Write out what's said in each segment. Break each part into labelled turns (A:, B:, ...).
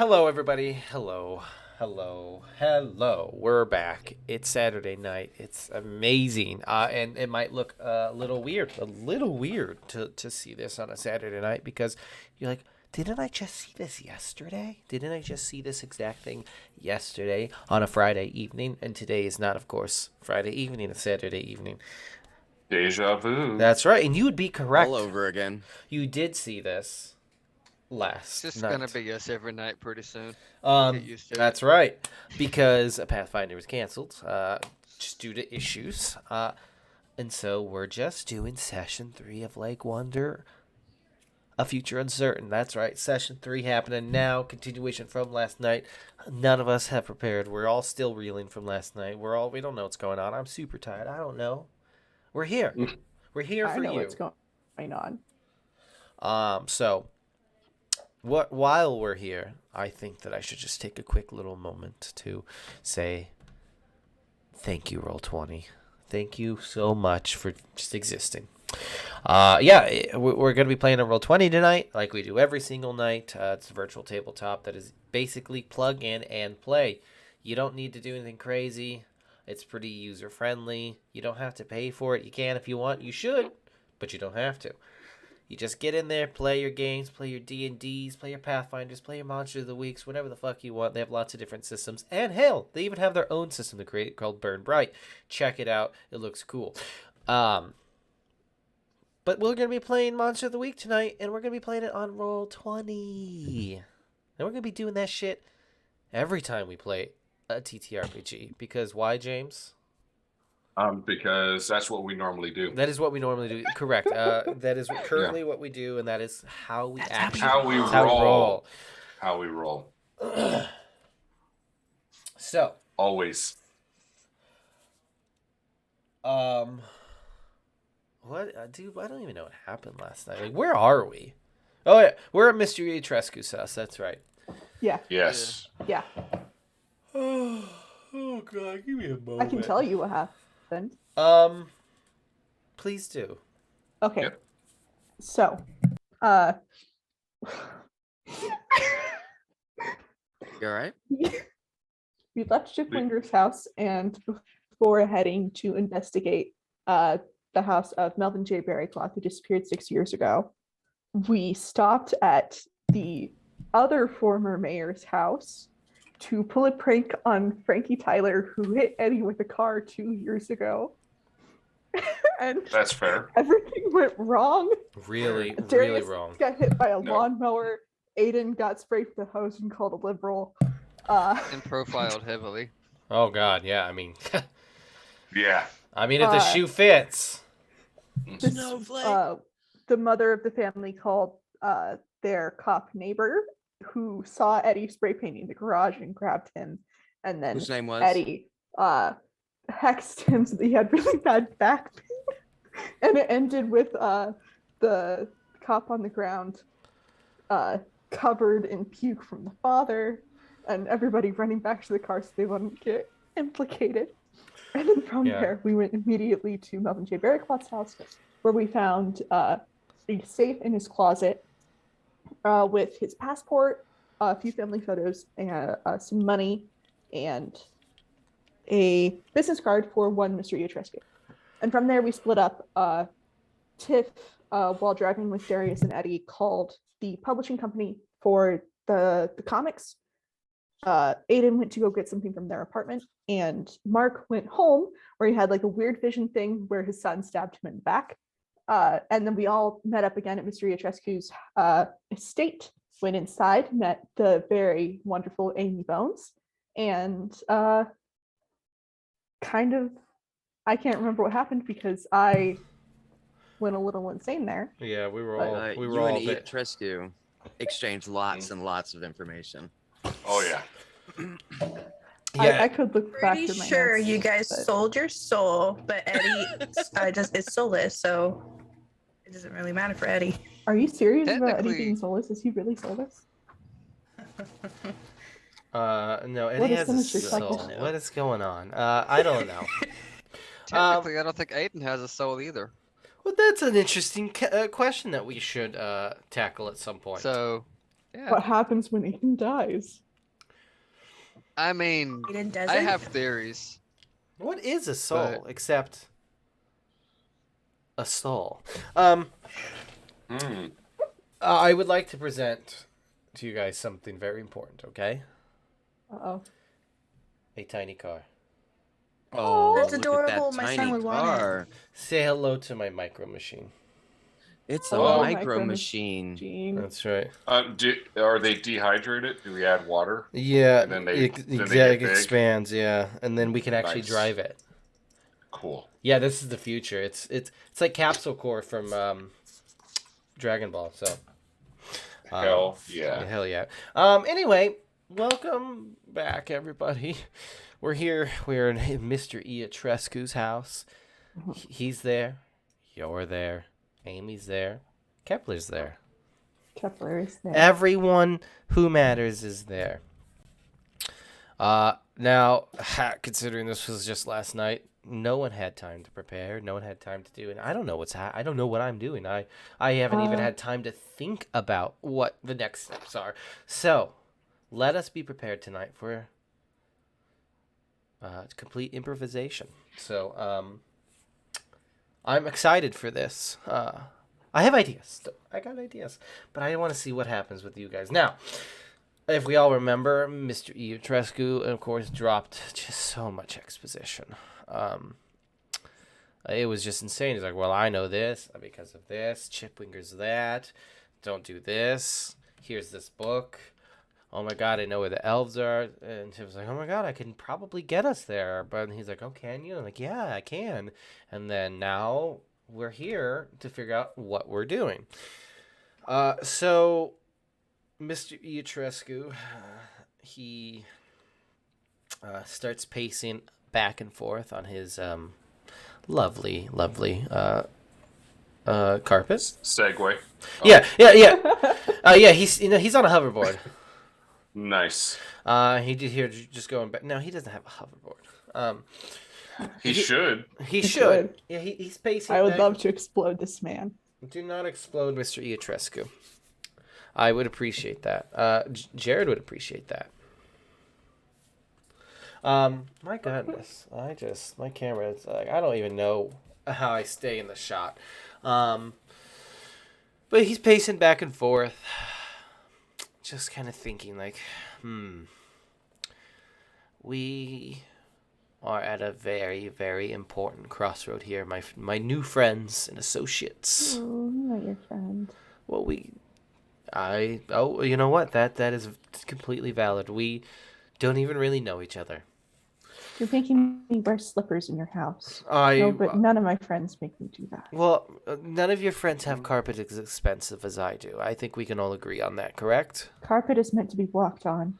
A: Hello, everybody. Hello. We're back. It's Saturday night. It's amazing. And it might look a little weird to see this on a Saturday night because you're like, didn't I just see this yesterday? Didn't I just see this exact thing yesterday on a Friday evening? And today is not, of course, Friday evening, it's Saturday evening.
B: Deja vu.
A: That's right. And you would be correct.
C: All over again.
A: You did see this
D: It's
A: last
D: just
A: night.
D: gonna be us every night pretty soon. Get used to
A: That's
D: it.
A: right, because Pathfinder was canceled, just due to issues, and so we're just doing session 3 of Lake Wonder, A Future Uncertain. That's right, session 3 happening now, continuation from last night. None of us have prepared. We're all still reeling from last night. We don't know what's going on. I'm super tired. I don't know. We're here. We're here for
E: I know
A: you.
E: what's going on.
A: So while we're here, I think that I should just take a quick little moment to say thank you, Roll20. Thank you so much for just existing. We're going to be playing a Roll20 tonight, like we do every single night. It's a virtual tabletop that is basically plug in and play. You don't need to do anything crazy. It's pretty user-friendly. You don't have to pay for it. You can if you want. You should, but you don't have to. You just get in there, play your games, play your D&Ds, play your Pathfinders, play your Monster of the Weeks, whatever the fuck you want. They have lots of different systems. And hell, they even have their own system to create called Burn Bright. Check it out. It looks cool. But we're going to be playing Monster of the Week tonight, and we're going to be playing it on Roll20. And we're going to be doing that shit every time we play a TTRPG. Because why, James?
B: Because that's what we normally do.
A: That is what we normally do. Correct. That is currently what we do, and that is how we actually
B: How we roll. How we roll.
A: So,
B: Always.
A: what, dude? I don't even know what happened last night. Like, where are we? Oh yeah, we're at Mr. Etrescu's house. That's right.
E: Yeah.
B: Yes.
E: Yeah.
A: Oh God, give me a moment.
E: I can tell you what happened.
A: Please do.
E: Okay.
B: Yep.
E: So,
C: You all right?
E: we left Chipwinger's house, and before heading to investigate the house of Melvin J. Berrycloth, who disappeared 6 years ago, we stopped at the other former mayor's house to pull a prank on Frankie Tyler, who hit Eddie with a car 2 years ago. And
B: That's fair.
E: everything went wrong.
A: Really
E: Darius
A: wrong.
E: got hit by a
B: No.
E: lawnmower. Aiden got sprayed with a hose and called a liberal.
D: And profiled heavily.
A: Oh God, yeah. I mean,
B: Yeah.
A: if the shoe fits.
E: This, the mother of the family called their cop neighbor, who saw Eddie spray painting the garage and grabbed him. And then
C: Whose name was?
E: Eddie hexed him so that he had really bad back pain. And it ended with the cop on the ground covered in puke from the father, and everybody running back to the car so they wouldn't get implicated. And then from there, we went immediately to Melvin J. Berrycloth's house, where we found a safe in his closet with his passport, a few family photos, and some money, and a business card for one Mr. Etrescu. And from there, we split up. Tiff, while driving with Darius and Eddie, called the publishing company for the comics. Aiden went to go get something from their apartment, and Mark went home, where he had like a weird vision thing where his son stabbed him in the back. And then we all met up again at Mr. Etrescu's estate, went inside, met the very wonderful Amy Bones, and I can't remember what happened because I went a little insane there.
A: Yeah, we were
E: But,
A: all
C: You and
A: bit.
C: Etrescu exchanged lots and lots of information.
B: Oh yeah.
A: Yeah.
E: I could look back
F: Pretty
E: to my
F: sure
E: notes,
F: you guys
E: but-
F: sold your soul, but Eddie just is soulless, so it doesn't really matter for Eddie.
E: Are you serious about Eddie
D: Technically-
E: being soulless? Is he really soulless?
A: No,
E: What
A: Eddie
E: is
A: has a
E: Sinister
A: soul.
E: Cycle?
A: What is going on? I don't know.
D: Technically, I don't think Aiden has a soul either.
A: Well, that's an interesting question that we should tackle at some point.
D: So, yeah.
E: What happens when Aiden dies?
D: I mean,
F: Hidden
D: I
F: desert?
D: have theories.
A: What is a soul
D: But-
A: except a soul?
B: Hmm.
A: I would like to present to you guys something very important. Okay,
E: Uh-oh.
A: a tiny car.
C: Oh,
F: That's
C: look
F: adorable.
C: at that
F: My son
C: tiny
F: would want it.
C: car.
A: Say hello to my micro machine.
C: It's a
B: Hello,
C: micro machine.
A: That's right.
B: Are they dehydrated? Do we add water?
A: Yeah,
B: And then they
A: it
B: get big?
A: expands. Yeah, and then we can actually
B: Nice.
A: drive it.
B: Cool.
A: Yeah, this is the future. It's like Capsule Core from Dragon Ball. So
B: Hell yeah.
A: hell yeah. Anyway, welcome back, everybody. We're here. We're in Mr. Iatrescu's house. He's there. You're there. Amy's there. Kepler's there.
E: Kepler is there.
A: Everyone who matters is there. Now, considering this was just last night, no one had time to prepare. No one had time to do it. I don't know I don't know what I'm doing. I haven't even had time to think about what the next steps are. So, let us be prepared tonight for complete improvisation. So, I'm excited for this. I have ideas. I got ideas, but I want to see what happens with you guys now. If we all remember, Mr. Iatrescu, of course, dropped just so much exposition. It was just insane. He's like, well, I know this because of this. Chipwinger's that. Don't do this. Here's this book. Oh, my God, I know where the elves are. And Chip was like, oh, my God, I can probably get us there. But he's like, oh, can you? I'm like, yeah, I can. And then now we're here to figure out what we're doing. So Mr. Iatrescu, he starts pacing back and forth on his lovely carpet.
B: Segway.
A: Yeah. He's on a hoverboard.
B: Nice.
A: He did here just going back. No, he doesn't have a hoverboard.
B: He should.
A: He
E: He
A: should.
E: should.
A: Yeah, he's pacing.
E: I would
A: back.
E: love to explode this man.
A: Do not explode, Mr. Iatrescu. I would appreciate that. Jared would appreciate that. My goodness, my camera is like, I don't even know how I stay in the shot. But he's pacing back and forth, just kind of thinking like, we are at a very, very important crossroad here. My new friends and associates.
E: Oh, not your friend.
A: Well, you know what? That is completely valid. We don't even really know each other.
E: You're making me wear slippers in your house.
A: I
E: No, but none of my friends make me do that.
A: well, none of your friends have carpet as expensive as I do. I think we can all agree on that, correct?
E: Carpet is meant to be walked on.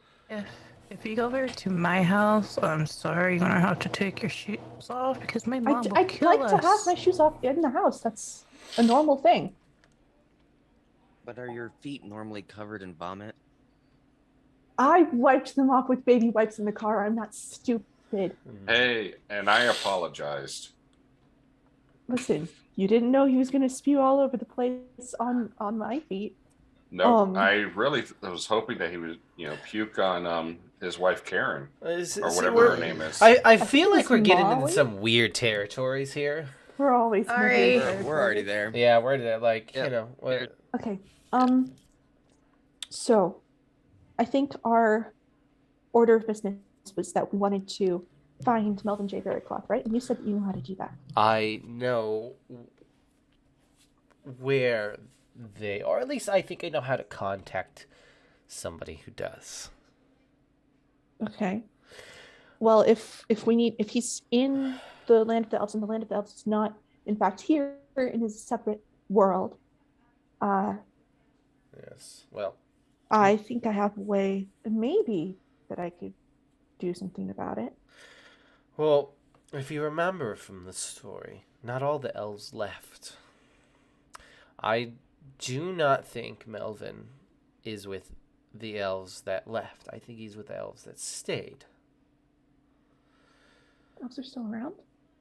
F: If you go over to my house, I'm sorry, you're gonna have to take your shoes off because my mom will
E: I'd
F: kill
E: like
F: us.
E: to have my shoes off in the house. That's a normal thing.
C: But are your feet normally covered in vomit?
E: I wiped them off with baby wipes in the car. I'm not stupid.
B: Hey, and I apologized.
E: Listen, you didn't know he was gonna spew all over the place on my feet.
B: No, I really was hoping that he would, puke on his wife Karen or whatever her name is.
A: I feel like
E: it's
A: we're getting into
E: Molly.
A: some weird territories here.
E: We're always
F: Sorry.
E: moving
C: We're already there.
A: Yeah, we're there. Like,
D: Yep.
A: what?
E: Okay. So I think our order of business was that we wanted to find Melvin J. Berrycloth, right? And you said that you know how to do that.
A: I know where they, or at least I think I know how to contact somebody who does.
E: Okay. Well, if he's in the land of the elves, and the land of the elves is not, in fact, here in his separate world,
A: Yes. Well,
E: I think I have a way, maybe, that I could do something about it.
A: well, if you remember from the story, not all the elves left. I do not think Melvin is with the elves that left. I think he's with the elves that stayed.
E: Elves are still around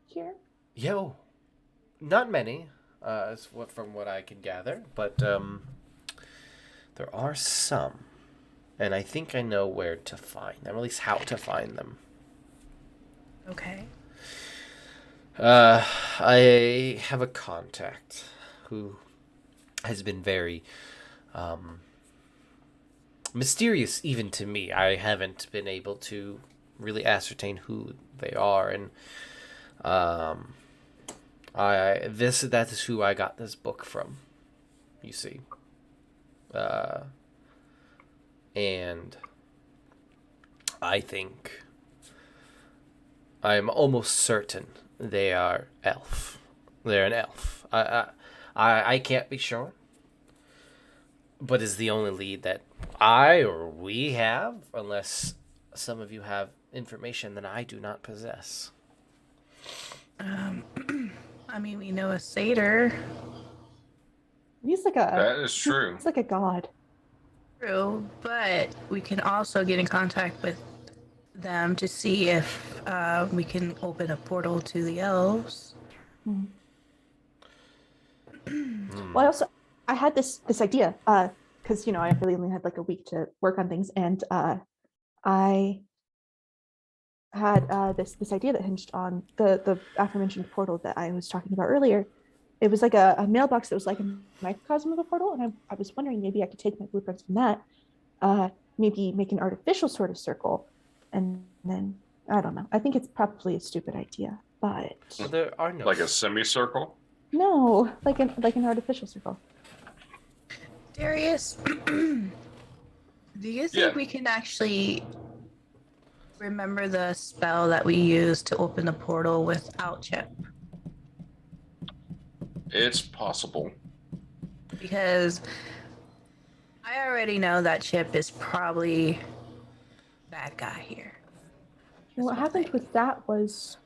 E: here?
A: Yo, not many, from what I can gather, but there are some. and I think I know where to find them, at least how to find them.
F: Okay.
A: I have a contact who has been very mysterious even to me. I haven't been able to really ascertain who they are, and that is who I got this book from. You see, and I think I'm almost certain they are elf. They're an elf. I can't be sure, but is the only lead that I or we have, unless some of you have information that I do not possess.
F: I mean, we know a satyr.
E: He's like
B: That is true.
E: He's like a god.
F: True, but we can also get in contact with them to see if we can open a portal to the elves.
E: Well, I had this idea, because I really only had like a week to work on things, and I had this idea that hinged on the aforementioned portal that I was talking about earlier. It was like a mailbox that was like a microcosm of a portal, and I was wondering maybe I could take my blueprints from that, maybe make an artificial sort of circle, and then I don't know. I think it's probably a stupid idea, but
A: Well, there are no
B: Like a semicircle?
E: no, like an artificial circle.
F: Darius, do you think we can actually remember the spell that we used to open the portal without Chip?
B: It's possible.
F: Because I already know that Chip is probably bad guy here.
E: What happened with that was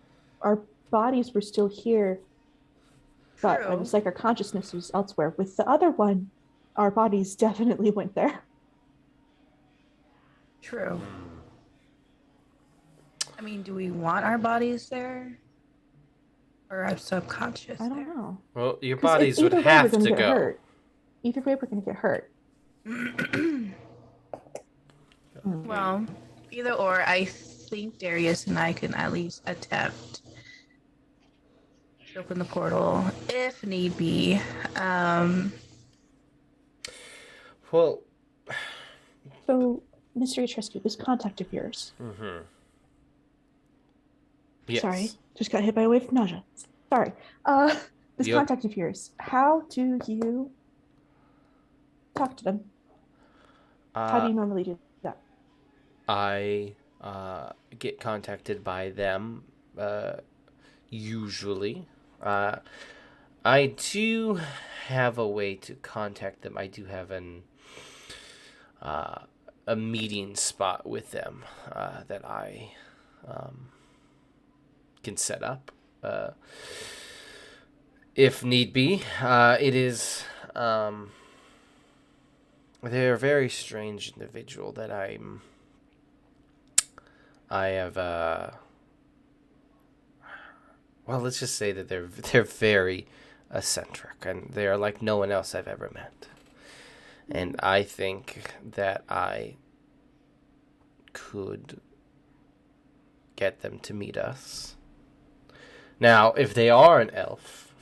E: our bodies were still here, but it was like our consciousness was elsewhere. With the other one, our bodies definitely went there.
F: True. I mean, do we want our bodies there? Or our subconscious?
E: I don't know.
A: Well, your bodies would have to go.
E: Hurt. Either way, we're going to get hurt.
F: Well, either or, I think Darius and I can at least attempt to open the portal if need be.
A: Well,
E: so, Mystery Trusty, this contact of yours.
A: Mm-hmm. Yes.
E: Sorry, just got hit by a wave of nausea. Sorry. This contact of yours, how do you talk to them? How do you normally do that?
A: I get contacted by them, usually. I do have a way to contact them. I do have a meeting spot with them that I can set up if need be. It is they're a very strange individual that I have well, let's just say that they're very eccentric, and they are like no one else I've ever met. And I think that I could get them to meet us. Now, if they are an elf,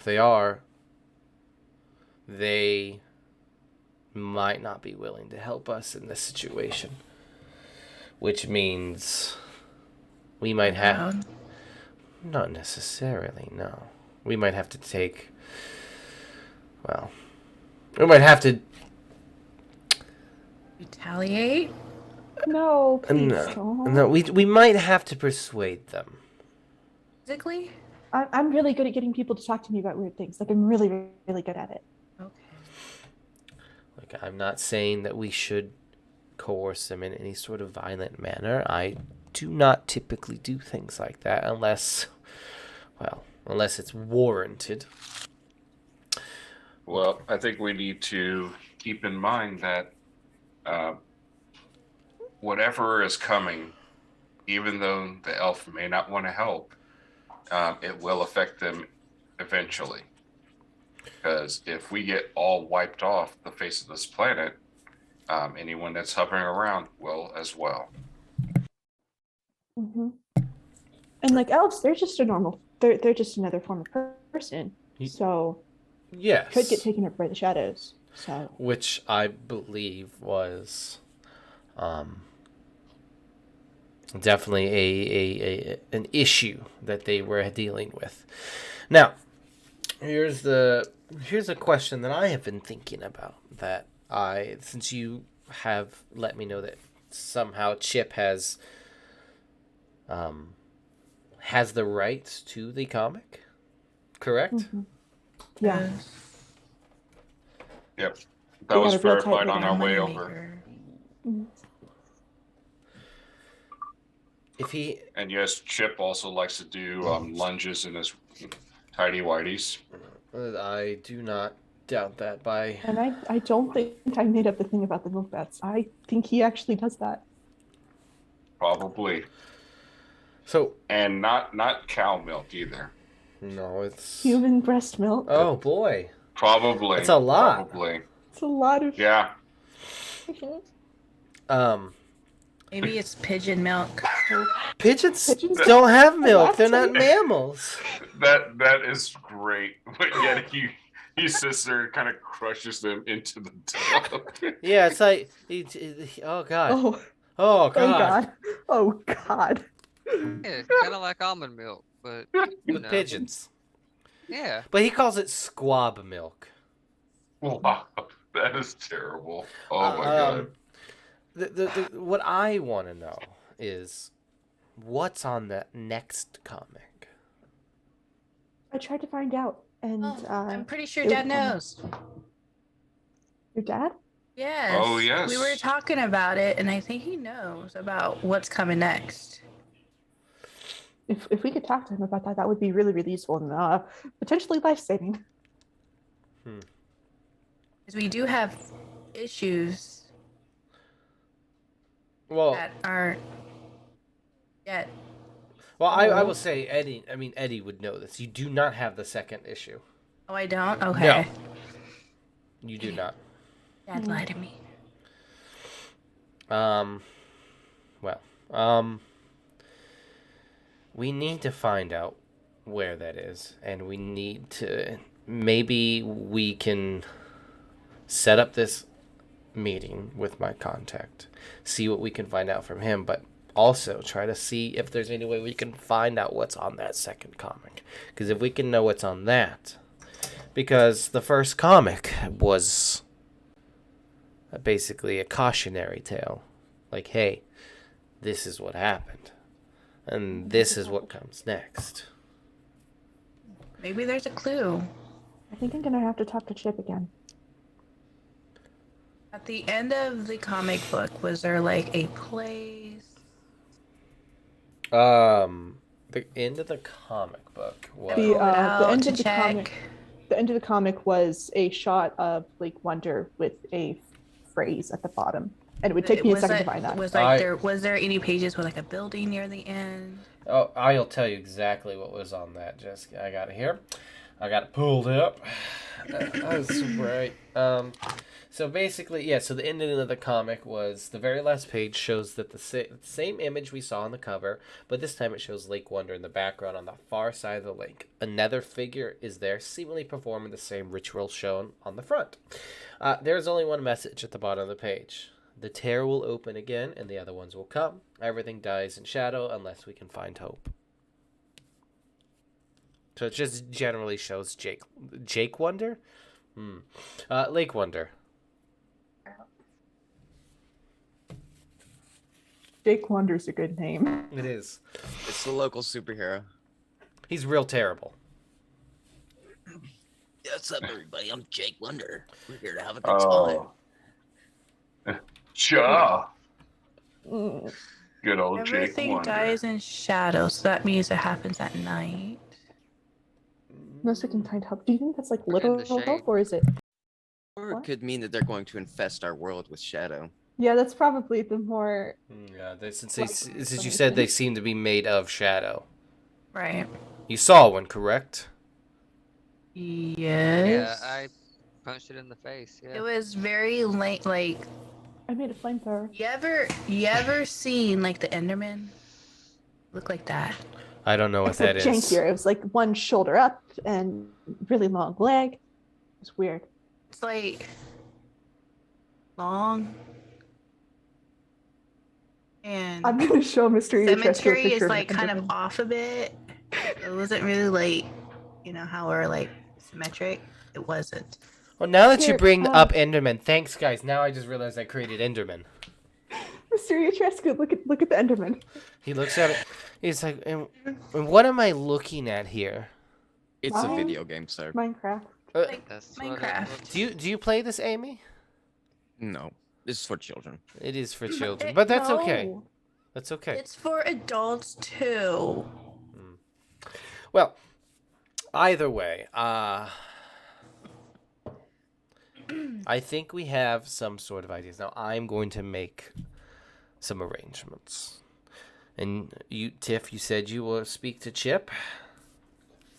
A: they might not be willing to help us in this situation. Which means we might have... Not necessarily, no. We might have to take... Well, we might have to...
F: Retaliate?
E: No, please don't.
A: No, we might have to persuade them.
F: Physically?
E: I'm really good at getting people to talk to me about weird things. Like, I'm really, really good at it.
F: Okay.
A: Like, I'm not saying that we should coerce them in any sort of violent manner. I do not typically do things like that unless it's warranted.
B: Well, I think we need to keep in mind that whatever is coming, even though the elf may not want to help, it will affect them eventually. Because if we get all wiped off the face of this planet, Anyone that's hovering around will as well.
E: Hmm. And like elves, they're just a normal. They're just another form of person. So
A: Yes.
E: could get taken up by the shadows. So
A: which I believe was definitely an issue that they were dealing with. Now, here's a question that I have been thinking about that since you have let me know that somehow Chip has the rights to the comic, correct?
E: mm-hmm. Yeah.
B: Yep.
E: They
B: That was
E: got a real tight
B: verified
E: lid
B: on
E: on
B: our
E: it.
B: way over.
A: If he
B: And yes, Chip also likes to do lunges in his tidy whities.
A: I do not doubt that by.
E: And I don't think I made up the thing about the milk bats. I think he actually does that.
B: Probably.
A: So.
B: And not cow milk either.
A: No, it's
E: human breast milk.
A: Oh boy.
B: Probably.
A: That's a lot.
B: Probably.
E: It's a lot of.
B: Yeah.
F: Maybe it's pigeon milk.
A: Pigeons don't have milk. They're not mammals.
B: That is great. But yet he sits there and kind of crushes them into the tub.
A: Yeah, it's like oh god.
E: Oh
A: god.
E: Oh god.
D: Yeah, kind of like almond milk, but
A: With pigeons.
D: Yeah.
A: But he calls it squab milk.
B: Wow, that is terrible. Oh my god.
A: What I want to know is what's on the next comic.
E: I tried to find out, and
F: I'm pretty sure Dad knows.
E: Your dad?
F: Yes.
B: Oh yes.
F: We were talking about it, and I think he knows about what's coming next.
E: If we could talk to him about that, that would be really, really useful and potentially life-saving.
F: Because we do have issues that aren't yet.
A: Well, I will say Eddie would know this. You do not have the second issue.
F: Oh, I don't? Okay.
A: No. You do not.
F: Dad lied to me.
A: We need to find out where that is, and we need to maybe we can set up this meeting with my contact, see what we can find out from him, but also try to see if there's any way we can find out what's on that second comic. Because if we can know what's on that, because the first comic was basically a cautionary tale, like, hey, this is what happened, and this is what comes next.
F: Maybe there's a clue.
E: I think I'm gonna have to talk to Chip again.
F: At the end of the comic book, was there like a place?
A: The end of the comic book was
E: The end of the comic. The end of the comic was a shot of Lake Wonder with a phrase at the bottom, and it would take me a second to find that.
F: Was there any pages with like a building near the end?
A: Oh, I'll tell you exactly what was on that, Jessica. I got it here. I got it pulled up. That's right. So basically, yeah, so the ending of the comic was the very last page shows that the same image we saw on the cover, but this time it shows Lake Wonder in the background on the far side of the lake. Another figure is there, seemingly performing the same ritual shown on the front. There's only one message at the bottom of the page. The tear will open again, and the other ones will come. Everything dies in shadow unless we can find hope. So it just generally shows Jake Wonder? Lake Wonder.
E: Jake Wonder's a good name.
A: It is.
C: It's the local superhero.
A: He's real terrible.
C: What's up, everybody? I'm Jake Wonder. We're here to have a good time.
B: Sure. Good old Jake Wonder.
F: Everything dies in shadow, so that means it happens at night.
E: Unless we can find hope. Do you think that's like literal hope, or is it?
C: Or it could mean that they're going to infest our world with shadow.
E: Yeah, that's probably the more.
A: Yeah, since you said they seem to be made of shadow.
F: Right.
A: You saw one, correct?
F: Yes.
D: Yeah, I punched it in the face. Yeah.
F: It was very late, like
E: I made a flamethrower.
F: You ever seen like the Enderman? Look like that.
A: I don't know what that
E: Except
A: is.
E: jankier. It was like one shoulder up and really long leg. It's weird.
F: It's like long. And
E: I'm gonna show Mystery Etrescu a
F: cemetery is
E: picture
F: like
E: of
F: kind of
E: Enderman.
F: off a bit. It wasn't really like, how we're like symmetric. It wasn't.
A: Well, now that you
E: Here,
A: bring up Enderman, thanks, guys. Now I just realized I created Enderman.
E: Mystery Etrescu, look at the Enderman.
A: He looks at it. He's like, and what am I looking at here?
G: It's a video game, sir.
E: Minecraft.
F: Like
D: That's what it
F: Minecraft.
D: looks
A: Do you play this, Amy?
G: No, this is for children.
A: It is for children, but that's okay.
E: No.
A: That's okay.
F: It's for adults too.
A: Well, either way, I think we have some sort of ideas. Now, I'm going to make some arrangements. And you, Tiff, you said you will speak to Chip?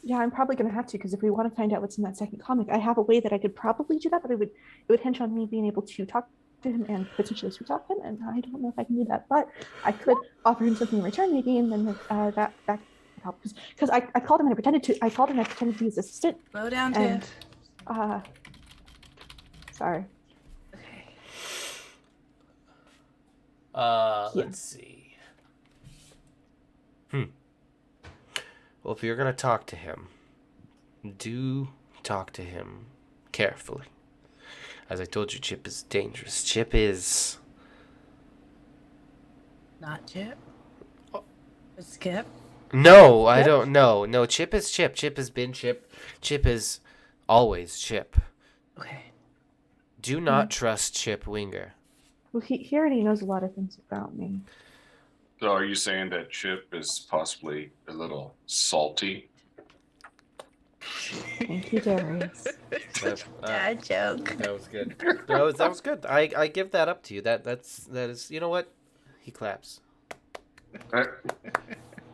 E: Yeah, I'm probably gonna have to, because if we want to find out what's in that second comic, I have a way that I could probably do that, but it would hinge on me being able to talk to him and potentially sweet talk him, and I don't know if I can do that. But I could offer him something in return, maybe, and then that could help. Because I called him and I pretended to be his assistant.
F: Slow down,
E: And
F: Tiff.
E: sorry.
F: Okay.
A: Let's see. Well, if you're going to talk to him, do talk to him carefully. As I told you, Chip is dangerous. Chip is...
F: Not Chip. Skip.
A: No, I don't know. No, Chip is Chip. Chip has been Chip. Chip is always Chip.
F: Okay.
A: Do not trust Chip Winger.
E: Well, he already knows a lot of things about me.
B: So are you saying that Chip is possibly a little salty?
E: Thank you, Darius.
F: Dad joke.
A: That was good. That was good. I give that up to you. That is. You know what? He claps.
E: And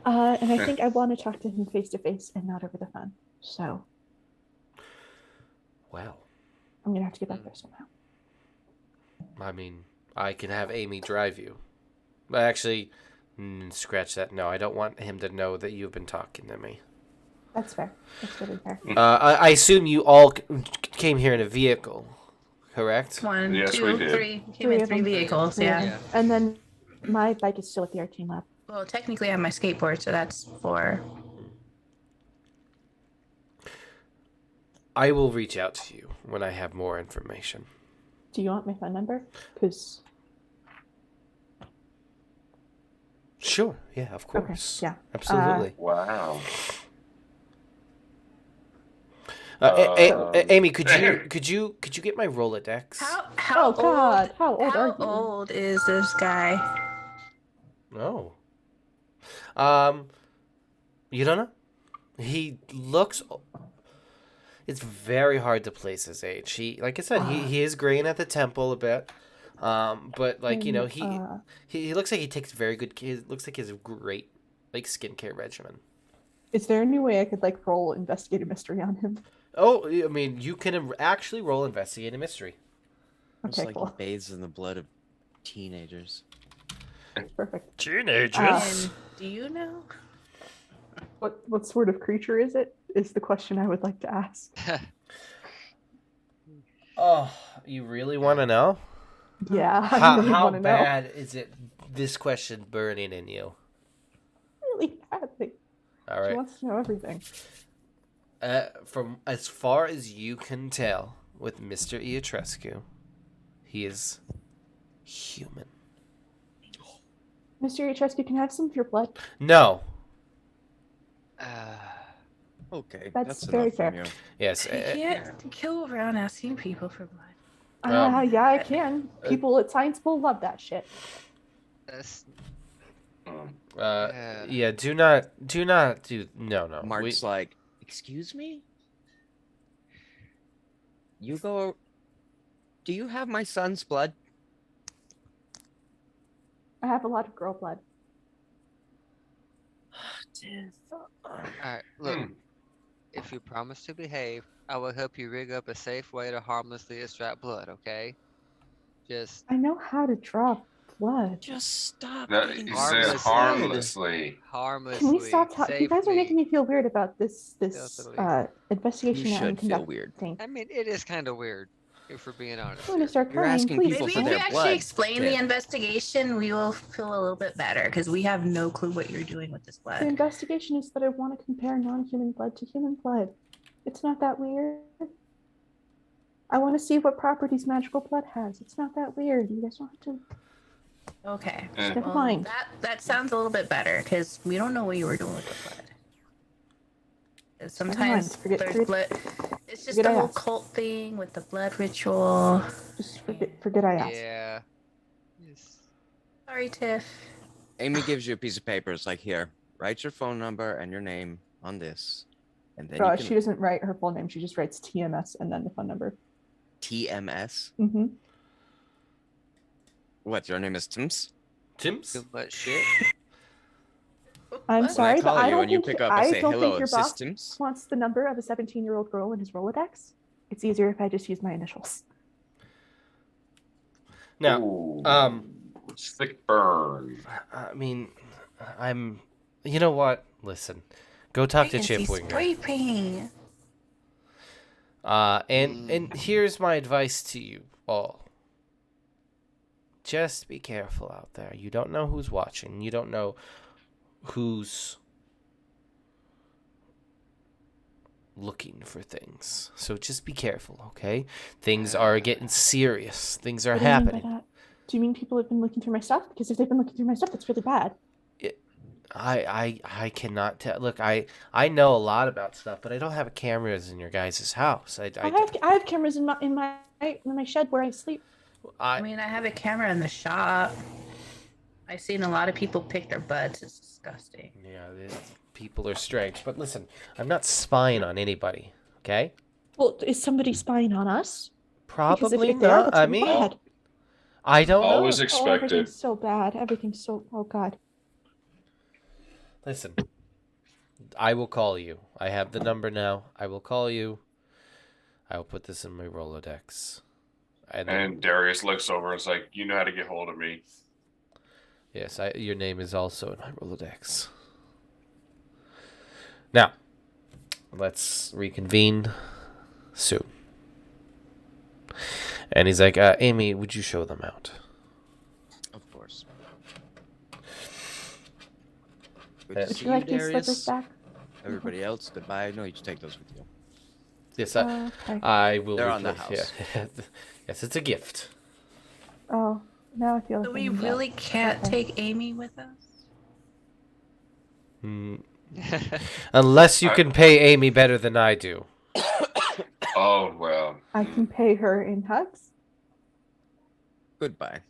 E: I think I want to talk to him face to face and not over the phone. So
A: Well,
E: I'm gonna have to get back there somehow.
A: I mean, I can have Amy drive you. But actually, scratch that. No, I don't want him to know that you've been talking to me.
E: That's fair. That's really fair.
A: I assume you all came here in a vehicle, correct?
F: One,
B: Yes,
F: two,
B: we did.
F: three. Came in
E: of
F: three
E: them.
F: vehicles.
E: Yeah.
F: Yeah.
E: And then my bike is still at the art team lab.
F: Well, technically, I have my skateboard, so that's 4.
A: I will reach out to you when I have more information.
E: Do you want my phone number? Because
A: Sure. Yeah, of course.
E: yeah.
A: Absolutely.
B: Wow.
A: Amy, could you get my Rolodex?
F: How
E: Oh God, how old
F: how
E: are you?
F: old is this guy?
A: No. You don't know? He looks. It's very hard to place his age. He, like I said, he is graying at the temple a bit. But like you know, he looks like he takes very good. He looks like he has a great like skincare regimen.
E: Is there any way I could like roll investigate a mystery on him?
A: Oh, I mean, you can actually roll investigate a mystery.
G: It's
E: Okay,
G: like
E: cool.
G: he bathes in the blood of teenagers.
E: Perfect.
A: Teenagers.
F: And do you know?
E: What sort of creature is it? Is the question I would like to ask.
A: Oh, you really want to know?
E: Yeah, I
A: How,
E: really
A: how
E: want to know.
A: bad is it? This question burning in you.
E: Really badly.
A: All
E: She
A: right.
E: wants to know everything.
A: From as far as you can tell, with Mr. Iatrescu, he is human.
E: Mr. Etrescu, can I have some of your blood?
A: No.
G: Okay,
E: That's
G: that's
E: very
G: enough from
E: fair.
G: you.
A: Yes.
F: You can't kill around asking people for blood.
E: Yeah, I can. People at Science Bowl love that shit.
D: That's
A: Yeah. Do not do. No.
G: Mark's like, excuse me? You go. Do you have my son's blood?
E: I have a lot of girl blood.
D: alright. Look, if you promise to behave, I will help you rig up a safe way to harmlessly extract blood. Okay? Just
E: I know how to draw blood.
G: Just stop.
B: No,
G: getting
B: he
D: Harmlessly.
B: said harmlessly.
D: harmlessly.
E: Can we stop talking? You guys are
D: safely.
E: making me feel weird about this
D: Stealthily.
E: investigation
G: You
E: that I'm
G: should feel
E: conducting.
G: weird.
D: I mean, it is kind of weird, if we're being honest.
E: I'm gonna
D: Here.
E: start
G: You're
E: crying.
G: asking
E: Please
G: people
F: Maybe
G: for
F: if
E: don't.
F: you
G: their
F: actually
G: blood,
F: explain
G: Tim.
F: the investigation, we will feel a little bit better because we have no clue what you're doing with this
E: The
F: blood.
E: investigation is that I want to compare non-human blood to human blood. It's not that weird. I want to see what properties magical blood has. It's not that weird. You guys don't have to.
F: Okay.
B: Eh.
E: Never mind.
F: That sounds a little bit better because we don't know what you were doing with the blood. 'Cause sometimes
E: Forget-
F: there's
E: forget-
F: blood. It's just
E: forget
F: the
E: I
F: whole
E: asked.
F: cult thing with the blood ritual.
E: Just forget I asked.
D: Yeah. Yes.
F: Sorry, Tiff.
G: Amy gives you a piece of paper. It's like, here, write your phone number and your name on this, and then you
E: She
G: can
E: doesn't write her full name. She just writes TMS and then the phone number.
G: TMS.
E: Mm-hmm.
G: What? Your name is Tims?
A: Tim's?
D: Too much shit.
E: I'm
F: What?
E: sorry,
G: When I
E: but
G: call
E: I
G: you
E: don't
G: and you
E: think
G: pick up and
E: I
G: say,
E: don't
G: hello,
E: think your
G: is this
E: boss
G: Tims?
E: wants the number of a 17-year-old girl in his Rolodex. It's easier if I just use my initials.
A: Now,
B: Ooh, sick burn.
A: I mean, you know what? Listen, go talk to
F: Pregnancy
A: Chipwinger.
F: spray paint.
A: And here's my advice to you all. Just be careful out there. You don't know who's watching. You don't know who's looking for things. So just be careful, okay? Things are getting serious. Things are
E: What do you mean by
A: happening.
E: that? Do you mean people have been looking through my stuff? Because if they've been looking through my stuff, that's really bad.
A: I cannot tell. Look, I know a lot about stuff, but I don't have cameras in your guys' house.
E: I have cameras in my shed where I sleep.
F: I mean, I have a camera in the shop. I've seen a lot of people pick their butts. It's disgusting.
A: Yeah, people are strange. But listen, I'm not spying on anybody, okay?
E: Well, is somebody spying on us?
A: Probably
E: if they are,
A: not.
E: that's
A: I
E: really
A: mean,
E: bad.
A: I don't know.
B: Always expected.
E: Everything's so bad. Everything's so. Oh God.
A: Listen, I will call you. I have the number now. I will call you. I will put this in my Rolodex.
B: And Darius looks over and is like, you know how to get hold of me.
A: Yes, your name is also in my Rolodex. Now, let's reconvene soon. And he's like, Amy, would you show them out?
G: Of course. Good
A: Would
G: to
E: Would
G: see
E: you like these
G: Darius.
E: slippers back?
G: Everybody else, goodbye. No, you should take those with you.
A: Yes,
E: Okay.
A: I will.
G: They're on the
A: replace- yeah. Yes, it's a gift.
E: Oh, now I feel like
F: So
E: I
F: we
E: need that.
F: really can't
E: Okay.
F: take Amy with us?
A: Unless you can pay Amy better than I do.
B: Oh, well.
E: I can pay her in hugs.
G: Goodbye.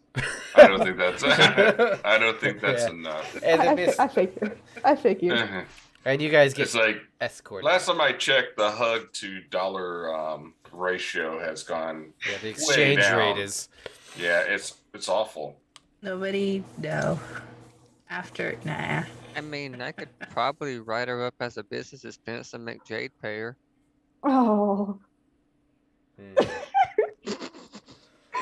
B: I don't think that's
A: Yeah.
B: enough.
A: And,
E: I figure. I figure.
A: and you guys get
B: It's like,
A: escorted.
B: last time I checked, the hug to dollar ratio has gone.
A: Yeah, the exchange
B: down.
A: rate is.
B: Yeah, it's awful.
F: Nobody, no. After, nah.
D: I mean, I could probably write her up as a business expense and make Jade pay her.
E: Oh,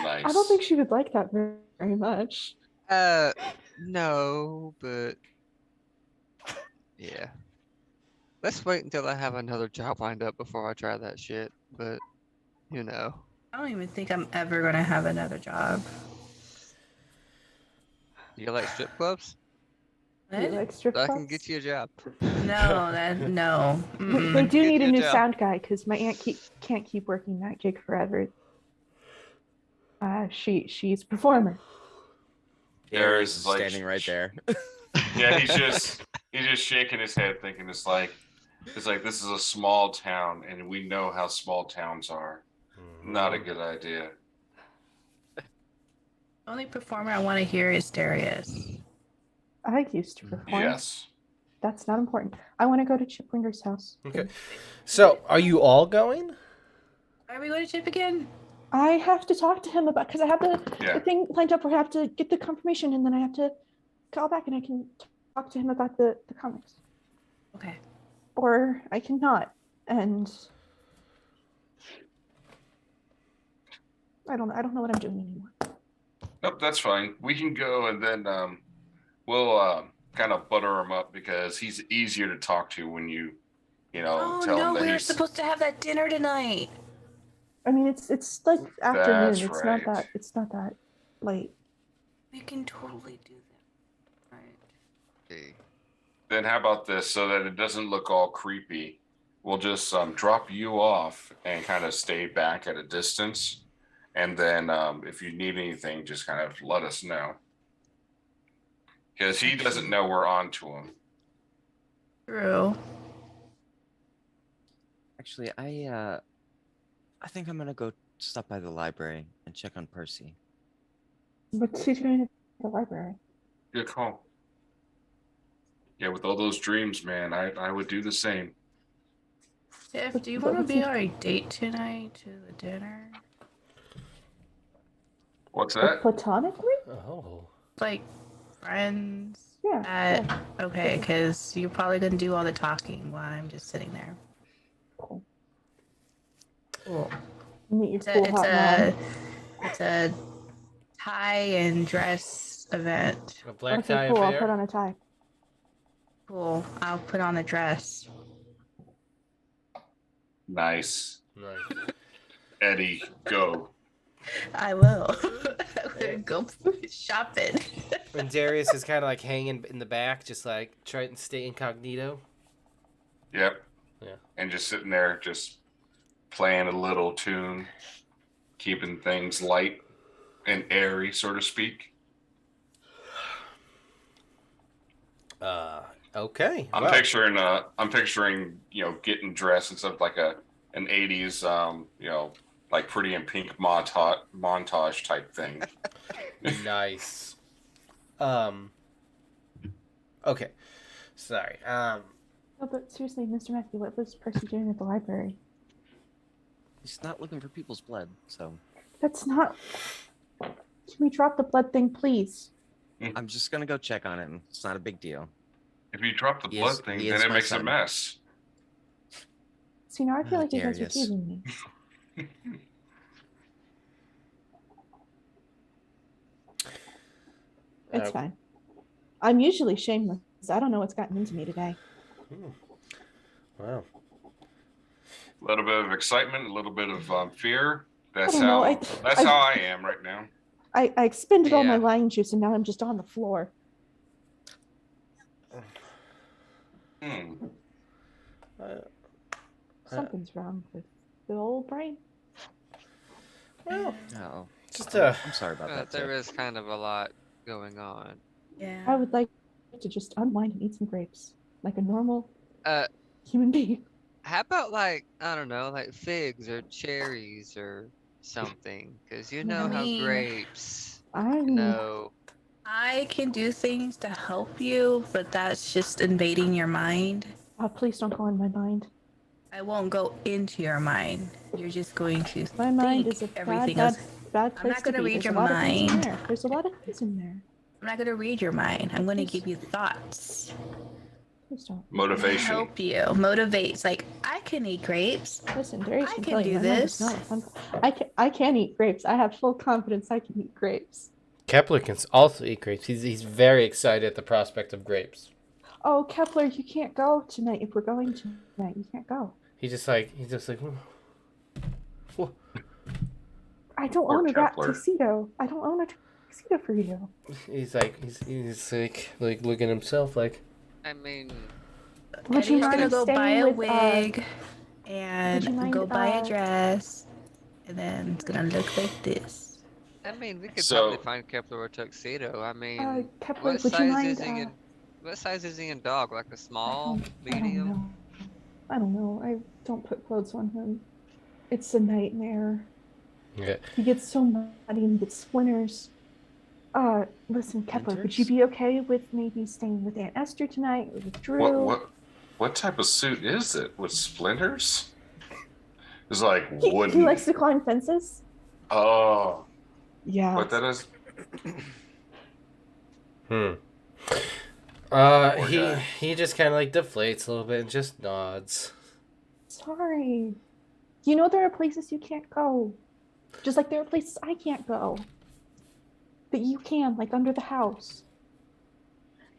B: Nice.
E: I don't think she would like that very much.
D: No, but yeah. Let's wait until I have another job lined up before I try that shit. But you know,
F: I don't even think I'm ever going to have another job.
D: do you like strip clubs?
E: Do you
F: What?
E: like strip
D: I
E: clubs?
D: can get you a job.
F: No.
E: They
F: Mm-mm.
E: do
D: Get
E: need
D: you
E: a
D: a
E: new
D: job.
E: sound guy because my aunt can't keep working that gig forever. She's a performer.
B: Darius is like
G: standing right there.
B: Yeah, he's just shaking his head, thinking it's like this is a small town, and we know how small towns are. Not a good idea.
F: The only performer I want to hear is Darius.
E: I used to perform.
B: Yes.
E: That's not important. I want to go to Chip Winger's house.
A: Okay. So, are you all going?
F: Are we going to Chip again?
E: I have to talk to him about because I have the
B: Yeah.
E: thing lined up where I have to get the confirmation and then I have to call back and I can talk to him about the comics.
F: Okay.
E: Or I cannot. And I don't know what I'm doing anymore.
B: Nope, that's fine. We can go, and then we'll kind of butter him up because he's easier to talk to when you
F: Oh
B: tell him
F: no,
B: that
F: we were
B: he's.
F: supposed to have that dinner tonight.
E: I mean, it's like afternoon.
B: That's right.
E: It's not that late.
F: We can totally do that. Right.
D: Okay.
B: Then how about this, so that it doesn't look all creepy? We'll just drop you off and kind of stay back at a distance, and then if you need anything, just kind of let us know. Because he doesn't know we're on to him.
F: True.
G: Actually, I think I'm gonna go stop by the library and check on Percy.
E: What's he doing at the library?
B: Good call. Yeah, with all those dreams, man, I would do the same.
F: Tiff, do you
E: But
F: want to
E: what's
F: be
E: he-
F: our date tonight to the dinner?
B: What's
E: Like
B: that?
E: platonically?
A: Oh.
F: Like friends?
E: Yeah.
F: Okay, because you're probably gonna do all the talking while I'm just sitting there.
E: Cool.
A: Well,
E: Meet your
F: It's a,
E: cool
F: it's
E: hot
F: a,
E: mom.
F: it's a tie and dress event.
A: a black
E: Okay,
A: tie
E: cool. I'll
A: affair.
E: put on a tie.
F: Cool. I'll put on the dress.
B: Nice.
A: Nice.
B: Eddie, go.
F: I will. I'm gonna go shopping.
A: And Darius is kind of like hanging in the back, just like trying to stay incognito.
B: Yep.
A: Yeah.
B: And just sitting there, just playing a little tune, keeping things light and airy, so to speak.
A: Okay.
B: I'm
A: well,
B: picturing, getting dressed and stuff like an 80s, like Pretty in Pink montage type thing.
A: Nice. Okay. Sorry.
E: No, but seriously, Mr. Matthew, what was Percy doing at the library?
G: He's not looking for people's blood, so
E: That's not. Can we drop the blood thing, please?
G: I'm just gonna go check on him. It's not a big deal.
B: If you drop the
G: He
B: blood
G: is-
B: thing,
G: he
B: then
G: is
B: it
G: my
B: makes a
G: son.
B: mess.
E: See, now I feel like you guys are
G: Darius.
E: teasing me. It's fine. I'm usually shameless. I don't know what's gotten into me today.
A: Wow.
B: A little bit of excitement, a little bit of fear. That's
E: don't know,
B: how I am right now.
E: I expended all my
D: Yeah.
E: lion juice and now I'm just on the floor.
B: Hmm.
E: Something's wrong with the old brain.
A: Well,
G: Oh,
A: just
G: I'm sorry about that.
D: There
G: Too.
D: is kind of a lot going on.
F: Yeah.
E: I would like to just unwind and eat some grapes like a normal
D: Uh,
E: human being.
D: how about like I don't know, like figs or cherries or something? Because you know how
F: mean,
D: grapes,
E: I'm
F: I can do things to help you, but that's just invading your mind.
E: please don't go in my mind.
F: I won't go into your mind. You're just going to
E: My mind
F: think
E: is a
F: everything
E: bad,
F: else.
E: bad
F: I'm
E: place
F: not
E: to
F: gonna
E: be.
F: read
E: There's
F: your
E: a lot of things in
F: mind.
E: there. There's a lot of things in there.
F: I'm not gonna read your mind. I'm gonna give you thoughts.
E: Please don't.
B: Motivation.
F: Help you. Motivates. Like, I can eat grapes.
E: Listen, Darius
F: I
E: can
F: can
E: tell you
F: do
E: my mind
F: this.
E: is not a fun. I can eat grapes. I have full confidence I can eat grapes.
A: Kepler can also eat grapes. He's very excited at the prospect of grapes.
E: Oh, Kepler, you can't go tonight. If we're going tonight, you can't go.
A: He's just like. "Whoa."
E: I don't
B: Poor
E: own a rat
B: Kepler.
E: tuxedo. I don't own a tuxedo for you.
A: He's like like looking at himself like.
D: I mean,
E: Would you
F: Eddie's gonna
E: mind
F: go buy
E: staying
F: a
E: with,
F: wig and
E: would you mind,
F: go buy a dress, and then it's gonna look like this.
D: we could
B: So-
D: probably find Kepler a tuxedo. I mean,
E: Kepler,
D: what
E: would you
D: size
E: mind?
D: is he in? What size is he in dog? Like a small,
E: I don't
D: medium?
E: know. I don't know. I don't put clothes on him. It's a nightmare.
A: Yeah.
E: He gets so muddy and he gets splinters. Listen, Kepler, would you
G: Splinters?
E: be okay with maybe staying with Aunt Esther tonight or with Drew?
B: What type of suit is it with splinters? It's like
E: He
B: wooden.
E: likes to climb fences.
B: Oh,
E: Yeah.
B: what that is? Poor
A: He
B: guy.
A: he just kind of like deflates a little bit and just nods.
E: Sorry. You know there are places you can't go. Just like there are places I can't go. that you can, like under the house.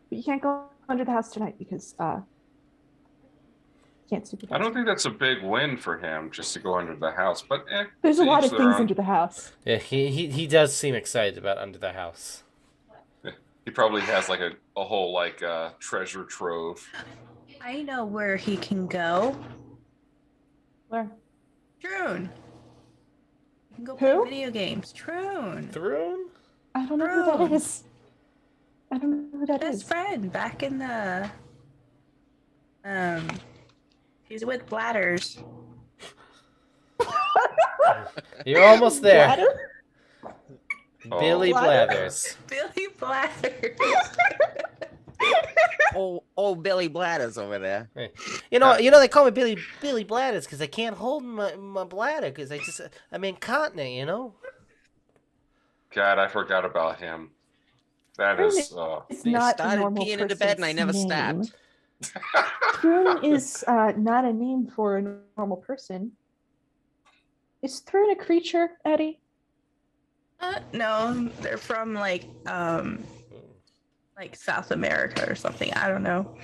E: But you can't go under the house tonight because can't supervise.
B: I don't think that's a big win for him just to go under the house, but
E: There's a
B: to
E: lot
B: each
E: of
B: their
E: things
B: own.
E: under the house.
A: Yeah, he does seem excited about Under the House.
B: He probably has like a whole like treasure trove.
F: I know where he can go.
E: Where?
F: Troon. You can go
E: Who?
F: play video games. Troon.
A: Throne?
E: I don't know who that
F: Rome.
E: is. I don't know who that
F: Best
E: is.
F: friend back in the he's with Bladders.
A: You're almost there.
E: Bladder?
A: Billy
E: Bladder?
A: Blathers.
F: Billy Bladders.
G: Oh, Billy Bladders over there.
A: You know they call me Billy Bladders because I can't hold my bladder because I'm incontinent. You know.
B: God, I forgot about him. That
E: Troon
B: is.
E: is
G: You
E: not a
G: started
E: normal
G: peeing into bed and I never
E: person's name.
G: stopped.
E: Troon is not a name for a normal person. Is Troon a creature, Eddie?
F: No, they're from like South America or something. I don't know.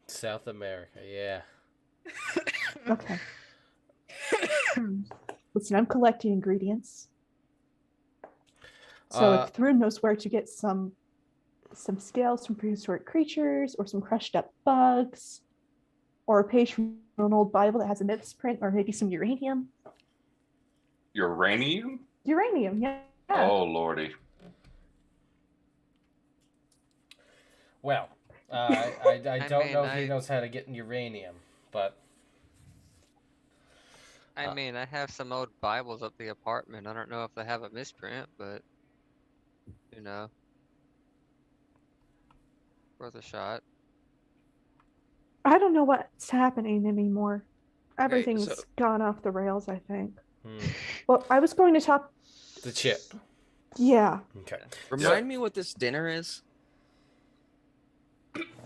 A: South America, yeah.
E: Okay. Listen, I'm collecting ingredients. So if Thrun knows where to get some scales from prehistoric creatures, or some crushed up bugs, or a page from an old Bible that has a myths print, or maybe some uranium.
B: Uranium?
E: Uranium, yeah.
B: Oh, lordy.
A: Well, I don't know if he
D: mean,
A: knows how to get uranium, but
D: I mean, I have some old Bibles at the apartment. I don't know if they have a misprint, but you know, worth a shot.
E: I don't know what's happening anymore. Everything's
G: so-
E: gone off the rails, I think. Well, I was going to talk.
A: the chip.
E: Yeah.
A: Okay.
G: Remind me what this dinner is.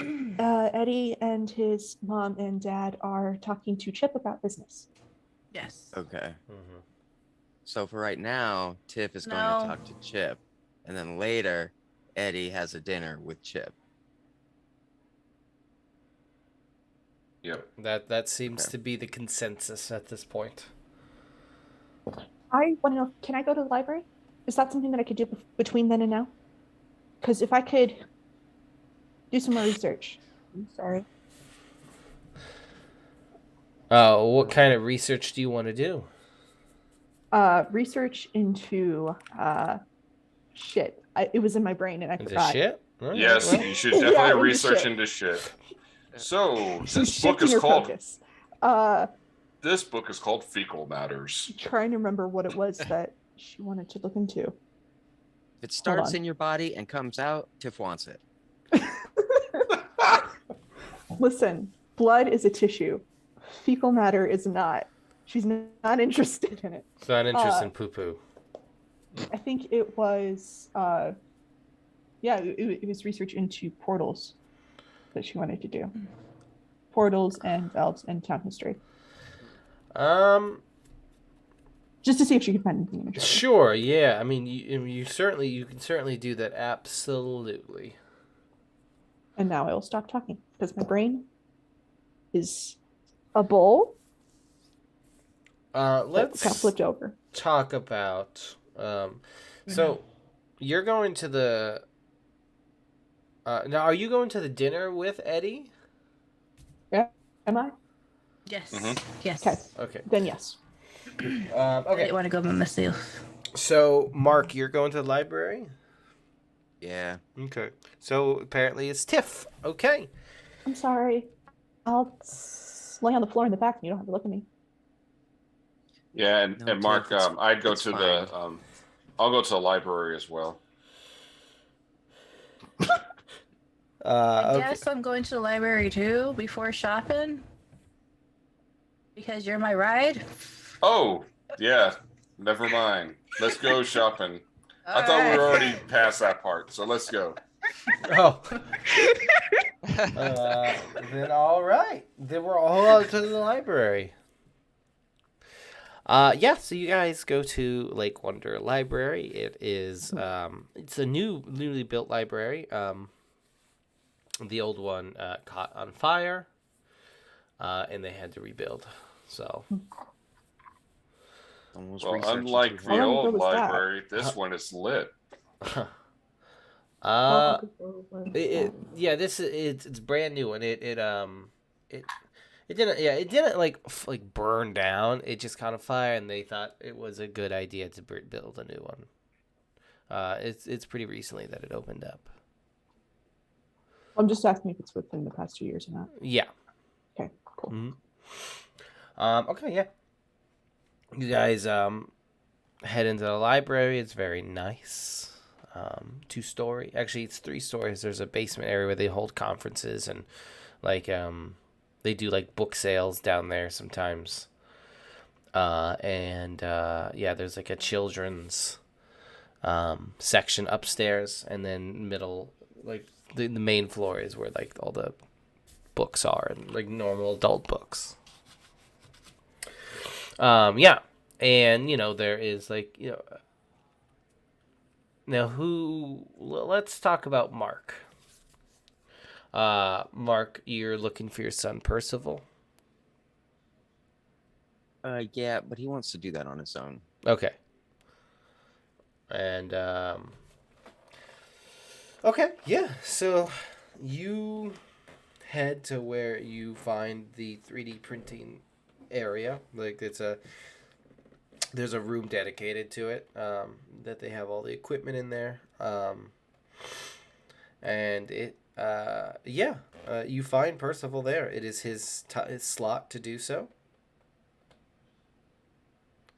E: Eddie and his mom and dad are talking to Chip about business.
F: Yes.
G: Okay.
A: Mm-hmm.
G: So for right now, Tiff is going
F: No.
G: to talk to Chip, and then later, Eddie has a dinner with Chip.
B: Yep.
A: That seems
G: Okay.
A: to be the consensus at this point.
E: I want to know, can I go to the library? Is that something that I could do between then and now? Because if I could do some more research. I'm sorry.
A: What kind of research do you want to do?
E: Research into shit. It was in my brain and I
A: Into
E: forgot.
A: shit? All right,
B: Yes,
A: well.
B: you should
E: Yeah,
B: definitely
E: into
B: research
E: shit.
B: into shit. So
E: She's
B: this book
E: shifting
B: is
E: her
B: called
E: focus.
B: Fecal Matters.
E: Trying to remember what it was that she wanted to look into.
G: If it starts
E: on.
G: in your body and comes out, Tiff wants it.
E: Listen, blood is a tissue. Fecal matter is not. She's not interested in it.
A: It's not interested in poo-poo.
E: I think it was, it was research into portals that she wanted to do. Portals and elves and town history. Just to see if she could find anything interesting.
A: Sure, yeah. I mean, you can certainly do that. Absolutely.
E: And now I will stop talking because my brain is a bowl that
A: Let's
E: got flipped over.
A: talk about. So, you're going to the. Now, are you going to the dinner with Eddie?
E: Yeah, am I?
F: Yes.
B: Mhm.
F: Yes.
E: Okay,
A: Okay.
E: then yes.
F: I
A: Okay.
F: didn't want to go by myself.
A: So, Mark, you're going to the library?
G: Yeah.
A: Okay. So, apparently it's Tiff. Okay.
E: I'm sorry. I'll lay on the floor in the back and you don't have to look at me.
B: Yeah, and,
G: No,
B: and Mark,
G: Tiff, it's-
B: I'd go
G: it's
B: to
G: fine.
B: the I'll go to the library as well.
F: I
A: Okay.
F: guess I'm going to the library too before shopping. Because you're my ride.
B: Oh, yeah. Never mind. Let's go shopping. I thought we were already past that part, so let's go.
A: Oh. Then all right. Then we're all out to the library. Yeah, so you guys go to Lake Wonder Library. It is it's a newly built library. The old one caught on fire, and they had to rebuild. So
G: Almost
B: Well,
G: researching
B: unlike
G: too
B: the
E: How long
G: hard.
E: ago
B: old
E: was that?
B: library, this one is lit.
E: How long
A: uh
E: ago was
A: it
E: that?
A: yeah, this is it's brand new, and it it didn't it didn't like like burn down. It just caught on fire, and they thought it was a good idea to build a new one. It's pretty recently that it opened up.
E: I'm just asking if it's within the past 2 years or not.
A: Yeah.
E: Okay, cool.
A: Okay, yeah. You guys head into the library. It's very nice. 2-story. Actually, it's 3 stories. There's a basement area where they hold conferences and like they do like book sales down there sometimes. Yeah, there's like a children's section upstairs, and then middle like the main floor is where like all the books are, and like normal adult books. Yeah, and there is like now let's talk about Mark. Mark, you're looking for your son Percival.
G: Yeah, but he wants to do that on his own.
A: Okay. And okay, yeah. So you head to where you find the 3D printing area. Like there's a room dedicated to it. That they have all the equipment in there. And you find Percival there. It is his slot to do so.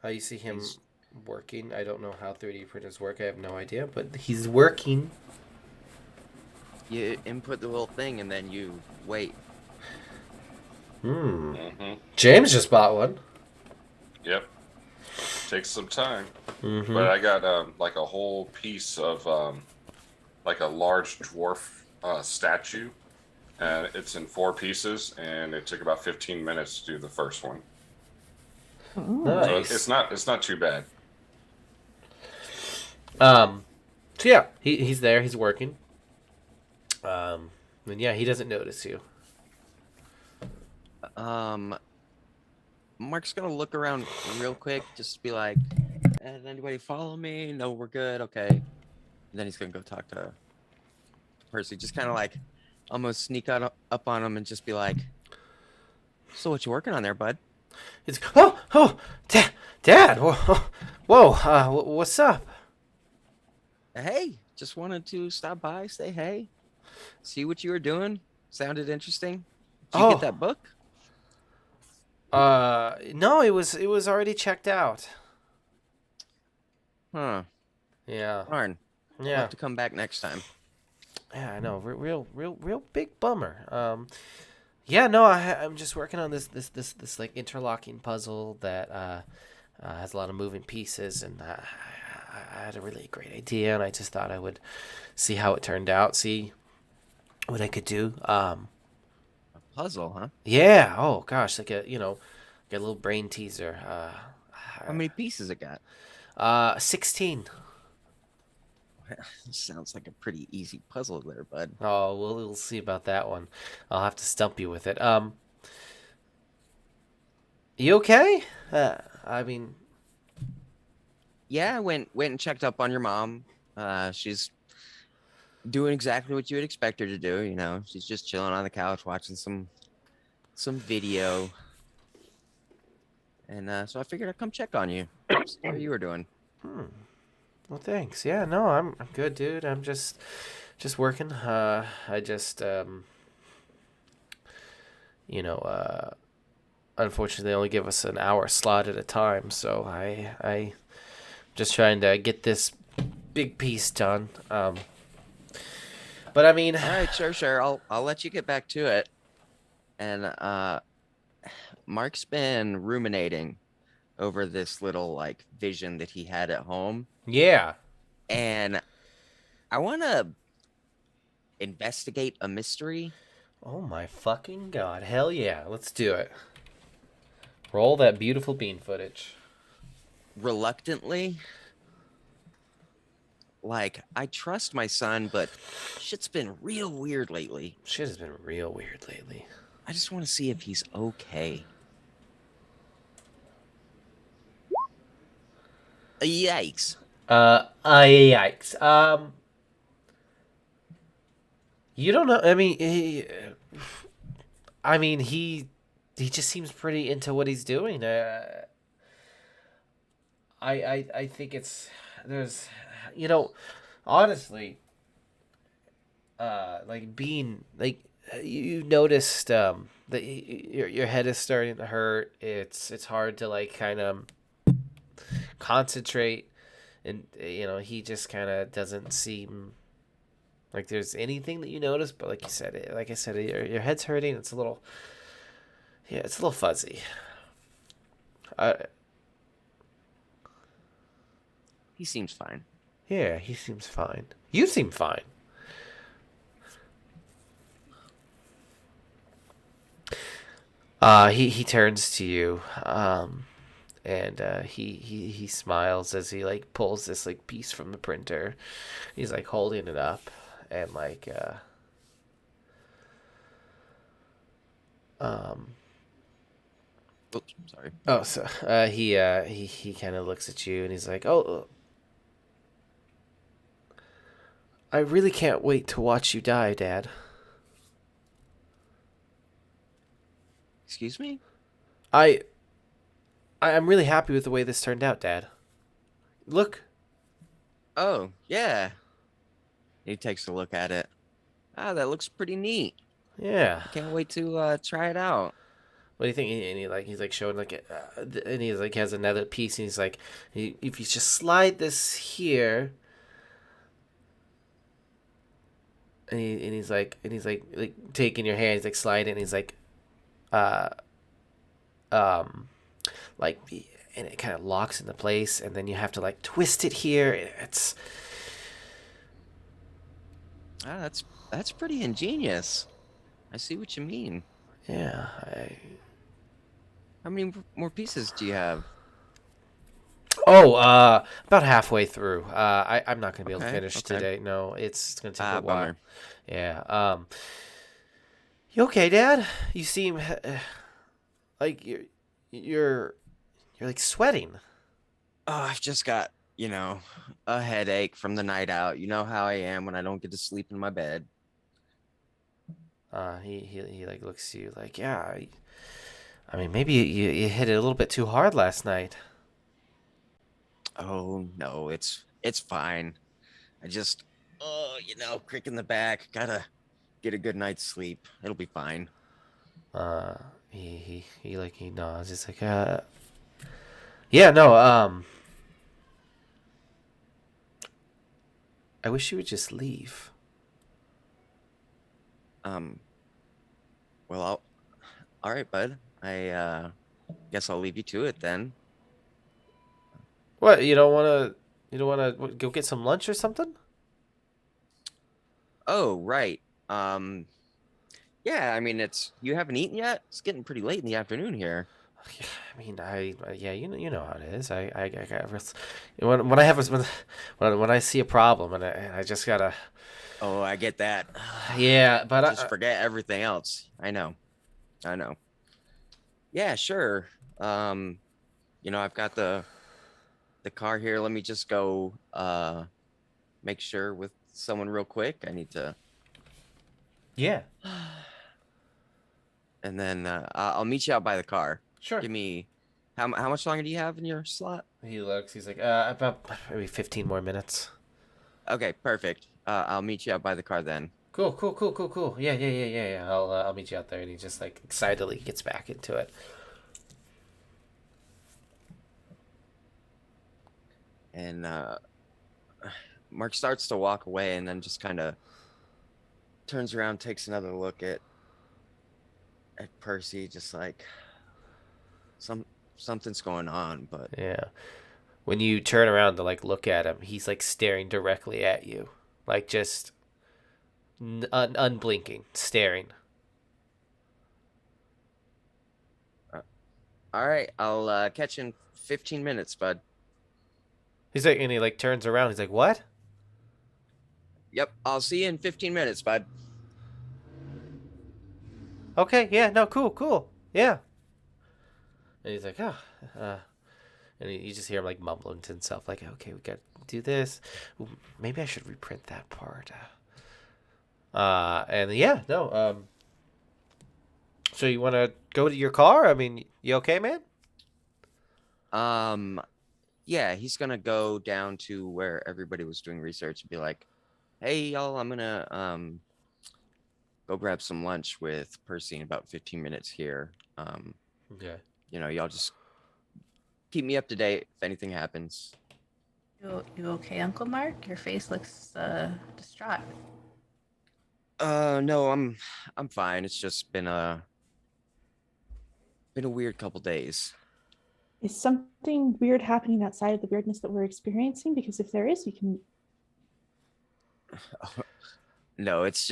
A: You see him working. I don't know how 3D printers work. I have no idea, but he's working.
G: You input the little thing and then you wait.
A: James just bought one.
B: Yep. Takes some time.
A: Mm-hmm.
B: But I got like a whole piece of like a large dwarf statue. And it's in 4 pieces, and it took about 15 minutes to do the first one.
A: Nice.
B: So it's not too bad.
A: So yeah, he's there. He's working. And yeah, he doesn't notice you.
G: Mark's gonna look around real quick, just be like, "Did anybody follow me? No, we're good. Okay." And then he's gonna go talk to Percy, just kind of like almost sneak up on him and just be like, "So what you working on there, bud?"
A: It's Dad, whoa, what's up?
G: Hey, just wanted to stop by, say hey, see what you were doing. Sounded interesting. Did you get that book?
A: No, it was already checked out.
G: Huh.
A: Yeah.
G: Darn. I'll
A: Yeah.
G: have to come back next time.
A: Yeah, I know. Real big bummer. Yeah, no, I'm just working on this like interlocking puzzle that has a lot of moving pieces, and I had a really great idea, and I just thought I would see how it turned out, see what I could do.
G: A puzzle, huh?
A: Yeah. Oh gosh, like a little brain teaser.
G: How many pieces it got?
A: 16.
G: Sounds like a pretty easy puzzle there, bud.
A: Oh, we'll see about that one. I'll have to stump you with it. You okay? I mean,
G: Yeah, I went and checked up on your mom. She's doing exactly what you would expect her to do. She's just chilling on the couch watching some video. And so I figured I'd come check on you. See how you were doing.
A: well, thanks. Yeah, no, I'm good, dude. I'm just working. I just unfortunately they only give us an hour slot at a time, so I just trying to get this big piece done. But I mean,
G: All right, sure. I'll let you get back to it. And Mark's been ruminating over this little like vision that he had at home.
A: yeah.
G: And I want to investigate a mystery.
A: Oh my fucking god. Hell yeah. Let's do it. Roll that beautiful bean footage.
G: reluctantly. Like, I trust my son, but shit's been real weird lately.
A: Shit has been real weird lately.
G: I just want to see if he's okay. Yikes.
A: Yikes. You don't know. I mean, he just seems pretty into what he's doing. I think there's, honestly, like being like you noticed that your head is starting to hurt. It's hard to like kind of concentrate, and he just kind of doesn't seem like there's anything that you notice. But like I said, your head's hurting. It's a little, yeah, it's a little fuzzy.
G: He seems fine.
A: Yeah, he seems fine. You seem fine. He turns to you, and he smiles as he like pulls this like piece from the printer. He's like holding it up, and like
G: Oops, sorry.
A: oh, so he kind of looks at you, and he's like, "Oh, I really can't wait to watch you die, Dad."
G: Excuse me?
A: I'm really happy with the way this turned out, Dad. Look.
G: Oh, yeah. He takes a look at it. Ah, that looks pretty neat.
A: Yeah.
G: Can't wait to try it out.
A: What do you think? And he's like showing like, and he's like has another piece, and he's like, if you just slide this here, and he's like taking your hand, he's like sliding, and he's like, uh, like, and it kind of locks into place, and then you have to like twist it here. It's
G: Ah, that's pretty ingenious. I see what you mean.
A: yeah.
G: How many more pieces do you have?
A: Oh, about halfway through. I'm not gonna be able to
G: Okay,
A: finish
G: okay.
A: today. No, it's gonna take a while.
G: Bummer.
A: Yeah. You okay, Dad? You seem like you're like sweating.
G: Oh, I've just got, a headache from the night out. You know how I am when I don't get to sleep in my bed.
A: He like looks at you like, yeah. I mean, maybe you hit it a little bit too hard last night.
G: Oh no, it's fine. I just, crick in the back. Gotta get a good night's sleep. It'll be fine.
A: He nods. He's like, yeah, no, I wish you would just leave.
G: Well, all right, bud. I guess I'll leave you to it then.
A: What, you don't wanna go get some lunch or something?
G: Oh, right. Yeah, I mean, you haven't eaten yet? It's getting pretty late in the afternoon here.
A: I mean, yeah, you know how it is. I got when I have when I see a problem, and I just gotta.
G: Oh, I get that.
A: Yeah, but
G: Just forget everything else. I know. Yeah, sure. I've got the car here. Let me just go make sure with someone real quick. I need to.
A: yeah,
G: And then I'll meet you out by the car.
A: sure.
G: Give me how much longer do you have in your slot?
A: He looks. He's like, about maybe 15 more minutes.
G: Okay, perfect. I'll meet you out by the car then.
A: Cool. Yeah. I'll meet you out there. And he just like excitedly gets back into it.
G: And Mark starts to walk away, and then just kind of turns around, takes another look at Percy, just like something's going on, but
A: Yeah. When you turn around to like look at him, he's like staring directly at you, like just unblinking, staring.
G: all right, I'll catch you in 15 minutes, bud.
A: He's like, and he like turns around. He's like, what?
G: Yep, I'll see you in 15 minutes, bud.
A: Okay, yeah, no, cool, yeah. And he's like, oh, uh, and you just hear him like mumbling to himself, like, okay, we got to do this. Ooh, maybe I should reprint that part. And yeah, no. So you want to go to your car? I mean, you okay, man?
G: Yeah, he's gonna go down to where everybody was doing research and be like, "Hey, y'all, I'm gonna go grab some lunch with Percy in about 15 minutes here.
A: Okay.
G: Y'all just keep me up to date if anything happens."
F: You okay, Uncle Mark? Your face looks distraught.
G: No, I'm fine. It's just been a weird couple days.
E: Is something weird happening outside of the weirdness that we're experiencing? Because if there is, we can.
G: No, it's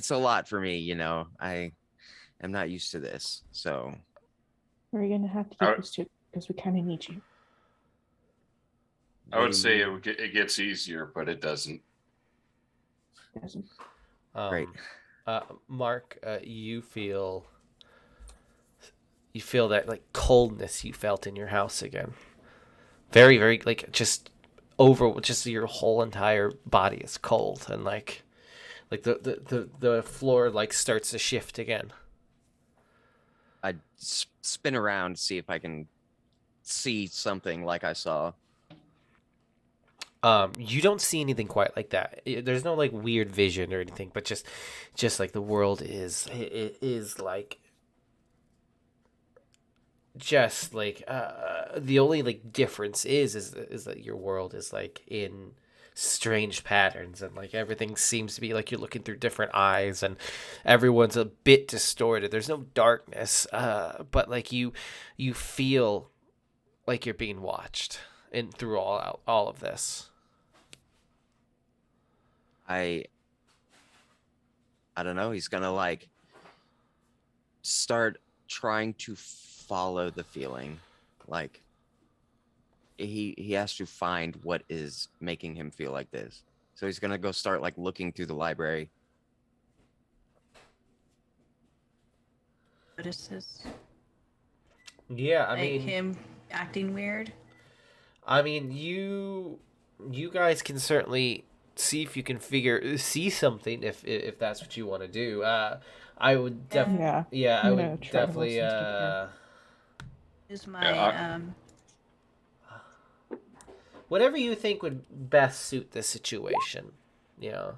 G: a lot for me, I am not used to this. So
E: We're gonna have to get used to it because we kind of need you.
B: I would say it gets easier, but it doesn't.
E: It doesn't.
G: Great.
A: Mark, you feel that like coldness you felt in your house again. Very, very like just your whole entire body is cold, and like the floor like starts to shift again.
G: I spin around, see if I can see something like I saw.
A: You don't see anything quite like that. There's no like weird vision or anything, but just like the world is like just like the only like difference is that your world is like in strange patterns, and like everything seems to be like you're looking through different eyes, and everyone's a bit distorted. There's no darkness, but like you feel like you're being watched and through all of this.
G: I don't know. He's gonna like start trying to follow the feeling. Like he has to find what is making him feel like this. So he's gonna go start like looking through the library.
F: Notices.
A: Yeah, I
F: Like
A: mean
F: him acting weird.
A: I mean, you guys can certainly see if you can see something if that's what you want to do. I would definitely I
E: I'm
A: would
E: gonna try to
A: definitely
E: listen to here.
F: Is my
A: whatever you think would best suit the situation. Yeah.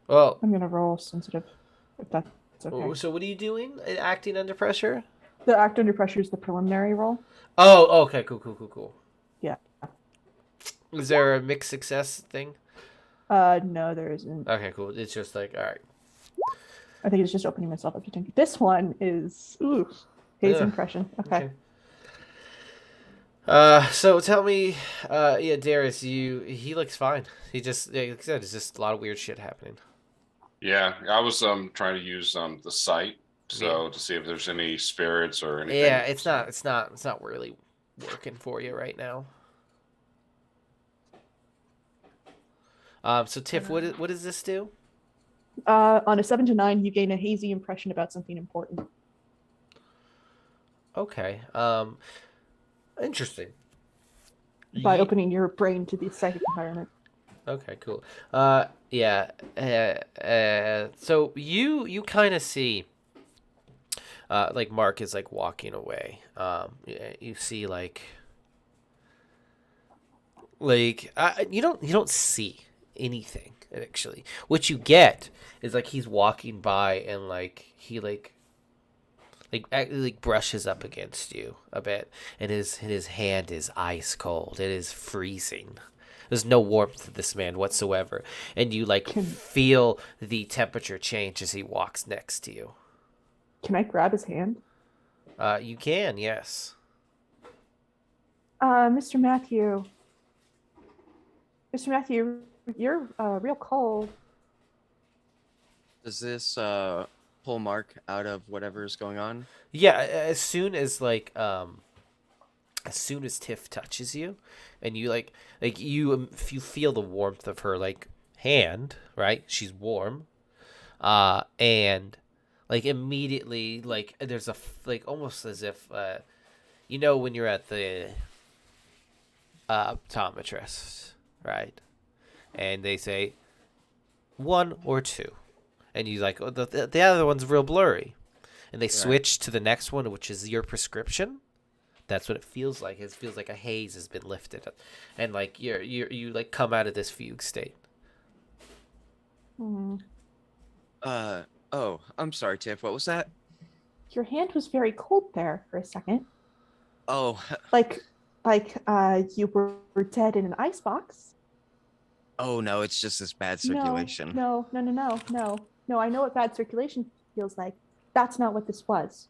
A: Well,
E: I'm gonna roll sensitive, if that's okay.
A: so what are you doing? Acting under pressure?
E: The act under pressure is the preliminary roll.
A: Oh, okay, cool.
E: Yeah.
A: Is there a mixed success thing?
E: No, there isn't.
A: Okay, cool. It's just like, all right.
E: I think it's just opening myself up to 10. This one is haze
A: Ugh.
E: impression. Okay.
A: So tell me, yeah, Darius, he looks fine. He just, like I said, it's just a lot of weird shit happening.
B: Yeah, I was trying to use the sight to see if there's any spirits or anything.
A: Yeah, it's not really working for you right now. So Tiff, what does this do?
E: On a 7 to 9, you gain a hazy impression about something important.
A: Okay. Interesting.
E: By opening your brain to the psychic environment.
A: Okay, cool. Yeah. So you kind of see, like Mark is like walking away. You see you don't see anything actually. What you get is like he's walking by and like he like brushes up against you a bit, and his hand is ice cold. It is freezing. There's no warmth to this man whatsoever, and you like feel the temperature change as he walks next to you.
E: Can I grab his hand?
A: You can, yes.
E: Mr. Matthew. Mr. Matthew, you're real cold.
G: Does this pull Mark out of whatever's going on?
A: Yeah, as soon as as soon as Tiff touches you, and you like you feel the warmth of her like hand, right? She's warm, and like immediately like there's a like almost as if you know when you're at the optometrist, right? And they say 1 or 2, and you like, oh, the other one's real blurry, and they switch to the next one, which is your prescription. That's what it feels like. It feels like a haze has been lifted, and like you like come out of this fugue state.
E: Hmm.
G: Oh, I'm sorry, Tiff. What was that?
E: Your hand was very cold there for a second.
G: Oh,
E: Like you were dead in an icebox.
G: oh no, it's just this bad circulation.
E: No. No, I know what bad circulation feels like. That's not what this was.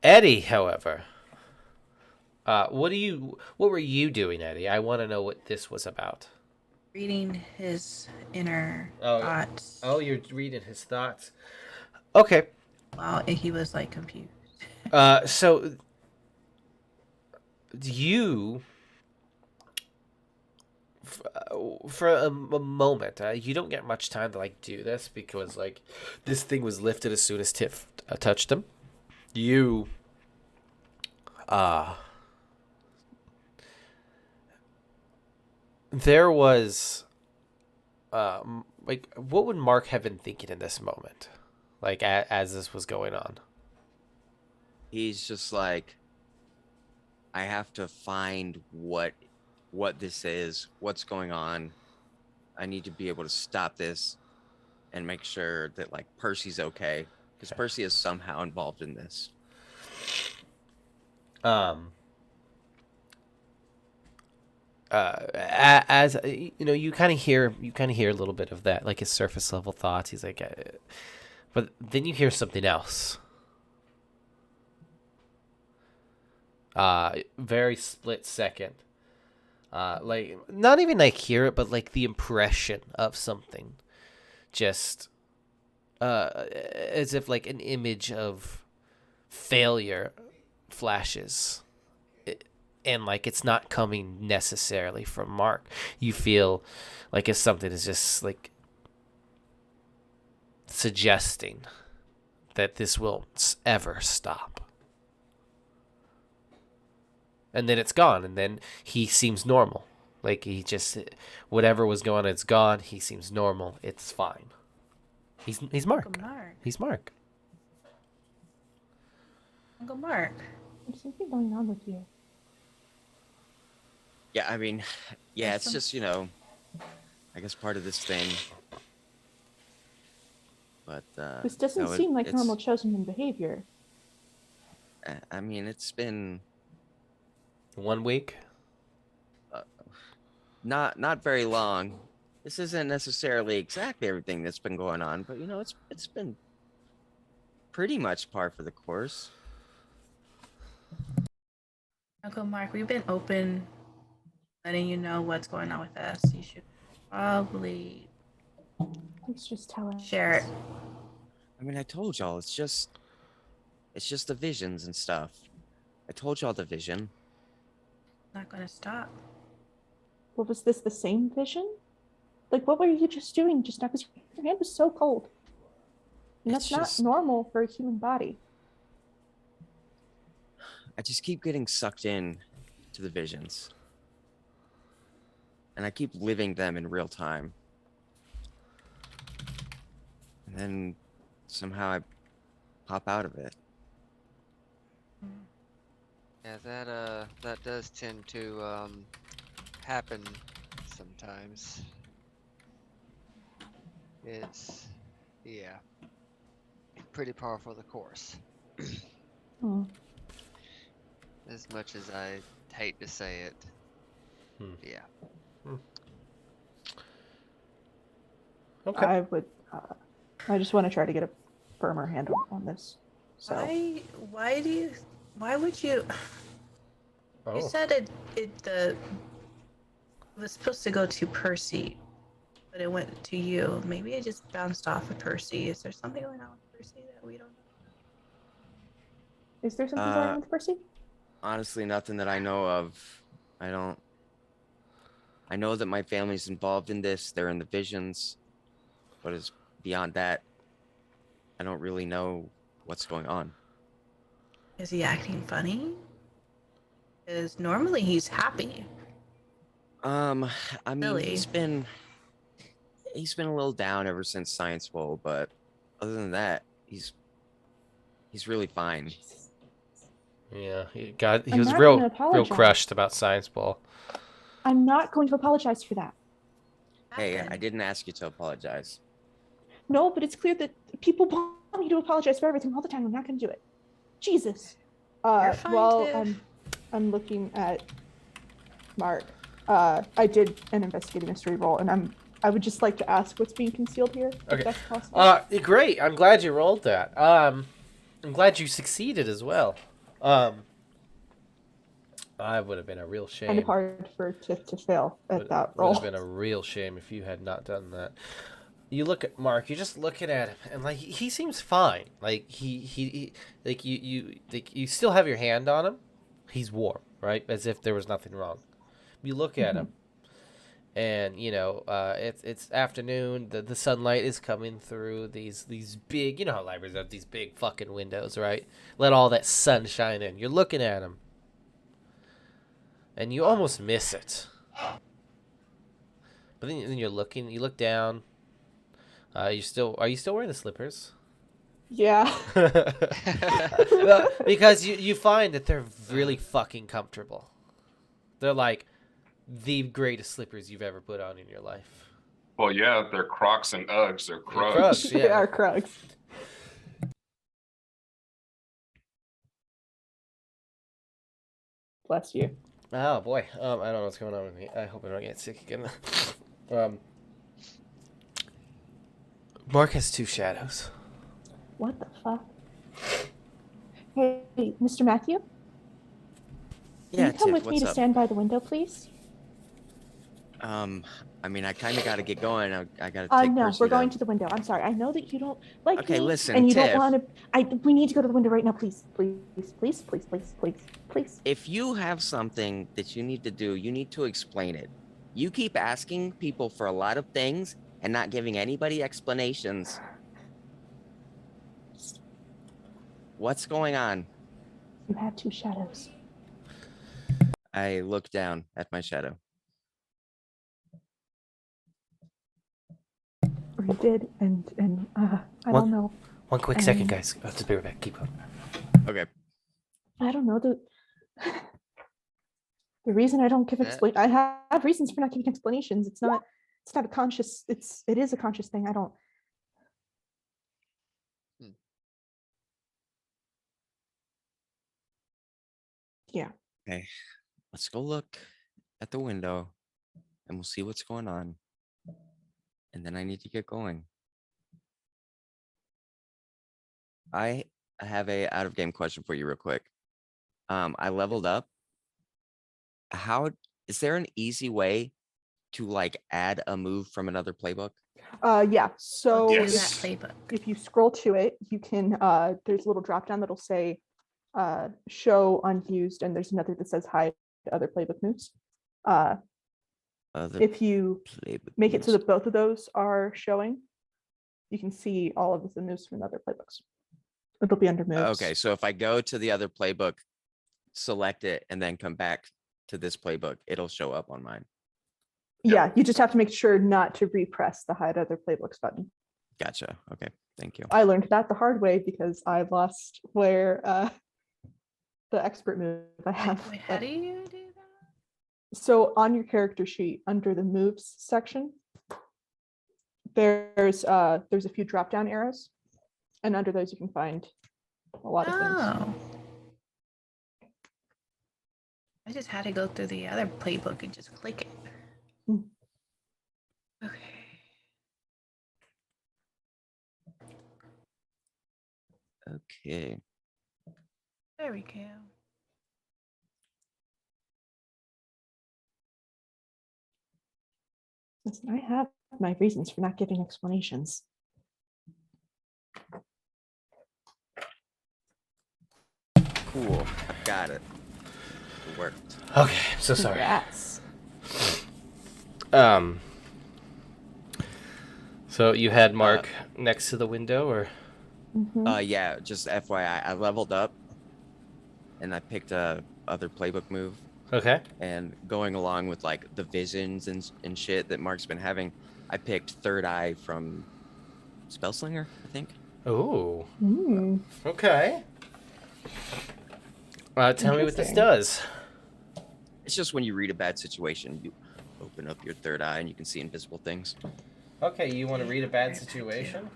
A: Eddie, however, what were you doing, Eddie? I want to know what this was about.
F: Reading his inner thoughts.
A: Oh, you're reading his thoughts. Okay.
F: Wow, he was like confused.
A: So you, for a moment, you don't get much time to like do this because like this thing was lifted as soon as Tiff touched him. You, there was, like, what would Mark have been thinking in this moment, like as this was going on?
G: He's just like, I have to find what this is, what's going on. I need to be able to stop this and make sure that like Percy's okay, because Percy is somehow involved in this.
A: As you know, you kind of hear a little bit of that, like his surface level thoughts. He's like, but then you hear something else. Very split second. Like not even like hear it, but like the impression of something, just as if like an image of failure flashes, and like it's not coming necessarily from Mark. You feel like if something is just like suggesting that this won't ever stop. And then it's gone, and then he seems normal. Like he just, whatever was going on, it's gone. He seems normal. It's fine. He's Mark.
F: Uncle Mark.
A: He's Mark.
F: Uncle Mark.
E: There's something going on with you.
G: Yeah, I mean, yeah,
F: There's
G: it's just, you know, I guess part of this thing. But
E: This doesn't
G: no,
E: seem like
G: it's-
E: normal chosen behavior.
G: I mean, it's been
A: 1 week.
G: not very long. This isn't necessarily exactly everything that's been going on, but you know, it's been pretty much par for the course.
F: Uncle Mark, we've been open, letting you know what's going on with us. You should probably
E: Please just tell us.
F: share it.
G: I mean, I told y'all it's just the visions and stuff. I told y'all the vision.
F: Not gonna stop.
E: Well, was this the same vision? Like, what were you just doing just now? Because your hand was so cold. And
G: It's
E: that's
G: just-
E: not normal for a human body.
G: I just keep getting sucked in to the visions. And I keep living them in real time. And then somehow I pop out of it.
D: Yeah, that does tend to happen sometimes. It's pretty par for the course.
E: Hmm.
D: As much as I hate to say it. Yeah.
A: Okay.
E: I would. I just want to try to get a firmer handle on this. So
F: Why would you? You said it was supposed to go to Percy, but it went to you. Maybe it just bounced off of Percy. Is there something going on with Percy that we don't know?
E: is there something going on with Percy?
G: Honestly, nothing that I know of. I don't. I know that my family's involved in this. They're in the visions, but it's beyond that. I don't really know what's going on.
F: Is he acting funny? Because normally he's happy.
G: I mean,
F: Really?
G: he's been a little down ever since Science Bowl, but other than that, he's really fine.
A: Yeah, he
E: I'm
A: was
E: not
A: real
E: gonna apologize.
A: crushed about Science Ball.
E: I'm not going to apologize for that.
G: Hey, I
F: Happened.
G: didn't ask you to apologize.
E: No, but it's clear that people want me to apologize for everything all the time. I'm not going to do it. Jesus.
F: You're fine,
E: While
F: Tiff.
E: I'm looking at Mark, I did an investigative mystery roll, and I would just like to ask what's being concealed here,
A: Okay.
E: if that's possible.
A: Great. I'm glad you rolled that. I'm glad you succeeded as well. I would have been a real shame.
E: Kind of hard for Tiff to fail at that
A: Would
E: roll.
A: have been a real shame if you had not done that. You look at Mark. You're just looking at him, and like he seems fine. Like he like you still have your hand on him. He's warm, right? As if there was nothing wrong. You look at him, and it's afternoon. The sunlight is coming through these big. You know how libraries have these big fucking windows, right? Let all that sun shine in. You're looking at him, and you almost miss it. But then you're looking. You look down. Are you still wearing the slippers?
E: Yeah.
A: Because you find that they're really fucking comfortable. They're like the greatest slippers you've ever put on in your life.
B: Well, yeah, they're Crocs and Uggs. They're Krugs.
A: Krugs,
E: They
A: yeah.
E: are Krugs. Bless you.
A: Oh boy. I don't know what's going on with me. I hope I don't get sick again. Mark has 2 shadows.
E: What the fuck? Hey, Mr. Matthew?
G: Yeah,
E: Can you come
G: Tiff,
E: with me
G: what's
E: to
G: up?
E: stand by the window, please?
G: I mean, I kind of got to get going. I got to take
E: No,
G: Percy
E: we're going to the window. I'm sorry. I know that you don't like
G: Okay,
E: me,
G: listen,
E: and you
G: Tiff.
E: don't want to. We need to go to the window right now, please, please, please, please, please, please, please.
G: If you have something that you need to do, you need to explain it. You keep asking people for a lot of things and not giving anybody explanations. What's going on?
E: You have 2 shadows.
G: I look down at my shadow.
E: Or you did, and I don't know.
A: One quick second, guys. I'll just be right back. Keep going.
G: Okay.
E: I don't know the reason I don't give I have reasons for not giving explanations. It's not a conscious. It is a conscious thing. I don't. Yeah.
G: Okay. Let's go look at the window and we'll see what's going on. And then I need to get going. I have a out of game question for you real quick. I leveled up. How is there an easy way to like add a move from another playbook?
E: Yeah. So
F: Do
B: Yes.
F: that playbook.
E: if you scroll to it, you can. There's a little drop down that'll say show unused, and there's another that says hide other playbook moves. If you make it so that both of those are showing, you can see all of the moves from other playbooks. It'll be under moves.
G: Okay, so if I go to the other playbook, select it, and then come back to this playbook, it'll show up on mine.
E: Yeah, you just have to make sure not to repress the hide other playbooks button.
G: Gotcha. Okay, thank you.
E: I learned that the hard way because I lost where the expert move I have.
F: Wait, how do you do that?
E: So on your character sheet, under the moves section, there's a few drop down arrows, and under those you can find a lot of things.
F: Oh. I just had to go through the other playbook and just click it.
E: Mm.
F: Okay.
G: Okay.
F: There we go.
E: Listen, I have my reasons for not giving explanations.
G: Cool. Got it. It worked.
A: Okay, I'm so sorry.
E: Congrats.
A: So you had Mark next to the window, or?
G: Yeah, just FYI, I leveled up, and I picked a other playbook move.
A: Okay.
G: And going along with like the visions and shit that Mark's been having, I picked Third Eye from Spellslinger, I think.
A: Ooh.
E: Mm.
A: Okay. Tell me what this
E: Interesting.
A: does.
G: It's just when you read a bad situation, you open up your third eye and you can see invisible things.
A: Okay, you want to read a bad situation?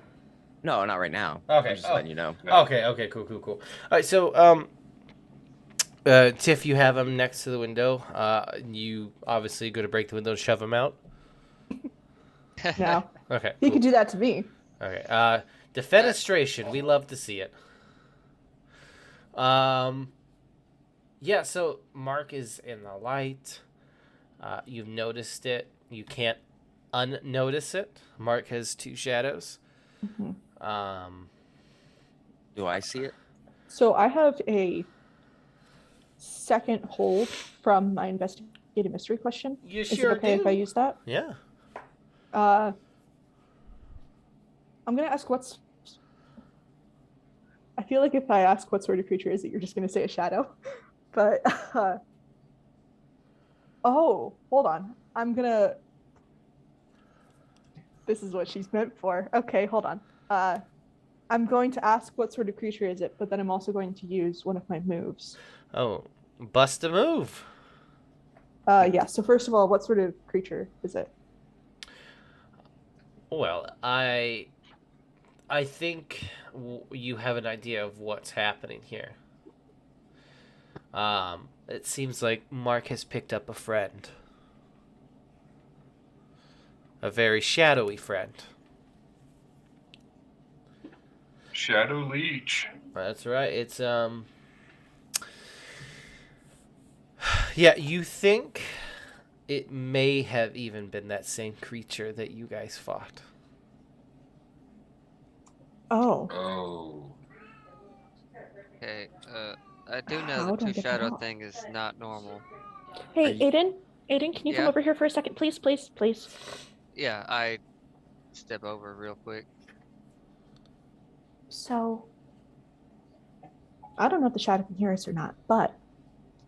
G: No, not right now.
A: Okay.
G: I'm just letting you know.
A: Okay, cool. All right, so Tiff, you have him next to the window. You obviously go to break the window and shove him out.
E: No.
A: Okay.
E: He
A: Cool.
E: could do that to me.
A: Okay. Defenestration. We love to see it. Yeah. So Mark is in the light. You've noticed it. You can't unnotice it. Mark has two shadows.
G: Do I see it?
E: So I have a second hold from my investigative mystery question.
A: You
E: Is
A: sure
E: it okay
A: do.
E: if I use that?
A: Yeah.
E: I'm gonna ask what's. I feel like if I ask what sort of creature is it, you're just gonna say a shadow. But oh, hold on. I'm gonna. This is what she's meant for. Okay, hold on. I'm going to ask what sort of creature is it, but then I'm also going to use one of my moves.
A: Oh, bust a move.
E: Yeah. So first of all, what sort of creature is it?
A: Well, I think you have an idea of what's happening here. It seems like Mark has picked up a friend. A very shadowy friend.
B: Shadow Leech.
A: That's right. It's yeah, you think it may have even been that same creature that you guys fought.
E: Oh.
B: Oh.
D: Okay, I do know
E: How
D: the
E: do I
D: two
E: get that
D: shadow
E: off?
D: thing is not normal.
E: Hey,
G: you-
E: Aiden, can you come
D: Yeah?
E: over here for a second, please?
D: Yeah, I step over real quick.
E: So, I don't know if the shadow can hear us or not, but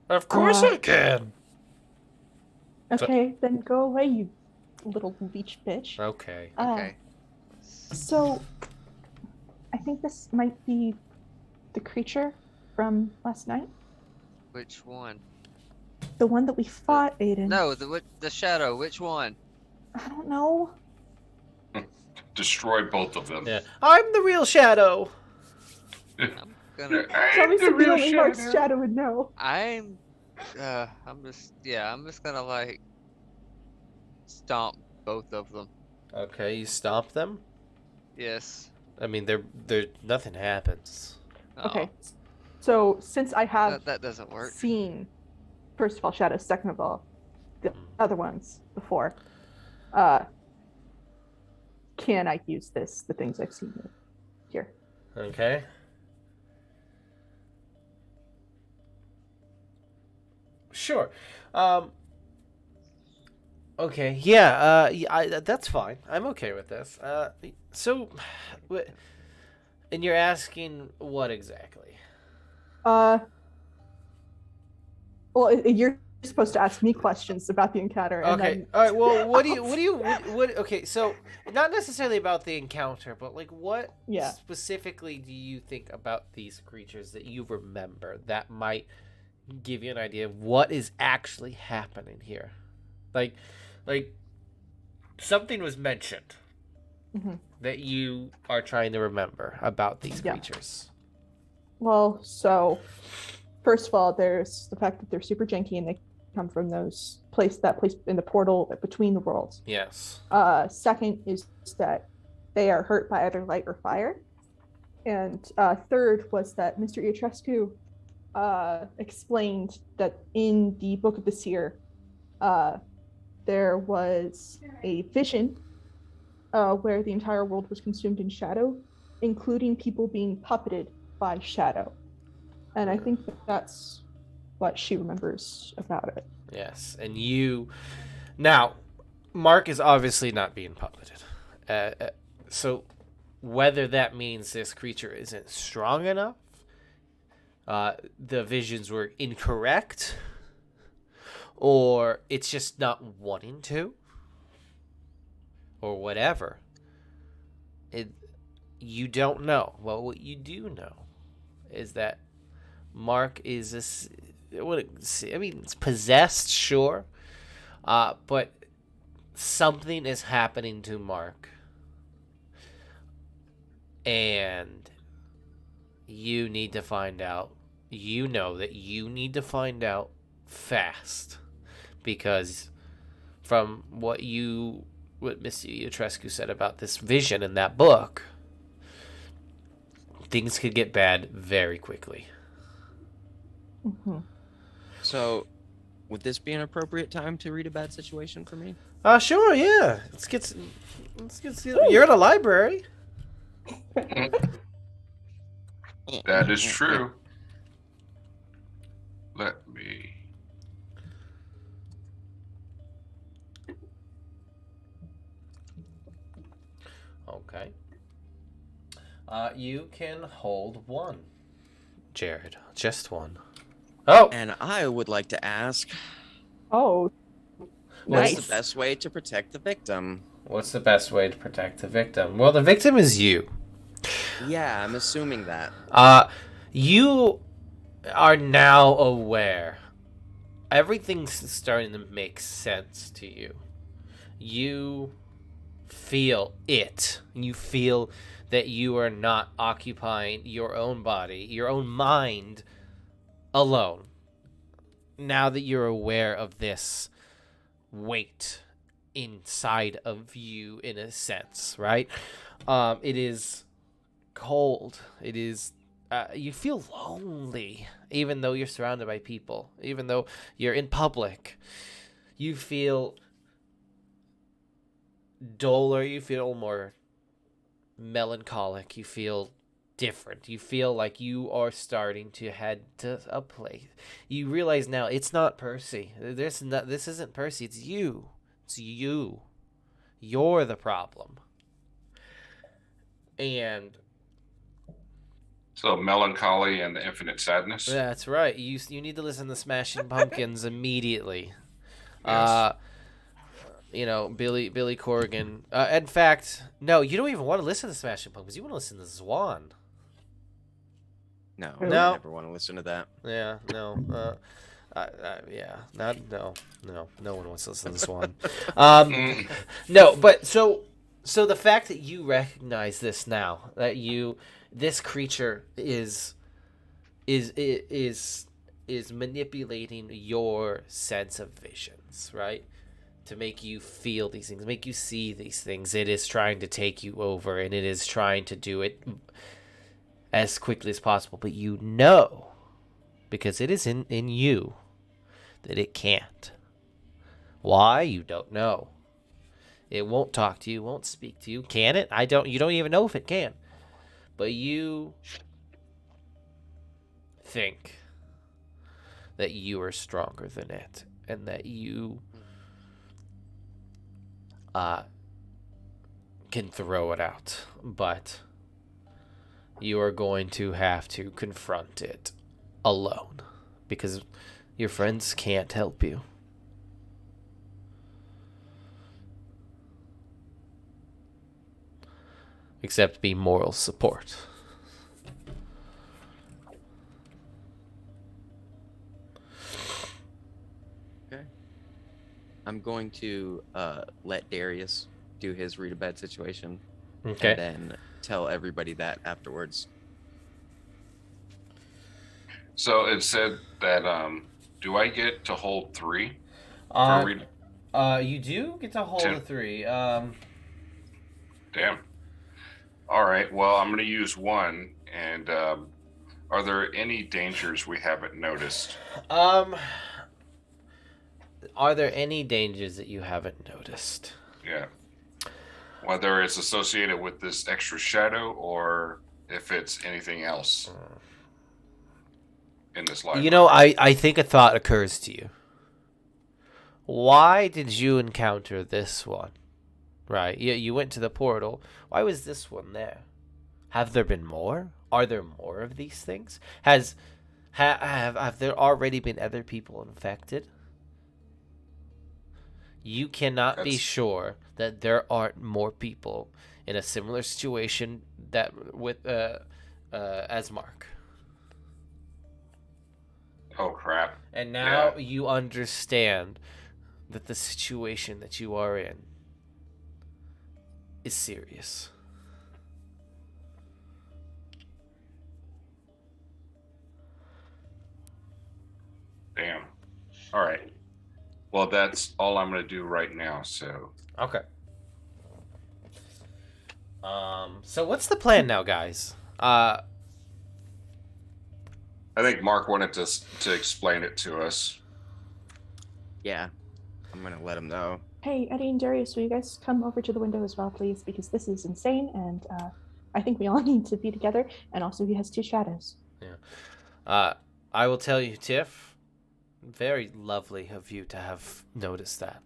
A: Of course it can.
E: okay, then go away, you little leech bitch.
A: Okay.
D: Okay.
E: So, I think this might be the creature from last night.
D: Which one?
E: The one that we fought, Aiden.
D: No, the shadow. Which one?
E: I don't know.
B: Destroy both of them.
A: Yeah. I'm the real shadow.
D: I'm gonna.
E: It's obviously the only Mark's shadow would know.
D: I'm just gonna like stomp both of them.
A: Okay, you stomp them?
D: Yes.
A: I mean, they're nothing happens.
D: Oh,
E: Okay. So, since I have
D: that doesn't work.
E: seen, first of all, shadows, second of all, the other ones before, can I use the things I've seen here?
A: Okay. Sure. Okay. Yeah. That's fine. I'm okay with this. So, and you're asking what exactly?
E: Well, you're supposed to ask me questions about the encounter. And
A: Okay.
E: then...
A: All right. Well, what? Okay. So, not necessarily about the encounter, but like, what specifically do you think about these creatures that you remember that might give you an idea of what is actually happening here? Like something was mentioned that you are trying to remember about these creatures.
E: Well, so first of all, there's the fact that they're super janky and they come from that place in the portal between the worlds.
A: Yes.
E: Second is that they are hurt by either light or fire. And third was that Mr. Iatrescu explained that in the Book of the Seer, there was a vision where the entire world was consumed in shadow, including people being puppeted by shadow. And I think that's what she remembers about it.
A: Yes, and you now, Mark is obviously not being puppeted. So whether that means this creature isn't strong enough, the visions were incorrect, or it's just not wanting to, or whatever, you don't know. Well, what you do know is that Mark is it's possessed, sure, but something is happening to Mark, and you need to find out. You know that you need to find out fast, because from what Miss Iotrescu said about this vision in that book, things could get bad very quickly.
E: Mm-hmm.
G: So, would this be an appropriate time to read a bad situation for me?
A: Sure, yeah. Let's get. You're in a library.
B: That is true. Let me.
A: Okay. You can hold one, Jared. Just one. Oh.
G: And I would like to ask,
E: Oh,
G: what's
E: nice.
G: the best way to protect the victim?
A: What's the best way to protect the victim? Well, the victim is you.
G: Yeah, I'm assuming that.
A: You are now aware. Everything's starting to make sense to you. You feel it. You feel that you are not occupying your own body, your own mind alone. Now that you're aware of this weight inside of you, in a sense, right? It is cold. It is you feel lonely, even though you're surrounded by people, even though you're in public. You feel duller, you feel more melancholic, you feel different. You feel like you are starting to head to a place. You realize now it's not Percy. This isn't Percy, it's you. It's you. You're the problem. And
B: So melancholy and the infinite sadness.
A: that's right. You need to listen to Smashing Pumpkins immediately.
B: Yes.
A: Billy Corrigan. In fact, no, you don't even want to listen to Smashing Pumpkins. You want to listen to Zwan.
G: No,
E: No.
G: I never want to listen to that.
A: Yeah, no. No one wants to listen to Zwan. No, but so the fact that you recognize this now, that this creature is manipulating your sense of visions, right? To make you feel these things, make you see these things. It is trying to take you over, and it is trying to do it as quickly as possible. But you know, because it is in you, that it can't. Why? You don't know. It won't talk to you, won't speak to you. Can it? You don't even know if it can. But you think that you are stronger than it, and that you can throw it out. But you are going to have to confront it alone, because your friends can't help you. Except be moral support.
G: Okay. I'm going to let Darius do his read a bad situation.
A: Okay.
G: And then tell everybody that afterwards.
B: So it said that do I get to hold 3?
A: You do get to hold a 3.
B: Damn. All right. Well, I'm going to use 1. And are there any dangers we haven't noticed?
A: Are there any dangers that you haven't noticed?
B: Yeah. Whether it's associated with this extra shadow or if it's anything else. in this library.
A: You know, I think a thought occurs to you. Why did you encounter this one? Right, you went to the portal. Why was this one there? Have there been more? Are there more of these things? Have there already been other people infected? You cannot be sure that there aren't more people in a similar situation that with as Mark.
B: Oh crap!
A: And now you understand that the situation that you are in is serious.
B: Damn. All right. Well, that's all I'm going to do right now. So.
A: Okay. So what's the plan now, guys?
B: I think Mark wanted to explain it to us.
G: Yeah, I'm gonna let him know.
E: Hey, Eddie and Darius, will you guys come over to the window as well, please? Because this is insane, and I think we all need to be together. And also, he has two shadows.
A: Yeah. I will tell you, Tiff. Very lovely of you to have noticed that.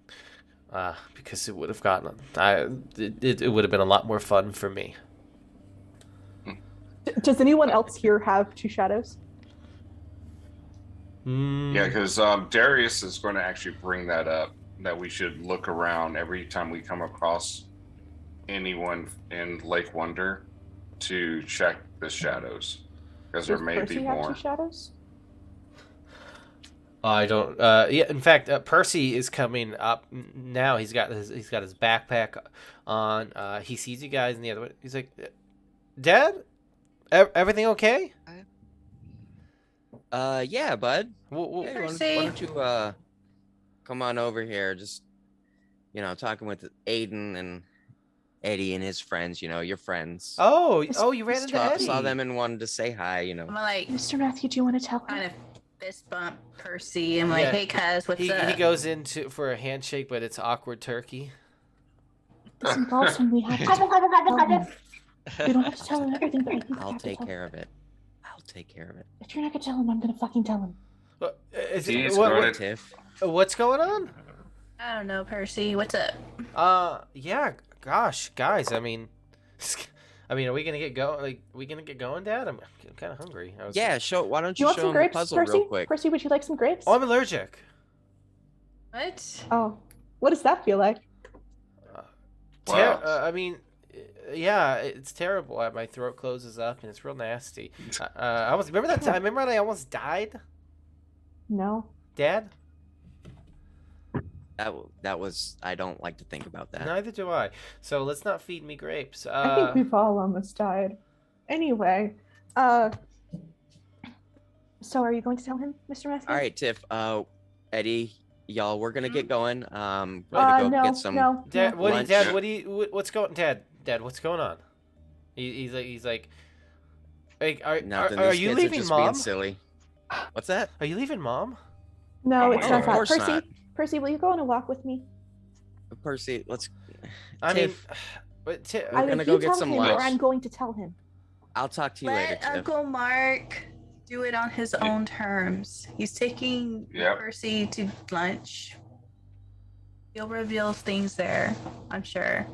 A: Because it would have gotten it would have been a lot more fun for me.
E: Does anyone else here have two shadows?
B: Yeah, because Darius is going to actually bring that up, that we should look around every time we come across anyone in Lake Wonder to check the shadows, because there may
E: Percy
B: be
E: have
B: more.
E: two shadows?
A: I don't. Yeah. In fact, Percy is coming up now. He's got his backpack on. He sees you guys in the other one. He's like, "Dad, everything okay?"
G: Yeah, bud. Hey, why
F: Percy.
G: don't you come on over here? Just talking with Aiden and Eddie and his friends. Your friends.
A: Oh, you ran into Eddie.
G: Saw them and wanted to say hi.
F: I'm like,
E: Mr. Matthew, do you want to tell
F: kind
E: him?
F: of fist bump Percy. I'm like, hey, cuz, what's up?
A: He goes in for a handshake, but it's awkward turkey.
E: This involves him. We have to tell him. We don't have to tell him everything, but I think we
G: I'll
E: have to
G: take
E: tell
G: care
E: him.
G: of it. I'll take care of it.
E: If you're not gonna tell him, I'm gonna fucking tell him.
G: Tiff.
A: What's going on?
F: I don't know, Percy. What's up?
A: Yeah. Gosh, guys. I mean, are we gonna get going? Like, we gonna get going, Dad? I'm kind of hungry.
G: Yeah, why don't
E: Do you
G: you
E: want
G: show
E: some
G: him the
E: grapes,
G: puzzle
E: Percy?
G: real quick?
E: Percy, would you like some grapes?
A: Oh, I'm allergic.
F: What?
E: Oh, what does that feel like?
B: Wow.
A: I mean, yeah, it's terrible. My throat closes up and it's real nasty. I was remember that time. Remember when I almost died,
E: No.
A: Dad?
G: That was. I don't like to think about that.
A: Neither do I. So let's not feed me grapes.
E: I think we've all almost died. Anyway, so are you going to tell him, Mr. Matthew?
G: All right, Tiff. Eddie, y'all, we're gonna get going. Ready to go get some.
A: Dad,
G: lunch.
A: what's going? Dad, what's going on? He's like,
G: Nothing.
A: are
G: These
A: you
G: kids
A: leaving
G: just
A: Mom?
G: being silly. What's that?
A: Are you leaving Mom?
E: No, it's
G: Oh,
E: not
G: of
E: that.
G: course
E: Percy,
G: not.
E: Percy, will you go on a walk with me?
G: Percy, let's.
A: I
G: Tiff,
A: mean, but
G: We're
E: Either
G: gonna
E: you
G: go get
E: tell
G: some
E: him
G: lunch.
E: or I'm going to tell him.
G: I'll talk to you later,
F: Let
G: Tiff.
F: Uncle Mark do it on his own terms. He's taking Percy to lunch. He'll reveal things there, I'm sure.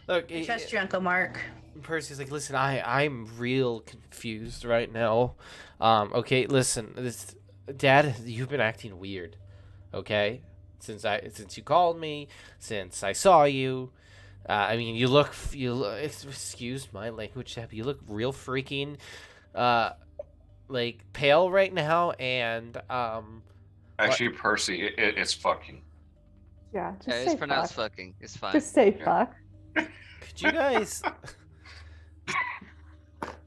A: look,
F: I trust you, Uncle Mark.
A: Percy's like, listen, I'm real confused right now. Okay, listen, Dad, you've been acting weird. Okay, since you called me, since I saw you. I mean, you look. Excuse my language, Dad, but you look real freaking, like pale right now, and
B: Actually, Percy, it's fucking.
D: Yeah,
E: Yeah, just
D: it's
E: say
D: pronounced
E: fuck.
D: fucking. It's fine.
E: Just say fuck.
A: could you guys?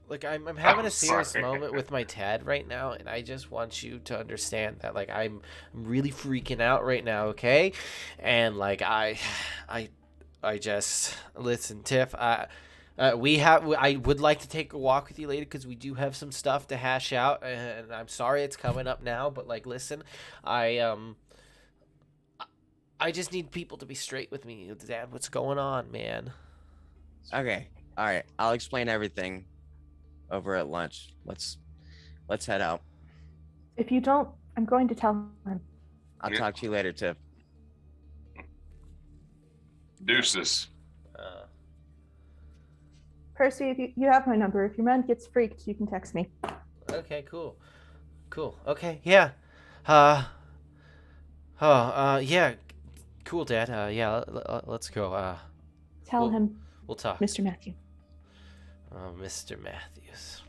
A: Like, I'm having
B: I'm
A: a serious
B: sorry.
A: moment with my Tad right now, and I just want you to understand that, like, I'm really freaking out right now, okay? And like, I just listen, Tiff. I would like to take a walk with you later because we do have some stuff to hash out, and I'm sorry it's coming up now, but like, listen, I just need people to be straight with me, Dad. What's going on, man?
G: Okay. All right. I'll explain everything over at lunch. Let's head out.
E: If you don't, I'm going to tell him.
G: I'll talk to you later, Tiff.
B: Deuces.
E: Percy, if you have my number. If your man gets freaked, you can text me.
A: Okay, cool. Okay, yeah. Yeah. Cool, Dad. Yeah, let's go.
E: Tell him,
A: We'll talk.
E: Mr. Matthew.
A: Oh, Mr. Matthews.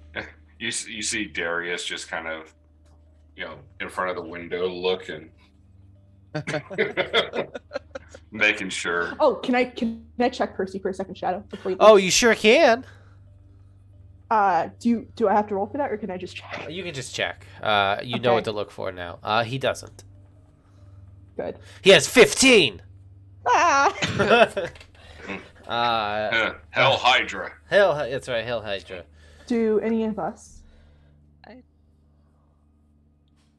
B: You see Darius just kind of, in front of the window looking, making sure.
E: Oh, can I check Percy for a second shadow before you?
A: Oh, you sure can.
E: Do I have to roll for that, or can I just check?
A: You can just check. You know what to look for now. He doesn't.
E: Good.
A: He has 15.
E: Ah!
B: Hell Hydra.
A: That's right, Hell Hydra.
E: Do any of us?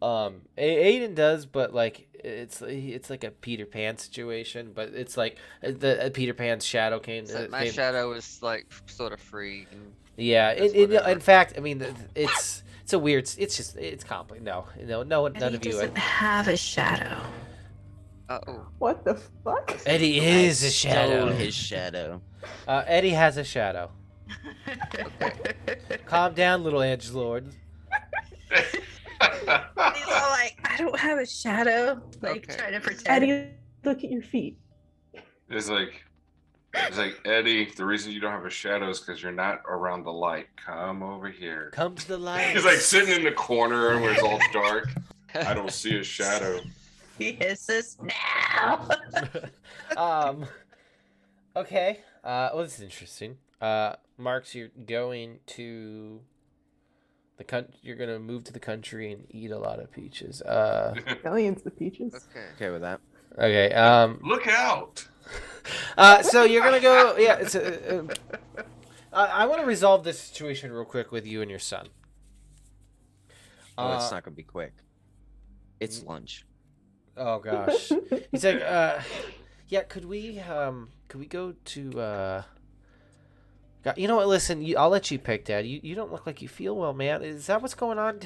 A: Aiden does, but like it's like a Peter Pan situation, but it's like the Peter Pan's shadow came.
D: So my shadow is like sort of free. And
A: yeah, in fact, I mean, it's a weird. It's complicated. No, none
F: Eddie
A: of you.
F: doesn't have a shadow.
D: Uh-oh.
E: What the fuck?
A: Eddie is a shadow.
G: Stole his shadow.
A: Eddie has a shadow. Calm down, little edgelord.
F: He's all like, I don't have a shadow. Like,
D: Okay.
F: trying to pretend.
E: Eddie, look at your feet.
B: It's like Eddie. The reason you don't have a shadow is because you're not around the light. Come over here.
A: Come to the light.
B: He's like sitting in the corner where it's all dark. I don't see a shadow.
F: He hisses now.
A: Okay. Well, this is interesting. Marks, you're going to you're gonna move to the country and eat a lot of peaches.
E: Millions of peaches.
G: Okay with that.
A: Okay.
B: Look out!
A: So you're gonna go. Yeah. It's. I want to resolve this situation real quick with you and your son.
G: Oh, it's not gonna be quick. It's lunch.
A: Oh gosh. He's like, yeah. Could we go to God, you know what? Listen, I'll let you pick, Dad. You don't look like you feel well, man. Is that what's going on?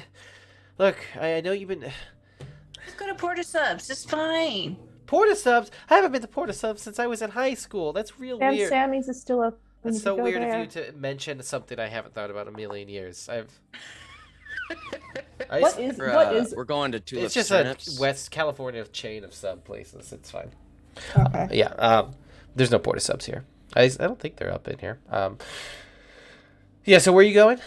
A: Look, I know you've been.
F: Let's go to Porter Subs. It's fine.
A: Porta Subs? I haven't been to Porta Subs since I was in high school. That's real
E: And
A: weird.
E: Sammy's is still open.
A: That's
E: You
A: so
E: can go
A: weird
E: there.
A: of you to mention something I haven't thought about in a million years.
G: We're going to Tulip
A: It's just
G: Turnips.
A: a West California chain of sub places. It's fine.
E: Okay.
A: Yeah. There's no Porta Subs here. I don't think they're up in here. Yeah. So where are you going?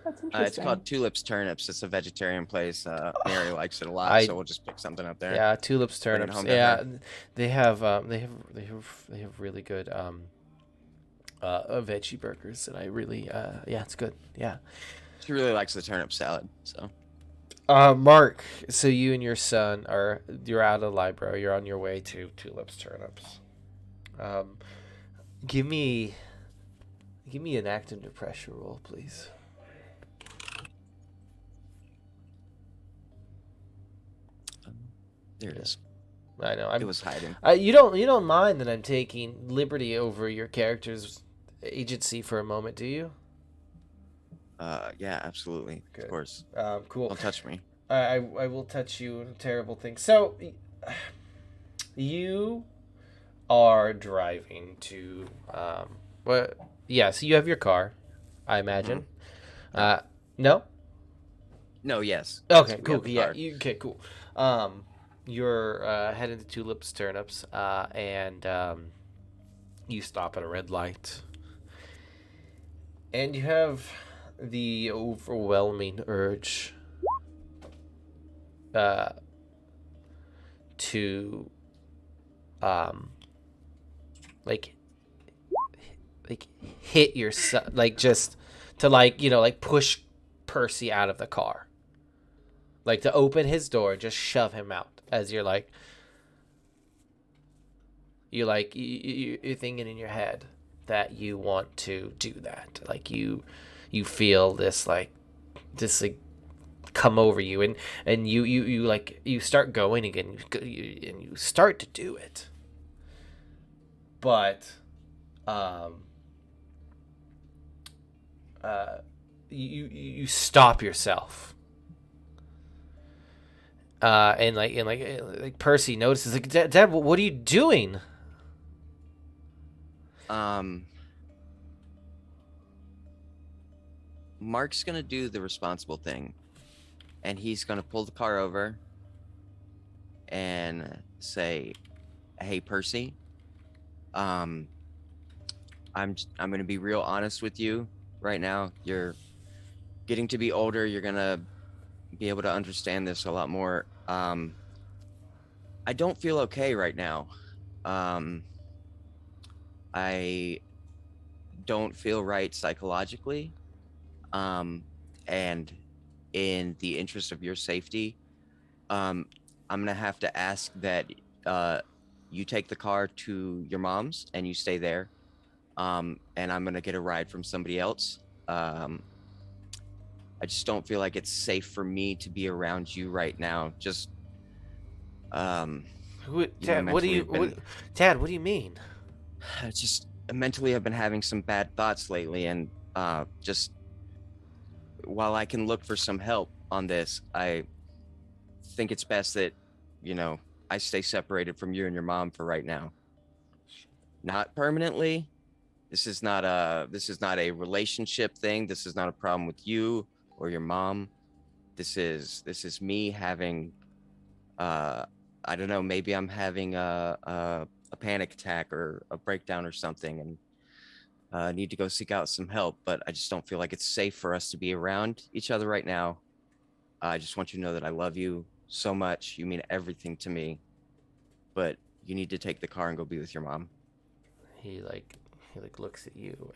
E: That's
G: It's
E: interesting.
G: called Tulips Turnips. It's a vegetarian place. Mary likes it a lot, so we'll just pick something up there.
A: Yeah, tulips,
G: Bring it
A: turnips.
G: home to
A: Yeah,
G: her.
A: they have really good veggie burgers, and I really yeah, it's good. Yeah.
G: She really likes the turnip salad. So
A: Mark, so you and your son you're out of the library. You're on your way to Tulips Turnips. Give me an act under pressure roll, please.
G: there it is.
A: I know.
G: It was hiding.
A: You don't mind that I'm taking liberty over your character's agency for a moment, do you?
G: Yeah, absolutely.
A: Good.
G: Of course.
A: Cool.
G: Don't touch me.
A: I will touch you. Terrible thing. So, you are driving to what? Yeah. So you have your car, I imagine. No.
G: No, yes.
A: Okay.
G: We
A: Cool.
G: have the
A: Yeah.
G: car.
A: Okay. Cool. You're heading to Tulips Turnips, and you stop at a red light, and you have the overwhelming urge to like hit your son, like just to like push Percy out of the car, like to open his door and just shove him out as you're thinking in your head that you want to do that, like you feel this come over you, and you start going again, and you start to do it, but you stop yourself, and Percy notices, like, Dad, what are you doing?
G: Mark's gonna do the responsible thing, and he's gonna pull the car over and say, "Hey, Percy, I'm gonna be real honest with you right now. You're getting to be older. You're gonna be able to understand this a lot more. I don't feel okay right now. I don't feel right psychologically. And in the interest of your safety, I'm gonna have to ask that you take the car to your mom's and you stay there. And I'm gonna get a ride from somebody else. I just don't feel like it's safe for me to be around you right now. Just,
A: Dad, what do you, Dad, what do you mean?
G: Just mentally, I've been having some bad thoughts lately, and just while I can look for some help on this, I think it's best that, I stay separated from you and your mom for right now. Not permanently. This is not a relationship thing. This is not a problem with you or your mom. This is me having, I don't know, maybe I'm having a panic attack or a breakdown or something, and need to go seek out some help. But I just don't feel like it's safe for us to be around each other right now. I just want you to know that I love you so much. You mean everything to me. But you need to take the car and go be with your mom.
A: He looks at you.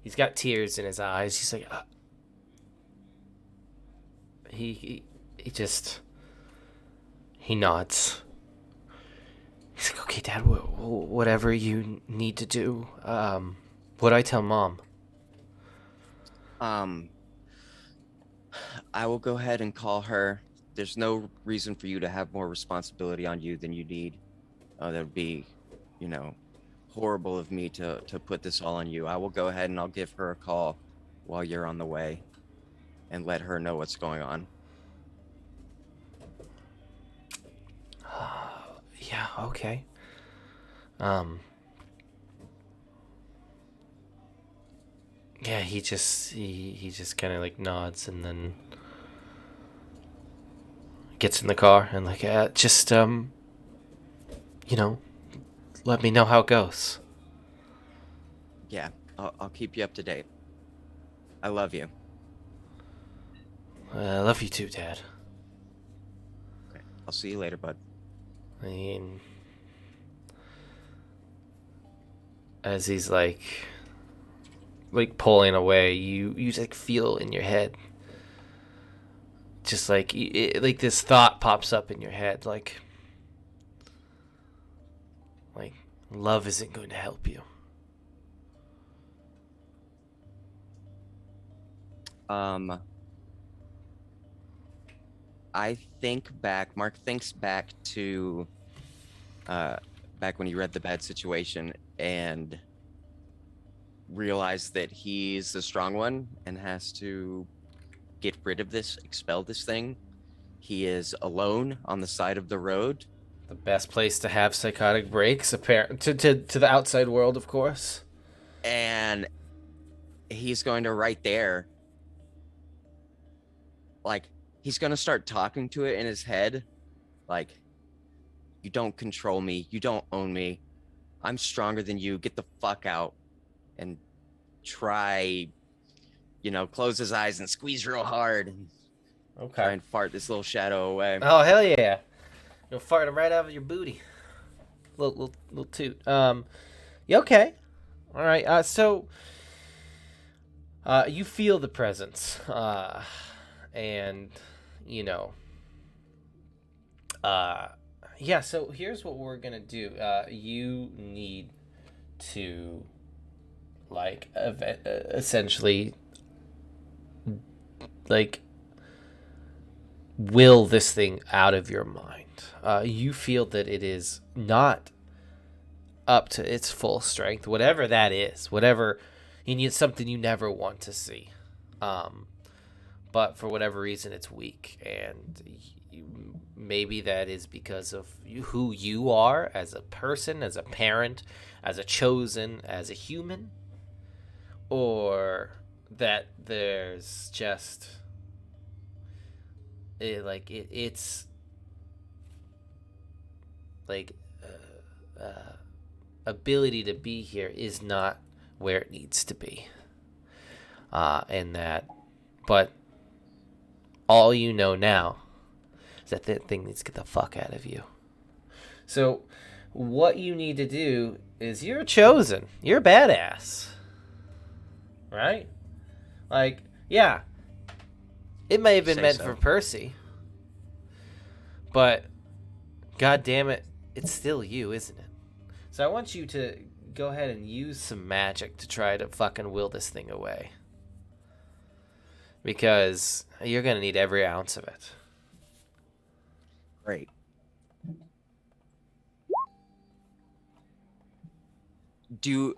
A: He's got tears in his eyes. He's like, he nods. He's like, okay, Dad, whatever you need to do. What do I tell Mom?
G: I will go ahead and call her. There's no reason for you to have more responsibility on you than you need. That would be, horrible of me to put this all on you. I will go ahead and I'll give her a call while you're on the way and let her know what's going on.
A: Yeah, okay. Yeah, he just kind of like nods and then gets in the car and just let me know how it goes.
G: Yeah, I'll keep you up to date. I love you.
A: I love you too, Dad.
G: Okay, I'll see you later, bud.
A: I mean, as he's like pulling away, you like feel in your head, just like this thought pops up in your head, like love isn't going to help you.
G: I think back. Mark thinks back to back when he read The Bad Situation and realized that he's the strong one and has to get rid of this, expel this thing. He is alone on the side of the road.
A: The best place to have psychotic breaks, apparent to the outside world, of course.
G: And he's going to right there, he's going to start talking to it in his head, you don't control me, you don't own me, I'm stronger than you, get the fuck out. And try, close his eyes and squeeze real hard and try and fart this little shadow away.
A: Oh, hell yeah. You'll fart him right out of your booty. Little toot. Yeah, okay. All right. So you feel the presence. And, yeah, so here's what we're going to do. You need to, essentially, will this thing out of your mind. You feel that it is not up to its full strength, whatever that is, whatever You need something you never want to see. But for whatever reason, it's weak. And maybe that is because of who you are as a person, as a parent, as a chosen, as a human. Or that there's just... it's... like... ability to be here is not where it needs to be. But all you know now is that thing needs to get the fuck out of you. So what you need to do is you're chosen. You're a badass. Right? Like, yeah. It may have been meant for Percy. But god damn it, it's still you, isn't it? So I want you to go ahead and use some magic to try to fucking will this thing away. Because you're going to need every ounce of it.
G: Great. Do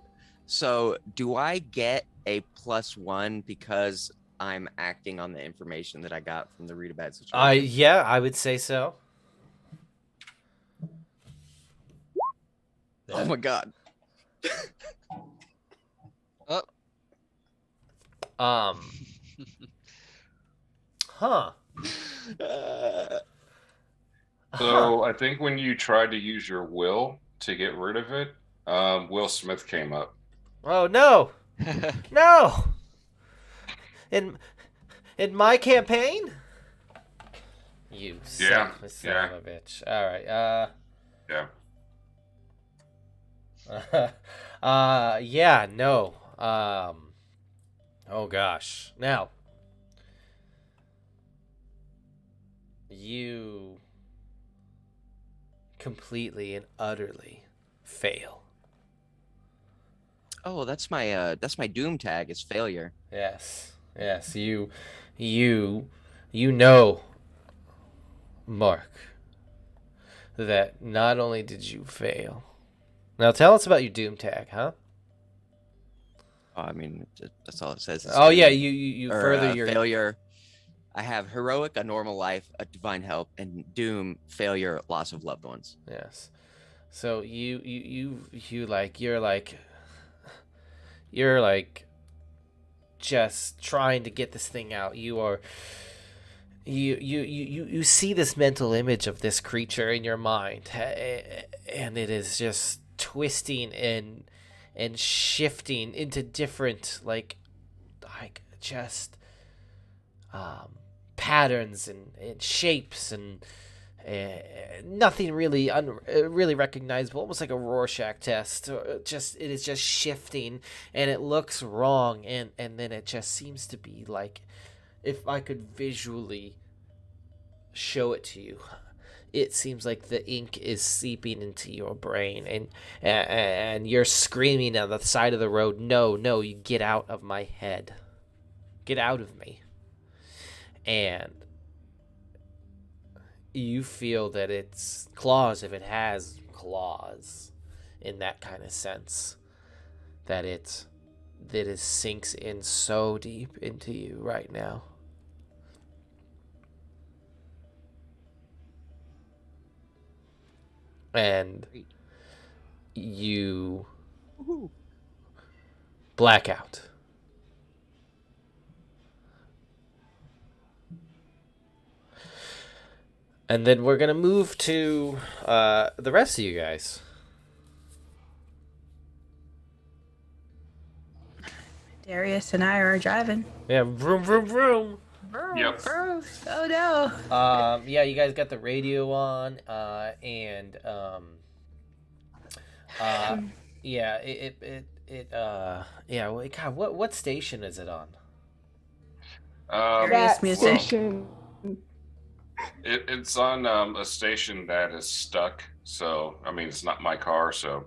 G: I get a +1 because I'm acting on the information that I got from the read a bad situation?
A: Yeah, I would say so.
G: Oh my god.
A: Huh.
B: So I think when you tried to use your will to get rid of it, Will Smith came up.
A: Oh no. No. In my campaign? You son of a bitch. All right. Yeah, no. Oh gosh. Now, you completely and utterly fail.
G: Oh, that's my doom tag is failure.
A: Yes. You know, Mark, that not only did you fail. Now tell us about your doom tag, huh?
G: Oh, I mean, that's all it says.
A: Oh yeah, you further your
G: failure. I have heroic, a normal life, a divine help, and doom, failure, loss of loved ones.
A: Yes. So you're just trying to get this thing out. You see this mental image of this creature in your mind, and it is just twisting and shifting into different patterns and shapes and nothing really really recognizable, almost like a Rorschach test. It is just shifting, and it looks wrong, and then it just seems to be like, if I could visually show it to you, it seems like the ink is seeping into your brain, and you're screaming on the side of the road, no, you get out of my head, get out of me. And you feel that it's claws, if it has claws in that kind of sense, that it sinks in so deep into you right now. And you black out. And then we're going to move to the rest of you guys.
F: Darius and I are driving.
A: Yeah, vroom, vroom, vroom.
B: Yep.
F: Oh no.
A: Yeah, you guys got the radio on, yeah, God, what station is it on?
F: Darius music.
E: Station.
B: It's on a station that is stuck. So, I mean, it's not my car. So,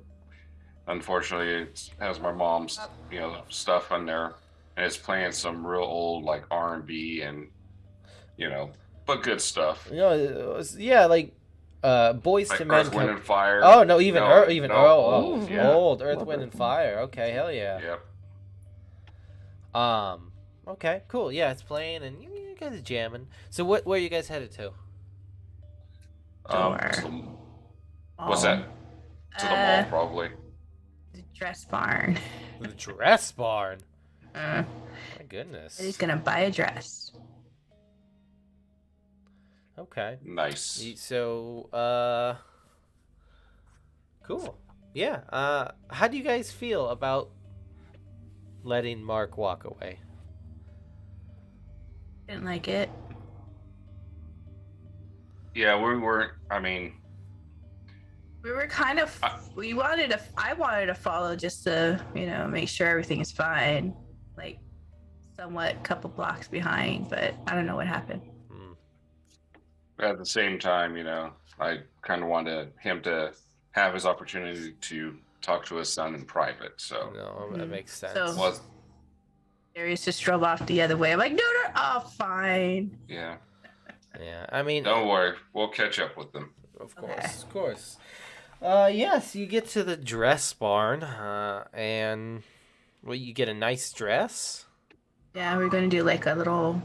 B: unfortunately, it has my mom's, stuff on there. And it's playing some real old, like, R&B and, but good stuff.
A: Yeah, like, Boys
B: like
A: to Men.
B: Earth, Wind, and Fire.
A: Oh, no, even
B: old,
A: Earth,
B: yeah.
A: Wind, and Fire. Okay, hell yeah.
B: Yep.
A: Okay, cool. Yeah, it's playing, and you guys are jamming. So where are you guys headed to?
F: Door.
B: To the, what's that? To the mall, probably.
F: The dress barn.
A: The dress barn.
F: Uh,
A: My goodness.
F: He's gonna buy a dress.
A: Okay.
B: Nice.
A: So, cool. Yeah. How do you guys feel about letting Mark walk away?
F: Didn't like it.
B: Yeah, we weren't. I mean,
F: We were kind of. I wanted to follow just to, make sure everything is fine. Like, somewhat couple blocks behind, but I don't know what happened.
B: at the same time, I kind of wanted him to have his opportunity to talk to his son in private. So
A: No, that makes sense.
F: So- Darius just drove off the other way. I'm like, no, oh, fine.
B: yeah,
A: Yeah, I mean,
B: don't worry, we'll catch up with them.
A: of
F: Okay.
A: course. Yes, you get to the dress barn, and you get a nice dress,
F: Yeah, we're gonna do like a little,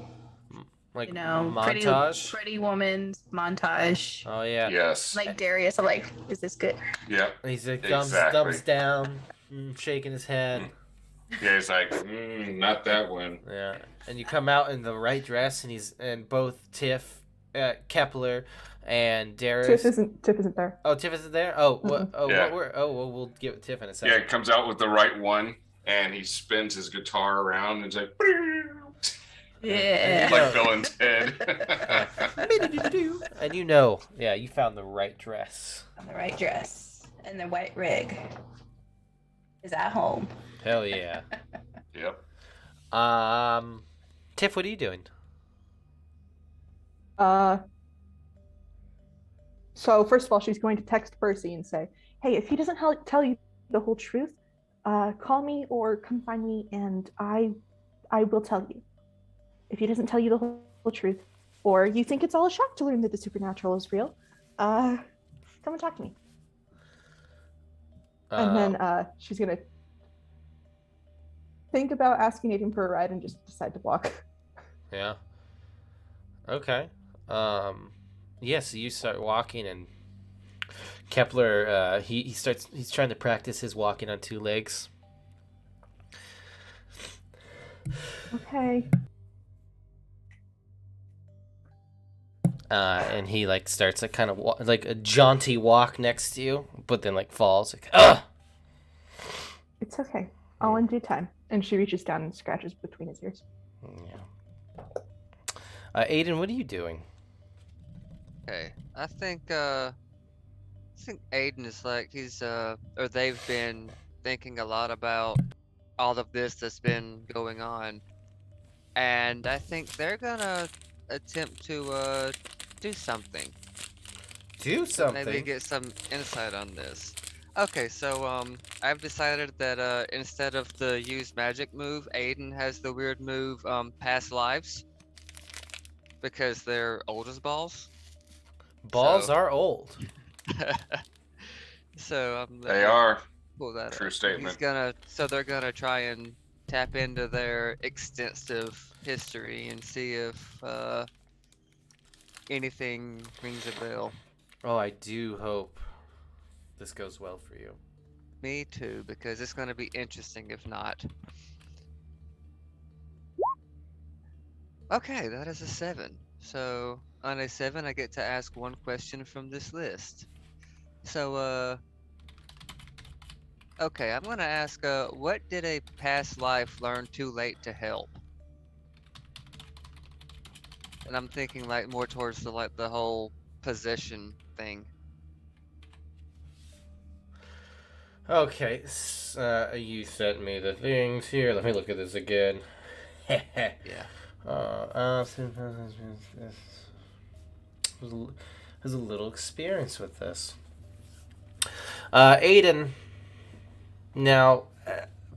A: like
F: montage, pretty woman's montage.
A: Oh yeah.
B: Yes.
F: Like Darius, I'm like, is this good?
B: Yeah.
A: He's like
B: Exactly.
A: thumbs down, shaking his head.
B: Yeah, he's like, not that one.
A: Yeah, and you come out in the right dress, and both Tiff, Kepler, and Darius.
E: Tiff isn't there.
A: Oh, Tiff isn't there. Oh, what? Oh,
B: Yeah.
A: well, we'll get Tiff in a second.
B: Yeah, he comes out with the right one, and he spins his guitar around, and it's like,
F: Yeah.
B: like Bill and Ted.
A: And yeah, you found the right dress.
F: On the right dress and the white rig is at home.
A: Hell yeah.
B: Yep.
A: Tiff, what are you doing?
E: So first of all, she's going to text Percy and say, "Hey, if he doesn't tell you the whole truth, call me or come find me, and I will tell you. If he doesn't tell you the whole truth, or you think it's all a shock to learn that the supernatural is real, come and talk to me." And then she's gonna think about asking Aiden for a ride and just decide to walk.
A: Yeah. Okay. Yeah, so you start walking, and Kepler, he's trying to practice his walking on two legs.
E: Okay.
A: And he starts a kind of like a jaunty walk next to you, but then falls. Like, ugh!
E: It's okay. All in due time. And she reaches down and scratches between his ears.
A: Yeah. Aiden, what are you doing?
D: Okay, I think Aiden is or they've been thinking a lot about all of this that's been going on, and I think they're gonna attempt to do something.
A: Do something.
D: Maybe get some insight on this. Okay, so I've decided that instead of the use magic move, Aiden has the weird move past lives, because they're old as balls.
A: Balls are old.
D: So
B: They are.
D: pull that
B: True
D: up.
B: statement.
D: They're gonna try and tap into their extensive history and see if anything rings a bell.
A: Oh, I do hope this goes well for you.
D: Me too, because it's gonna be interesting if not. Okay, that is a 7. So on a 7, I get to ask one question from this list. So okay, I'm gonna ask, what did a past life learn too late to help? And I'm thinking more towards the whole possession thing.
A: Okay, you sent me the things here. Let me look at this again.
D: Yeah.
A: Has a little experience with this. Aiden. Now,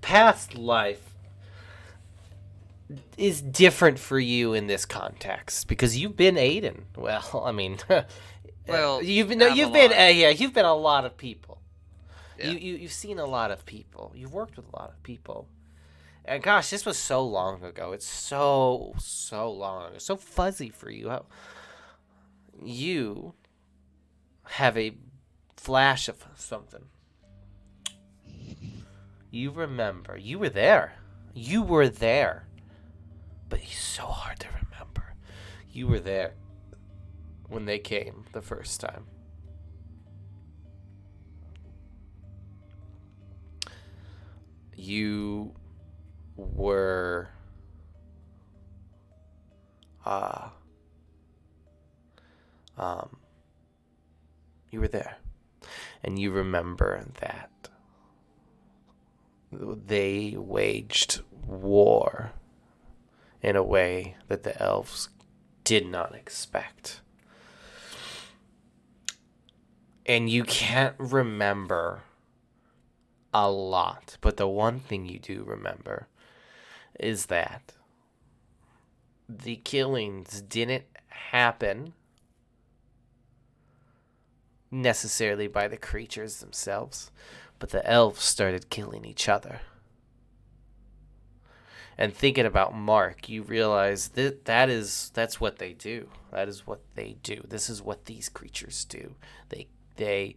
A: past life is different for you in this context because you've been Aiden. Well, I mean,
D: Well,
A: you've been
D: I'm a
A: you've been a lot of people.
D: Yeah.
A: You've seen a lot of people. You've worked with a lot of people, And gosh, this was so long ago. It's so long ago. So fuzzy for you. You have a flash of something. You remember. You were there. You were there. But it's so hard to remember. You were there when they came the first time. You were you were there, and you remember that they waged war in a way that the elves did not expect. And you can't remember a lot, but the one thing you do remember is that the killings didn't happen necessarily by the creatures themselves, but the elves started killing each other. And thinking about Mark, you realize that's what they do. That is what they do. This is what these creatures do. They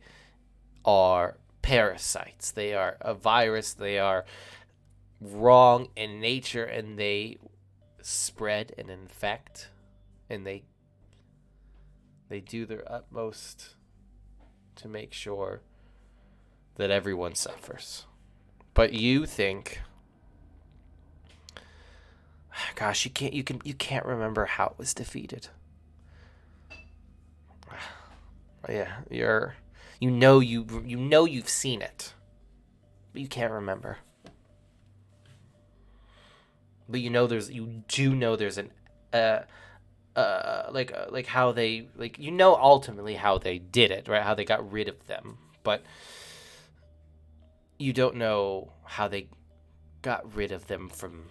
A: are parasites. They are a virus. They are wrong in nature, and they spread and infect, and they do their utmost to make sure that everyone suffers. But you think, gosh, you can't remember how it was defeated. Yeah, you've seen it, but you can't remember. But you do know there's an like how they, like, ultimately how they did it, right? How they got rid of them, but you don't know how they got rid of them from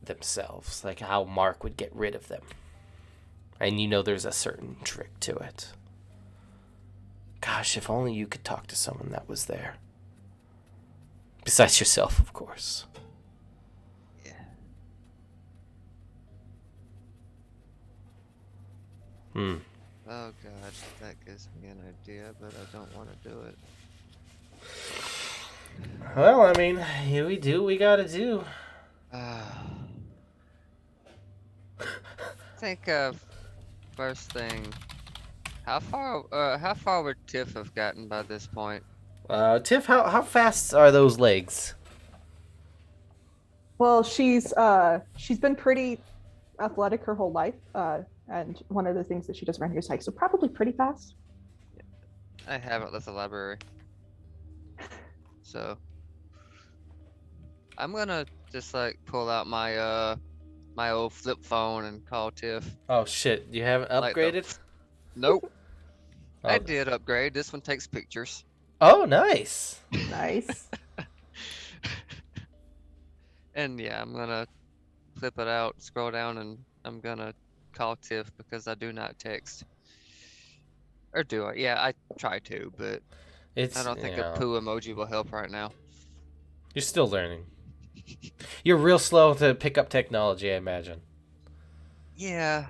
A: themselves, like how Mark would get rid of them. And there's a certain trick to it. Gosh, if only you could talk to someone that was there. Besides yourself, of course.
D: Yeah. Oh god, that gives me an idea, but I don't want to do it.
A: Well, I mean, here we do what we gotta do.
D: Think of first thing. How far would Tiff have gotten by this point?
A: Tiff, how fast are those legs?
E: Well, she's been pretty athletic her whole life, and one of the things that she does around here is hike, so probably pretty fast.
D: I haven't left the library, so I'm gonna just pull out my my old flip phone and call Tiff.
A: Oh shit, you haven't upgraded?
D: Nope.
A: Oh.
D: I did upgrade. This one takes pictures.
A: Oh, nice.
E: Nice.
D: And yeah, I'm gonna flip it out, scroll down, and I'm gonna call Tiff because I do not text. Or do I? Yeah, I try to, but I don't think a poo emoji will help right now.
A: You're still learning. You're real slow to pick up technology, I imagine.
D: Yeah.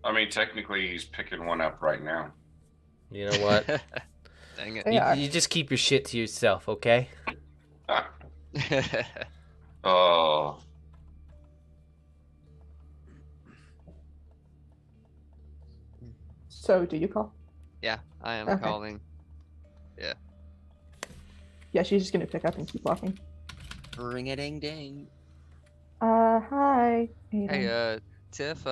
B: I mean, technically, he's picking one up right now.
A: You know what?
D: Dang it.
A: You just keep your shit to yourself, okay?
B: Oh.
E: So, do you call?
D: Yeah, I am
E: Okay.
D: calling. Yeah.
E: Yeah, she's just gonna pick up and keep walking.
G: Ring a ding ding.
E: Hi. Aiden.
D: Hey, Tiff,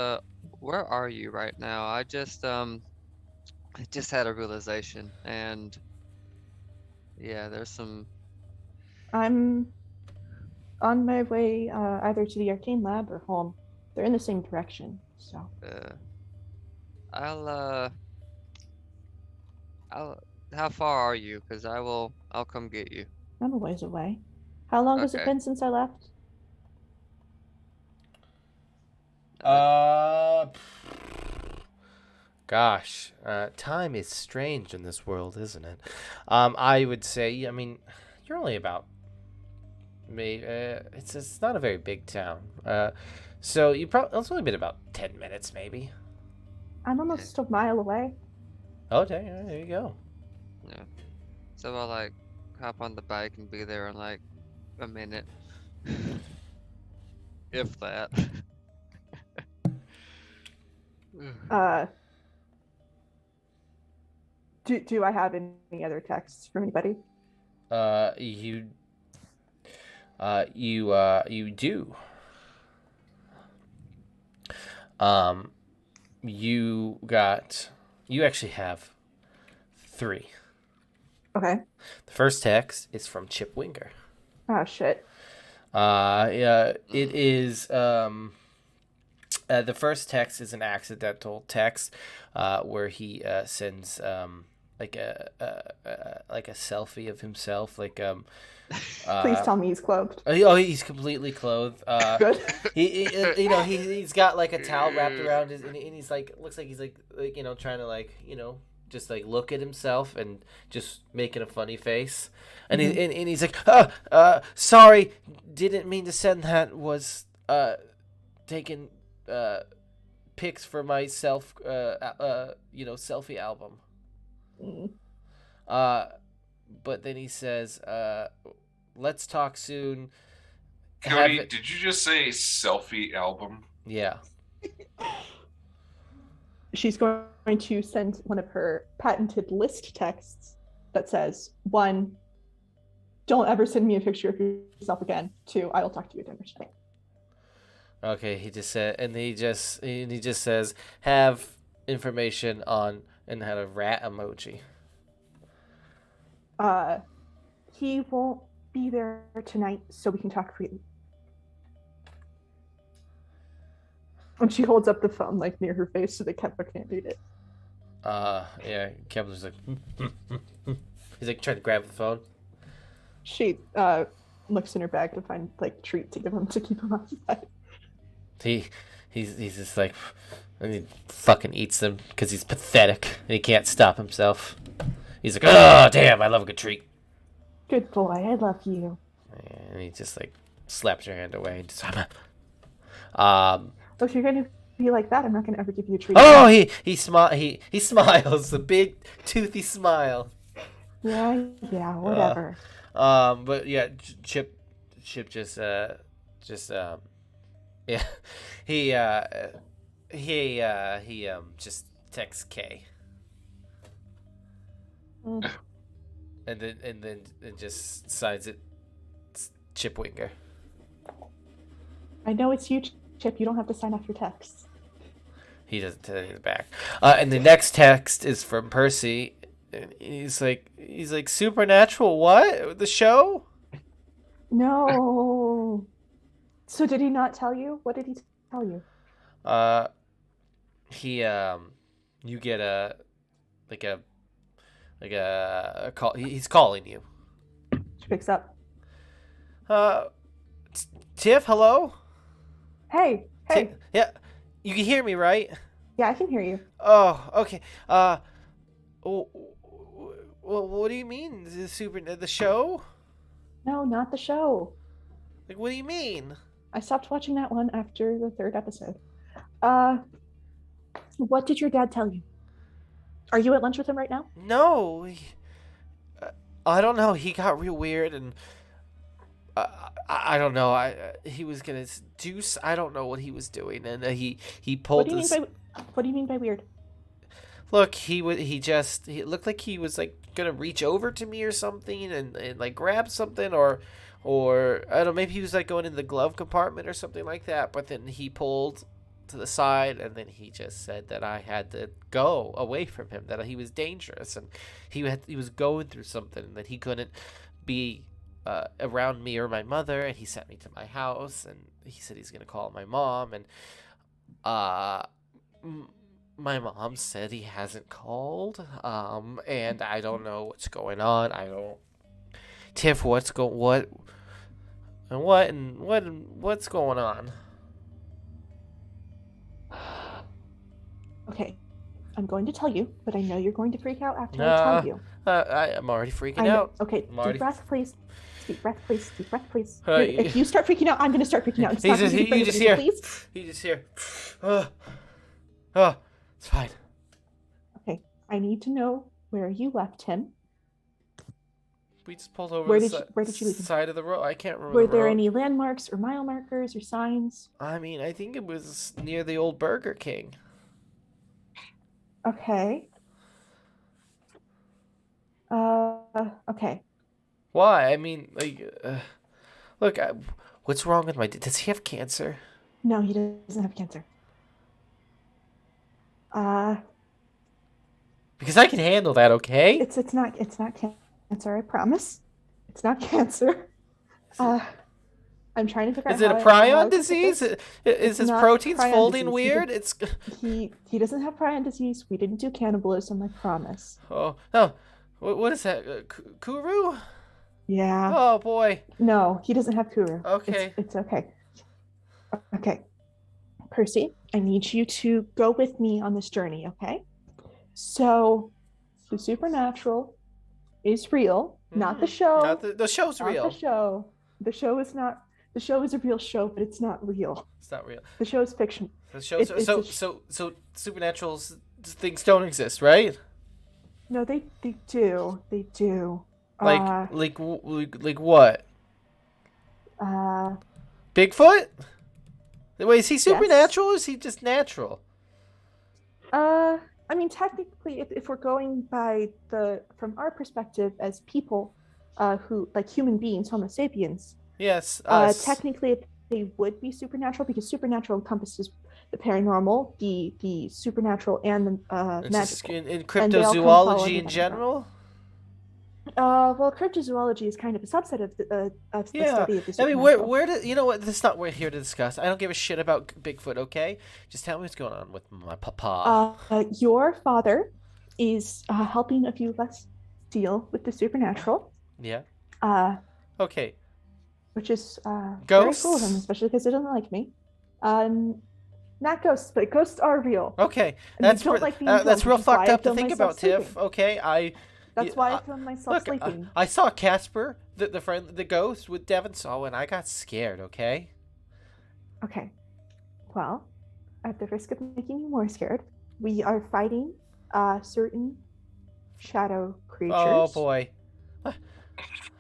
D: where are you right now? I just had a realization, and yeah, there's some.
E: I'm on my way either to the arcane lab or home. They're in the same direction, so.
D: I'll. How far are you? Cause I'll come get you.
E: I'm a ways away. How long has it
D: Okay.
E: been since I left?
A: Gosh, time is strange in this world, isn't it? I would say, I mean, you're only about It's not a very big town. So it's only been about 10 minutes maybe.
E: I'm almost a mile away.
A: Oh, dang, there you go.
D: Yeah. So I'll like hop on the bike and be there in like a minute. If that.
E: Do I have any other texts from anybody?
A: You do. You actually have 3.
E: Okay.
A: The first text is from Chip Winger.
E: Oh shit.
A: Yeah, it is. The first text is an accidental text, where he sends like a selfie of himself, like
E: Please tell me he's clothed.
A: Oh, he's completely clothed.
E: Good.
A: He's got like a towel wrapped around his, and he's like, looks like he's like trying to just like look at himself and just making a funny face, and he's like, sorry, didn't mean to send that. Was taking pics for my selfie album. But then he says, let's talk soon.
B: Cody, did you just say selfie album?
A: Yeah.
E: She's going to send one of her patented list texts that says, 1, don't ever send me a picture of yourself again. 2, I will talk to you at dinner tonight.
A: Okay, he just said, and he just says, have information on, and had a rat emoji.
E: He won't be there tonight, so we can talk freely. And she holds up the phone like near her face so that Kepler can't read it.
A: Yeah, Kepler's like, he's like trying to grab the phone.
E: She looks in her bag to find like treat to give him to keep him occupied.
A: He's just like, and he fucking eats them because he's pathetic and he can't stop himself. He's like, oh damn, I love a good treat.
E: Good boy, I love you.
A: And he just like slaps your hand away and just
E: So if you're gonna be like that, I'm not gonna ever give you a treat.
A: Oh, he smiles, a big toothy smile.
E: Yeah, whatever.
A: But yeah, Chip just yeah, he just texts K. And then just signs it Chip Winger.
E: I know it's you, Chip. You don't have to sign off your texts.
A: He doesn't tell you back. And the next text is from Percy. And he's like Supernatural. What? The show?
E: No. So did he not tell you? What did he tell you?
A: You get a call. He's calling you.
E: She picks up.
A: Tiff, hello?
E: Hey.
A: Yeah, you can hear me, right?
E: Yeah, I can hear you.
A: Oh, okay. Well, what do you mean? The show?
E: No, not the show.
A: Like, what do you mean?
E: I stopped watching that one after the 3rd episode. What did your dad tell you? Are you at lunch with him right now?
A: No. I don't know. He got real weird, and I don't know. He was gonna do. I don't know what he was doing, and he pulled.
E: What do you mean by weird?
A: Look, he looked like he was like gonna reach over to me or something, and like grab something, or I don't know. Maybe he was like going in the glove compartment or something like that. But then he pulled to the side, and then he just said that I had to go away from him, that he was dangerous, and he was going through something, and that he couldn't be around me or my mother, and he sent me to my house, and he said he's gonna call my mom, and my mom said he hasn't called, and I don't know what's going on. Tiff, what's going on?
E: Okay, I'm going to tell you, but I know you're going to freak out after I tell you.
A: I'm already freaking
E: I know.
A: out.
E: Okay,
A: I'm already...
E: deep breath, please. Deep breath, please. Deep breath, please.
A: Alright,
E: If you start freaking out, I'm gonna start freaking out. It's not gonna be
A: you just here.
E: please.
A: You just here. Oh, it's fine.
E: Okay, I need to know where you left him.
A: We just pulled over
E: Where
A: the
E: did you leave him?
A: side of the road. I can't remember.
E: Were
A: the
E: there
A: road.
E: any landmarks or mile markers or signs?
A: I mean, I think it was near the old Burger King.
E: Okay. Okay.
A: Why? I mean, like, look, what's wrong with my... Does he have cancer?
E: No, he doesn't have cancer.
A: Because I can handle that, okay?
E: It's not cancer, I promise. It's not cancer. I'm trying to figure out.
A: Is it a prion disease? Is his proteins folding
E: disease.
A: weird?
E: He doesn't have prion disease. We didn't do cannibalism, I promise.
A: Oh no! What is that? Kuru?
E: Yeah.
A: Oh boy.
E: No, he doesn't have Kuru.
A: Okay.
E: It's okay. Okay. Percy, I need you to go with me on this journey, okay? So, the supernatural is real, not the show.
A: Not the show's
E: not
A: real.
E: The show. The show is not. The show is a real show, but it's not real.
A: It's not real.
E: The show is fiction.
A: The show. So supernatural things don't exist, right?
E: No, they do. They do.
A: Like what? Bigfoot? Wait, is he supernatural or is he just natural?
E: I mean, technically, if we're going by from our perspective as people, who like human beings, Homo sapiens.
A: Yes.
E: Technically, they would be supernatural because supernatural encompasses the paranormal, the supernatural, and the magical.
A: In cryptozoology in general.
E: Well, cryptozoology is kind of a subset of the study of the supernatural.
A: I mean, where do you know what? This is not what we're here to discuss. I don't give a shit about Bigfoot. Okay, just tell me what's going on with my papa.
E: Your father is helping a few of us deal with the supernatural.
A: Yeah. Okay.
E: Which is
A: ghosts?
E: very cool of him, especially because he doesn't like me. Not ghosts, but ghosts are real.
A: Okay,
E: that's
A: real fucked up to think about, Tiff. Okay,
E: That's why I filmed myself sleeping.
A: I saw Casper, the ghost with Devin Saw, and I got scared. Okay.
E: Okay. Well, at the risk of making you more scared, we are fighting certain shadow creatures.
A: Oh boy.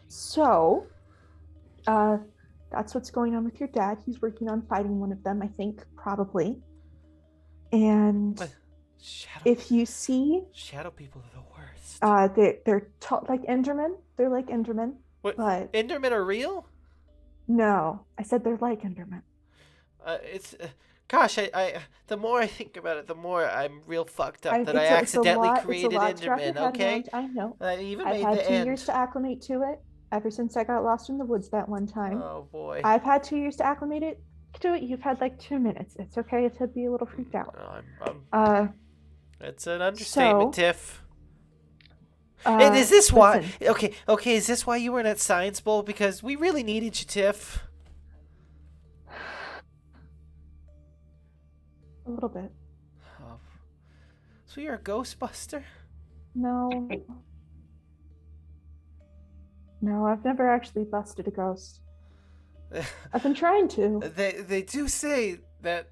E: So, that's what's going on with your dad. He's working on fighting one of them, I think, probably. And if you see...
A: Shadow people are the worst.
E: They're like Endermen. They're like Endermen.
A: What?
E: But
A: Endermen are real?
E: No, I said they're like Endermen.
A: Gosh, the more I think about it, the more I'm real fucked up that I accidentally created Enderman, okay?
E: I know.
A: I've
E: had 2 years to acclimate to it ever since I got lost in the woods that one time.
A: Oh, boy.
E: I've had 2 years to acclimate to it. You've had like 2 minutes. It's okay to be a little freaked out.
A: It's an understatement, Tiff.
E: And
A: is this why? Okay, is this why you were in that science bowl? Because we really needed you, Tiff.
E: A little bit.
A: Oh. So you're a Ghostbuster?
E: No. No, I've never actually busted a ghost. I've been trying to.
A: They do say that.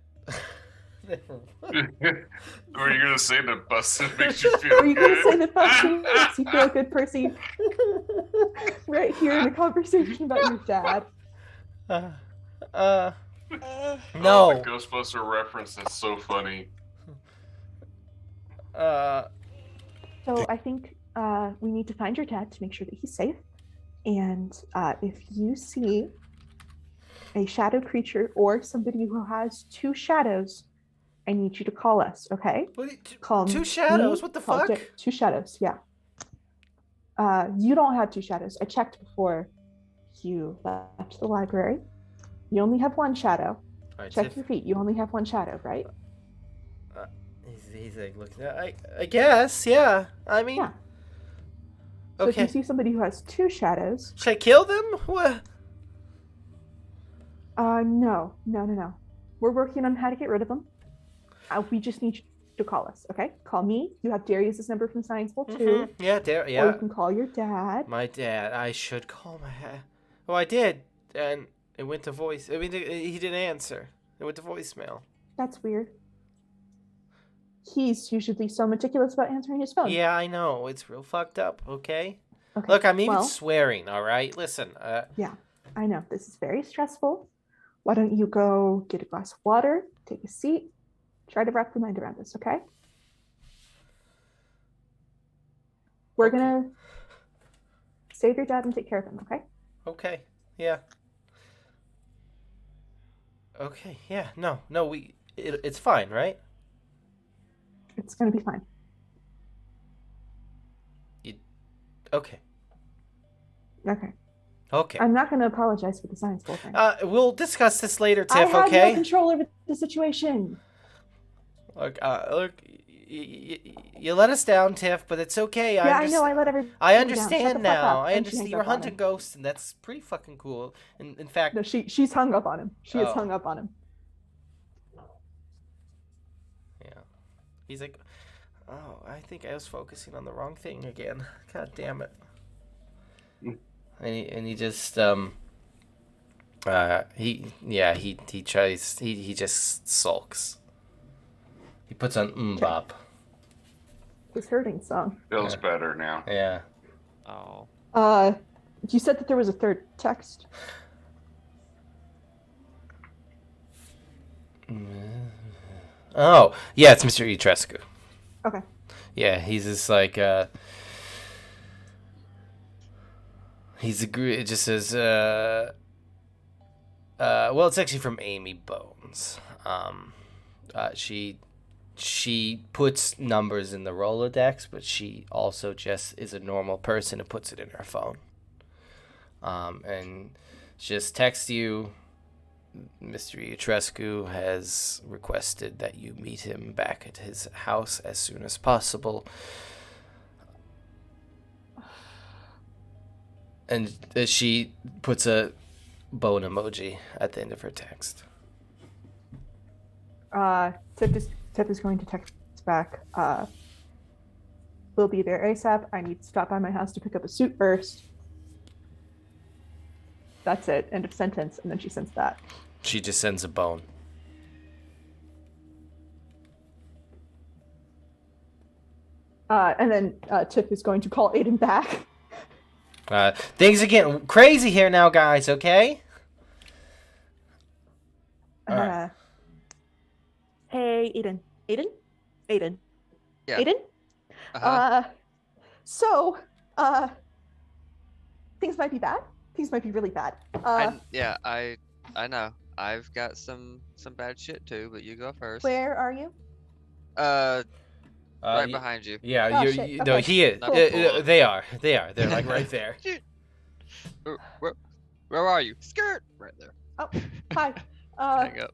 B: Were you gonna say that busted makes you feel good?
E: Were you gonna say that busted makes you feel good, Percy? Right here in a conversation about your dad.
A: No.
B: Oh, the Ghostbuster reference, that's so funny.
E: So I think we need to find your dad to make sure that he's safe. And if you see a shadow creature or somebody who has 2 shadows, I need you to call us, okay?
A: Call 2 shadows? What the fuck?
E: 2 shadows, yeah. You don't have 2 shadows. I checked before you left the library. You only have 1 shadow. Right, check your feet. You only have 1 shadow, right?
A: He's like, look, I guess, yeah. I mean,
E: yeah. So if you see somebody who has 2 shadows,
A: should I kill them? What?
E: No. We're working on how to get rid of them. We just need to call us, okay? Call me. You have Darius's number from Science Bowl too.
A: Mm-hmm. Yeah,
E: Or
A: yeah.
E: you can call your dad.
A: My dad. I should call my dad. Oh, I did. And it went to voice. I mean, he didn't answer. It went to voicemail.
E: That's weird. He's usually so meticulous about answering his phone.
A: Yeah, I know. It's real fucked up, okay?
E: Okay.
A: Look, I'm even
E: well,
A: swearing, all right? Listen.
E: Yeah, I know. This is very stressful. Why don't you go get a glass of water, take a seat, try to wrap your mind around this, okay? We're going to save your dad and take care of him, okay?
A: Okay. Yeah. Okay. Yeah. No, it's fine, right?
E: It's going to be fine.
A: Okay.
E: Okay.
A: Okay.
E: I'm not going to apologize for the Science Bowl thing.
A: We'll discuss this later,
E: I
A: Tiff,
E: have
A: okay?
E: no control over the situation.
A: Look, you let us down, Tiff, but it's okay.
E: Yeah, I know. I let everybody
A: I
E: down.
A: understand
E: Shut the fuck
A: now.
E: up.
A: I
E: And she
A: understand.
E: hangs
A: You're
E: up on
A: hunting
E: him.
A: ghosts, and that's pretty fucking cool. In fact,
E: No, she's hung up on him. She is
A: Oh.
E: hung up on him.
A: yeah. He's like, oh, I think I was focusing on the wrong thing again. God damn it. And he just he tries he just sulks. He puts on Mbop.
E: His hurting song.
B: Feels better now.
A: Yeah.
D: Oh.
E: You said that there was a third text.
A: Oh, yeah, it's Mr. Etrescu.
E: Okay.
A: Yeah, he's just like it just says well, it's actually from Amy Bones. She puts numbers in the Rolodex, but she also just is a normal person and puts it in her phone. And just text you, Mr. Etrescu has requested that you meet him back at his house as soon as possible. And she puts a bone emoji at the end of her text.
E: Tip is going to text back. We'll be there ASAP. I need to stop by my house to pick up a suit first. That's it. End of sentence. And then she sends that.
A: She just sends a bone.
E: And then Tip is going to call Aiden back.
A: Things are getting crazy here now, guys, okay? Alright.
E: Hey, Aiden. Aiden?
D: Yeah.
E: Aiden?
D: Uh-huh.
E: So, things might be bad. Things might be really bad.
D: I know. I've got some bad shit too, but you go first.
E: Where are you?
D: Right behind you.
A: Yeah,
E: Oh,
A: you
E: shit.
A: no,
E: Okay.
A: he is.
D: Cool.
A: They are. They're like right there.
D: Where are you? Skirt! Right there.
E: Oh, hi.
D: Hang up.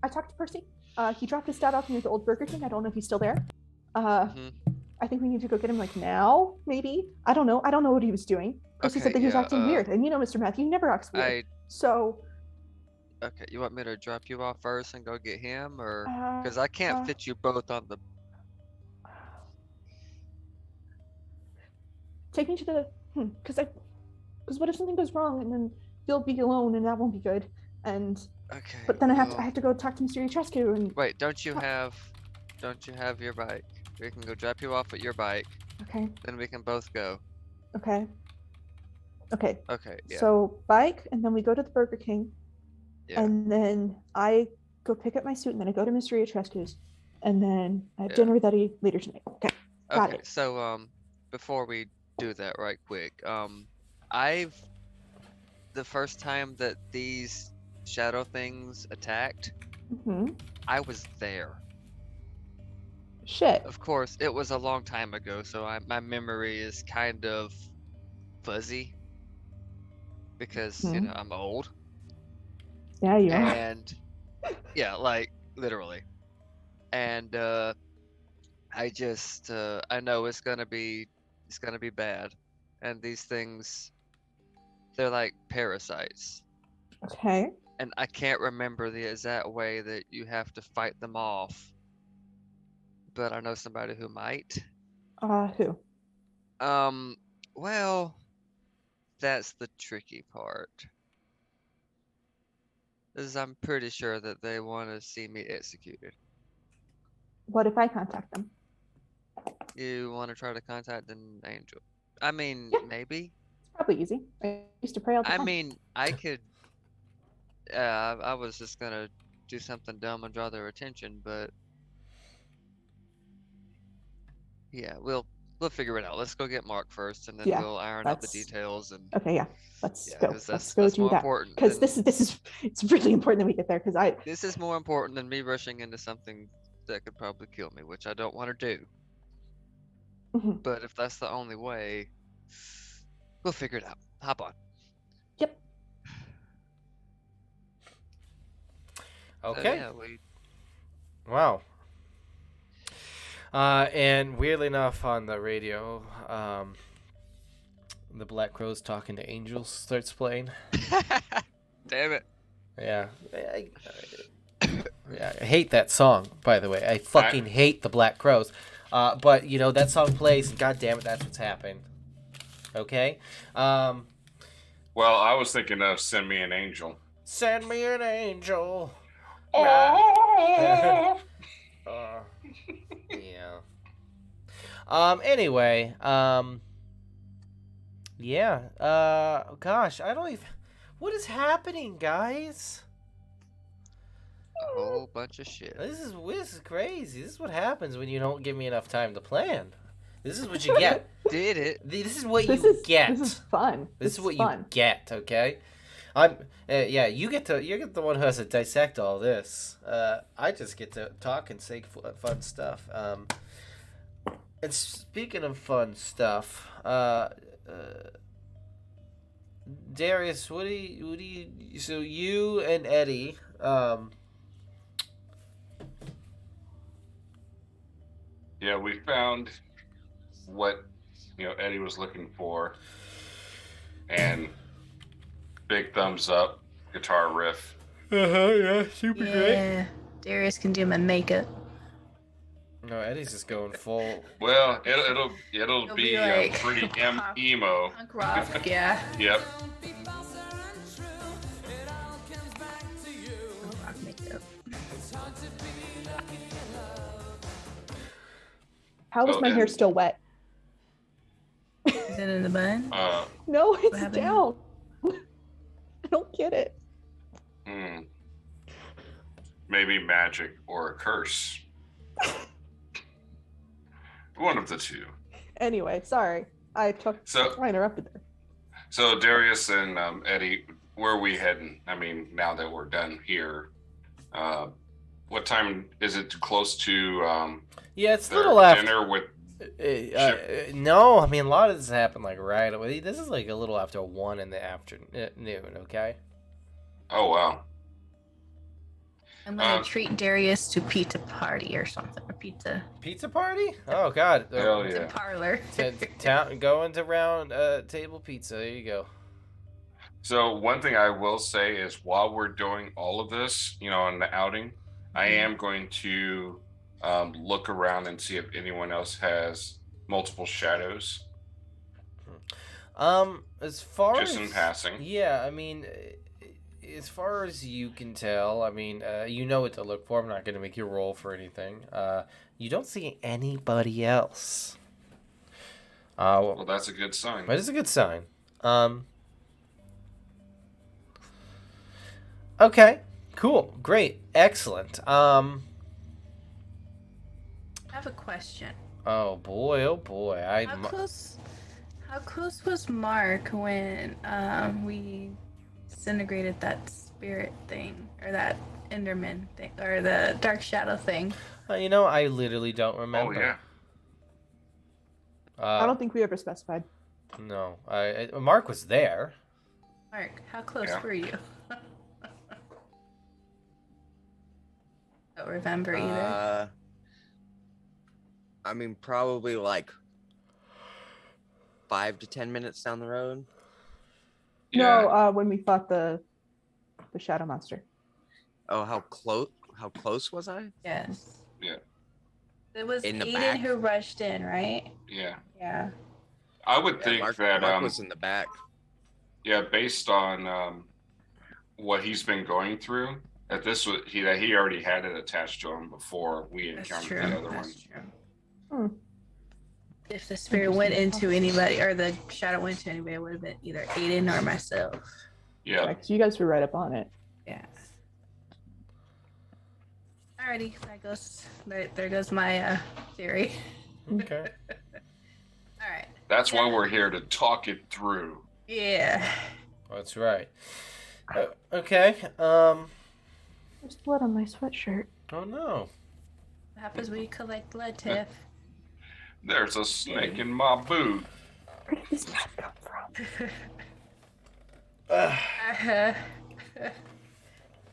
E: I talked to Percy. He dropped his dad off near the old Burger King. I don't know if he's still there. I think we need to go get him like now, maybe. I don't know what he was doing. Percy said that he was acting weird, and you know, Mr. Matthew, he never acts weird.
D: Okay, you want me to drop you off first and go get him, or because I can't fit you both on the.
E: Take me to the because what if something goes wrong and then you'll be alone and that won't be good. And
D: Okay.
E: but then I have to go talk to Mr. Etrescu and
D: Wait, don't you have your bike? We can go drop you off at your bike.
E: Okay.
D: Then we can both go.
E: Okay.
D: Okay. Yeah.
E: So bike, and then we go to the Burger King.
D: Yeah.
E: And then I go pick up my suit, and then I go to Mr. Etrescu's, and then I have dinner with Eddie later tonight. Okay. Got
D: Okay.
E: it.
D: So before we do that right quick, the first time that these shadow things attacked, I was there.
E: Shit.
D: Of course, it was a long time ago, so my memory is kind of fuzzy because you know I'm old.
E: Yeah, you are.
D: And yeah, like literally. And I just I know it's gonna be bad, and these things, they're like parasites.
E: Okay.
D: And I can't remember the exact way that you have to fight them off. but I know somebody who might.
E: Who?
D: Well, that's the tricky part. Is I'm pretty sure that they want to see me executed.
E: What if I contact them?
D: You want to try to contact an angel? I mean,
E: Yeah.
D: maybe.
E: It's probably easy. I used to pray all the
D: I
E: time.
D: mean, I could. I was just gonna do something dumb and draw their attention, but yeah, we'll figure it out. Let's go get Mark first, and then
E: Yeah,
D: we'll iron out the
E: that's-
D: details. And
E: Okay, yeah. Let's
D: yeah,
E: go.
D: 'cause
E: Let's go
D: that's
E: do
D: more
E: that.
D: important.
E: Because
D: than-
E: this is it's really important that we get there. Because
D: This is more important than me rushing into something that could probably kill me, which I don't want to do.
E: Mhm.
D: But if that's the only way, we'll figure it out. Hop on.
E: Yep.
D: So,
A: Okay.
D: yeah, we
A: Wow. And weirdly enough, on the radio, the Black Crowes Talking to Angels starts playing.
D: Damn it.
A: Yeah. I hate that song, by the way. I fucking hate the Black Crowes. But, you know, that song plays, and god damn it, that's what's happened. Okay?
B: Well, I was thinking of Send Me an Angel.
A: Send me an angel.
B: Oh.
A: Yeah. Anyway, yeah. Gosh, I don't even. What is happening, guys?
D: A whole bunch of shit.
A: This is crazy. This is what happens when you don't give me enough time to plan. This is what you get.
D: Did it?
A: This is what
E: This
A: you
E: is
A: get.
E: This is fun.
A: This is what
E: fun.
A: you get. Okay. Yeah. You get the one who has to dissect all this. I just get to talk and say fun stuff. And speaking of fun stuff, Darius, what do you? So you and Eddie,
B: Yeah, we found what Eddie was looking for, and big thumbs up, guitar riff.
A: yeah, super
F: Yeah, Darius can do my makeup.
A: No, Eddie's just going full.
B: Well, it'll
F: It'll
B: be
F: be like
B: pretty
F: pop-
B: emo.
F: Punk rock, yeah.
B: Yep.
F: Punk rock makeup.
E: How is
B: Oh,
E: my hair
B: and-
E: still wet?
F: Is it in the bun?
E: No, it's
F: happened?
E: down. I don't get it.
B: Maybe magic or a curse. One of the two.
E: Anyway, sorry. I interrupted there.
B: So Darius and Eddie, where are we heading? I mean, now that we're done here, what time is it? Close to
A: Yeah, it's a
B: their
A: little after.
B: dinner with.
A: No, I mean a lot of this happened like right away. This is like a little after 1 in the afternoon. Okay.
B: Oh wow.
F: I'm gonna treat Darius to pizza party or something. Or pizza
A: Party? Oh God.
B: Hell
F: pizza
B: yeah.
F: parlor.
A: Going to round table pizza. There you go.
B: So one thing I will say is while we're doing all of this, on the outing, I am going to look around and see if anyone else has multiple shadows.
A: As far
B: Just
A: as
B: in passing.
A: Yeah, I mean, as far as you can tell, I mean, you know what to look for. I'm not going to make you roll for anything. You don't see anybody else.
B: Well, that's a good sign.
A: But it's a good sign. Okay, cool, great, excellent.
F: I have a question.
A: Oh boy,
F: How close was Mark when we disintegrated that spirit thing or that Enderman thing or the Dark Shadow thing?
A: I literally don't remember.
B: Oh yeah.
E: I don't think we ever specified.
A: No, Mark was there.
F: Mark, how close
B: Yeah.
F: were you? Don't remember either.
G: I mean, probably like 5 to 10 minutes down the road.
B: Yeah.
E: No, when we fought the shadow monster.
G: Oh, how close? How close was I?
F: Yes. It was
G: In the
F: Aiden
G: back?
F: who rushed in, right?
B: Yeah.
F: Yeah.
B: I would
G: Yeah,
B: think
G: Mark,
B: that
G: Mark was in the back.
B: yeah, based on what he's been going through, that he already had it attached to him before we
F: That's
B: encountered
F: true.
B: the other
F: That's
B: one.
F: true.
E: Hmm.
F: If the spirit went into anybody, or the shadow went to anybody, it would have been either Aiden or myself.
B: Yeah.
E: Because you guys were right up on it.
F: Yeah. Alrighty, there goes my theory.
A: Okay.
F: All right.
B: That's why we're here to talk it through.
F: Yeah.
A: That's right. Okay.
E: There's blood on my sweatshirt.
A: Oh no.
F: What happens when you collect blood, Tiff?
B: There's a snake in my boot.
E: Where did this blood come from?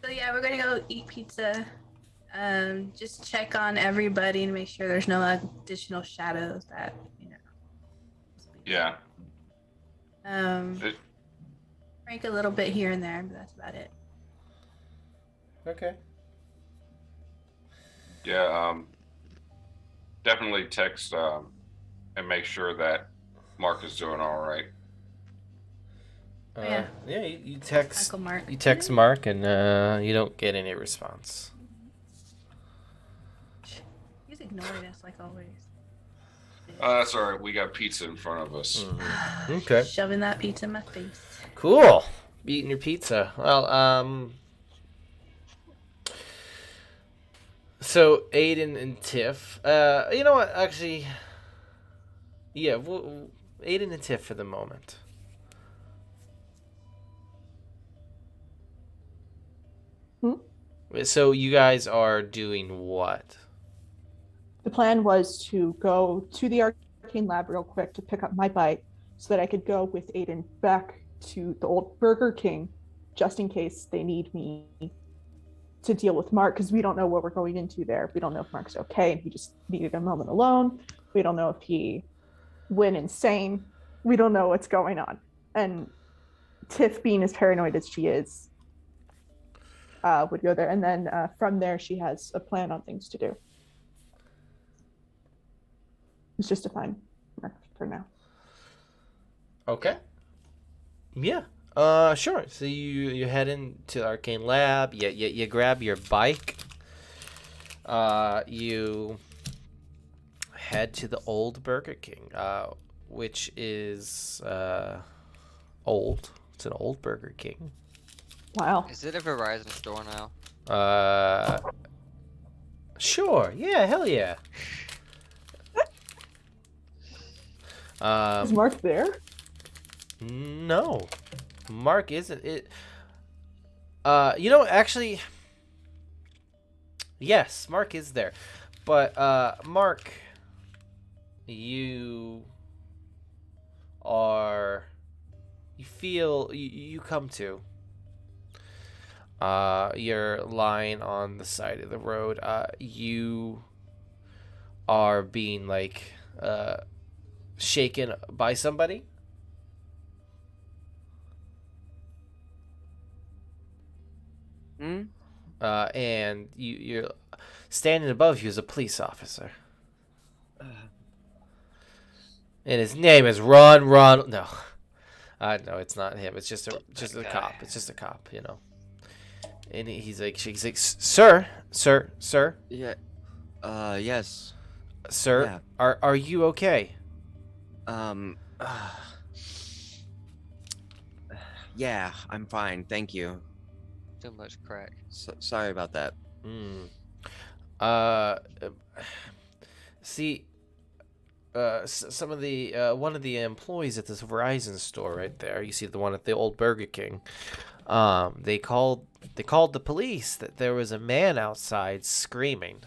F: So yeah, we're gonna go eat pizza. Just check on everybody and make sure there's no additional shadows that
B: Yeah.
F: Break a little bit here and there, but that's about it.
A: Okay.
B: Yeah. Definitely text and make sure that Mark is doing all right.
F: Yeah.
A: Yeah. You text.
F: Uncle Mark.
A: You text Mark, and you don't get any response.
F: He's ignoring us like always.
B: That's all right. We got pizza in front of us.
A: Mm-hmm. Okay.
F: Shoving that pizza in my face.
A: Cool. Eating your pizza. Well, so Aiden and Tiff. You know what? Actually, yeah. Aiden and Tiff for the moment. So you guys are doing what?
E: The plan was to go to the arcane lab real quick to pick up my bike so that I could go with Aiden back to the old Burger King just in case they need me to deal with Mark, because we don't know what we're going into there. We don't know if Mark's okay and he just needed a moment alone. We don't know if he went insane. We don't know what's going on. And Tiff, being as paranoid as she is, would go there. And then from there, she has a plan on things to do. It's just a fine for now.
A: Okay. Yeah. Sure. So you head into the arcane lab. You grab your bike. You head to the old Burger King, which is old. It's an old Burger King.
E: Wow.
D: Is it a Verizon store now?
A: Sure. Yeah. Hell yeah.
E: Is Mark there?
A: No, Mark isn't it. Actually, yes, Mark is there, but Mark, you come to. You're lying on the side of the road. You are being shaken by somebody. And you're standing above you is a police officer. And his name is Ron. No, no, it's not him. It's just a cop. It's just a cop, And he's like, sir.
G: Yeah. Yes.
A: Sir,
G: Yeah.
A: are you okay?
G: Yeah, I'm fine. Thank you.
D: Too much crack.
G: Sorry about that.
A: See, some of the one of the employees at this Verizon store right there. You see the one at the old Burger King. They called the police that there was a man outside screaming,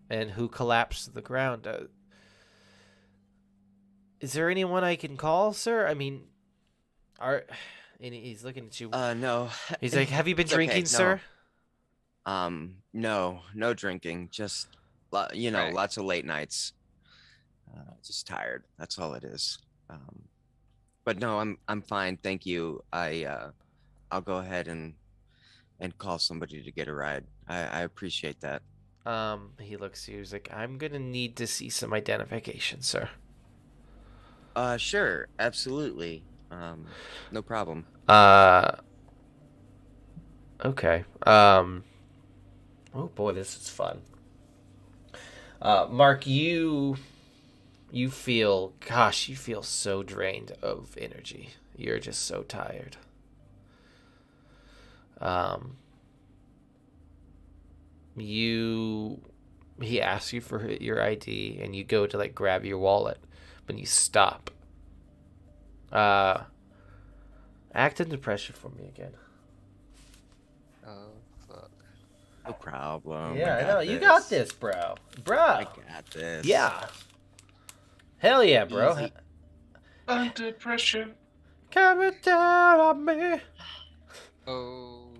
A: and who collapsed to the ground. Is there anyone I can call, sir? I mean, and he's looking at you.
G: No.
A: He's like, have you been
G: It's okay,
A: drinking,
G: no.
A: sir?
G: No drinking. Just,
D: Right.
G: lots of late nights. Just tired. That's all it is. But no, I'm fine. Thank you. I'll go ahead and call somebody to get a ride. I appreciate that.
A: He looks at you. He's like, I'm gonna need to see some identification, sir.
G: Sure, absolutely. No problem.
A: Okay. Oh boy, this is fun. Mark, you feel, gosh, you feel so drained of energy. You're just so tired. He asks you for your ID, and you go to like grab your wallet, but you stop. Act under pressure for me again.
D: Oh, fuck.
G: No problem.
A: Yeah, I
G: got
A: know.
G: this.
A: You got this, bro. Bro.
G: I got this.
A: Yeah. Hell yeah, bro.
G: Easy.
B: Under pressure.
A: Coming down on me.
D: Oh,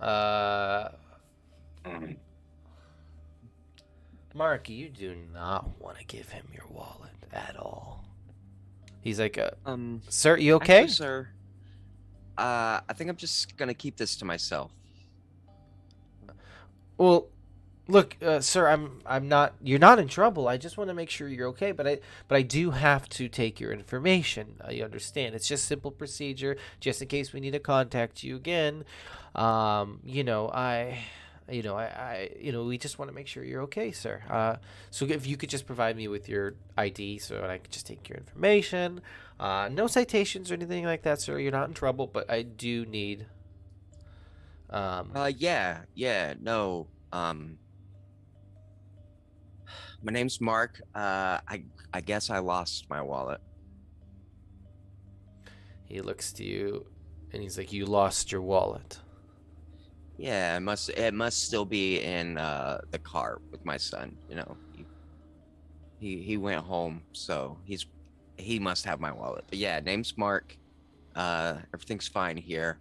B: Mhm.
A: Mark, you do not want to give him your wallet at all. He's like, sir, you okay?
G: Actually, sir, I think I'm just gonna keep this to myself.
A: Well, look, sir, I'm not. You're not in trouble. I just want to make sure you're okay. But I do have to take your information. You understand? It's just simple procedure, just in case we need to contact you again. We just want to make sure you're okay, sir. So if you could just provide me with your ID, so I could just take your information. No citations or anything like that, sir. You're not in trouble, but I do need.
G: No. My name's Mark. I guess I lost my wallet.
A: He looks to you, and he's like, "You lost your wallet."
G: Yeah, it must still be in the car with my son. You know, he went home, so he must have my wallet. But yeah, name's Mark. Everything's fine here.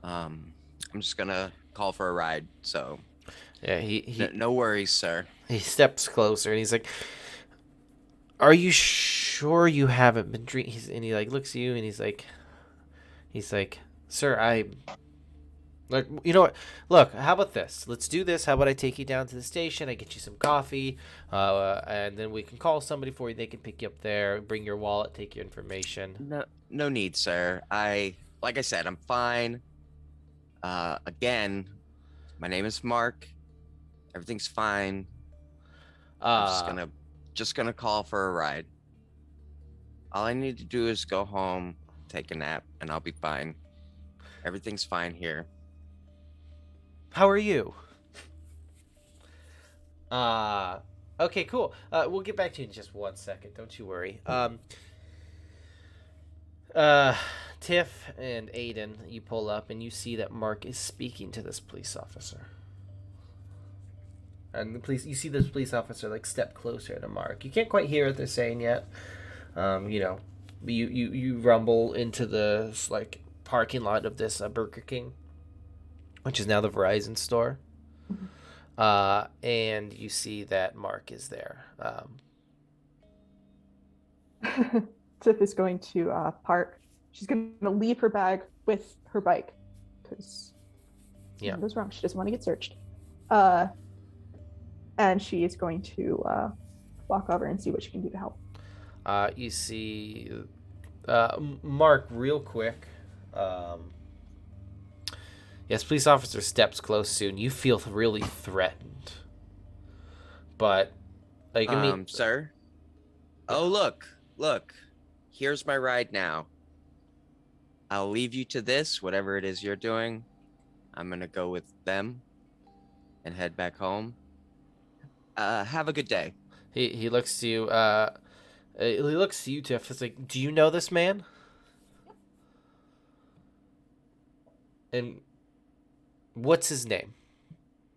G: I'm just gonna call for a ride. So
A: Yeah,
G: no worries, sir.
A: he steps closer, and he's like, "Are you sure you haven't been drinking?" And he like looks at you, and he's like, "Sir, like, you know what? Look, how about this? Let's do this. How about I take you down to the station? I get you some coffee, and then we can call somebody for you. They can pick you up there, bring your wallet, take your information."
G: No need, sir. Like I said, I'm fine. Again, my name is Mark. Everything's fine. I'm just gonna call for a ride. All I need to do is go home, take a nap, and I'll be fine. Everything's fine here.
A: How are you? Okay, cool. We'll get back to you in just 1 second. Don't you worry. Tiff and Aiden, you pull up and you see that Mark is speaking to this police officer. And you see this police officer like step closer to Mark. You can't quite hear what they're saying yet. You rumble into the like parking lot of this Burger King, which is now the Verizon store. And you see that Mark is there.
E: Tiff is going to park. She's going to leave her bag with her bike because something goes wrong. She doesn't want to get searched. And she is going to walk over and see what she can do to help.
A: You see Mark real quick. Yes, police officer steps close soon. You feel really threatened. But, like, I mean...
G: Sir? Oh, look. Here's my ride now. I'll leave you to this, whatever it is you're doing. I'm gonna go with them and head back home. Have a good day.
A: He looks to you, he looks to you, Tiff. It's like, do you know this man? And what's his name?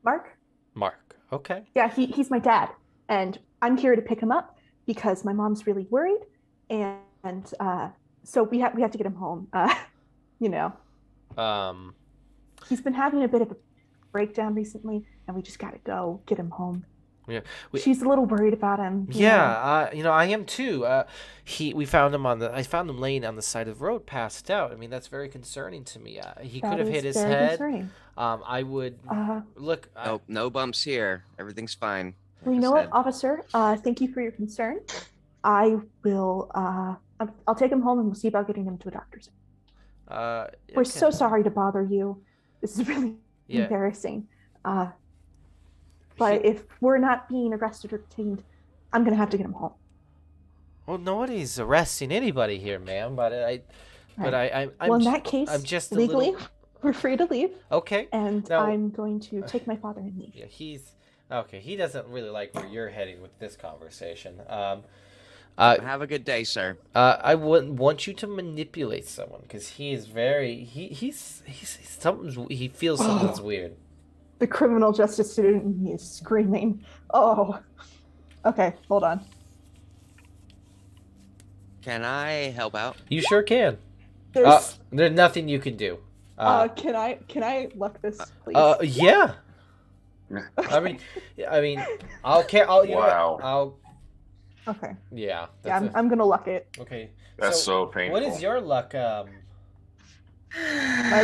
E: Mark?
A: Mark. Okay.
E: Yeah, he's my dad. And I'm here to pick him up because my mom's really worried. And so we have to get him home. He's been having a bit of a breakdown recently, and we just got to go get him home.
A: Yeah,
E: She's a little worried about him.
A: Yeah, I am too. We found him I found him laying on the side of the road, passed out. I mean, that's very concerning to me. He could
E: That
A: have
E: is
A: hit his
E: very
A: head.
E: concerning.
A: I would look.
G: Nope, no bumps here. Everything's fine.
E: Well, you know what, officer? Thank you for your concern. I will. I'll take him home and we'll see about getting him to a doctor's. We're so sorry to bother you. This is really embarrassing. But if we're not being arrested or detained, I'm gonna have to get him home.
A: Well, nobody's arresting anybody here, ma'am. But I'm
E: well, in that case,
A: I'm just
E: legally, we're free to leave.
A: Okay.
E: And
A: now,
E: I'm going to take my father and leave.
A: Yeah, he's okay. He doesn't really like where you're heading with this conversation.
G: Have a good day, sir.
A: I wouldn't want you to manipulate someone because he is very he's something. He feels something's weird.
E: The criminal justice student in me is screaming. Oh, okay, hold on.
G: Can I help out?
A: You sure can.
E: There's
A: nothing you can do.
E: Can I luck this, please?
A: Yeah. I mean, I'll.
B: Wow.
A: I'll.
E: Okay.
A: Yeah.
E: Yeah, I'm gonna luck it.
A: Okay.
B: That's so painful.
A: What is your luck?
E: My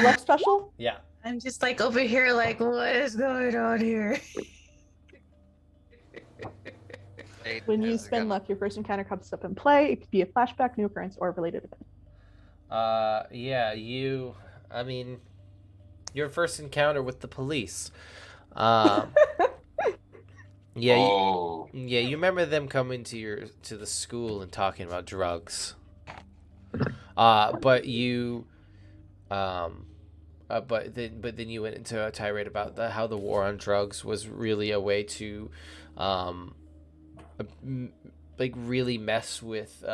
E: luck special?
A: Yeah.
F: I'm just like over here, like, what is going on here?
E: When you spend luck, your first encounter comes up in play. It could be a flashback, new occurrence, or a related event.
A: Yeah, your first encounter with the police. Yeah, yeah, you remember them coming to the school and talking about drugs. But then you went into a tirade about how the war on drugs was really a way to like really mess with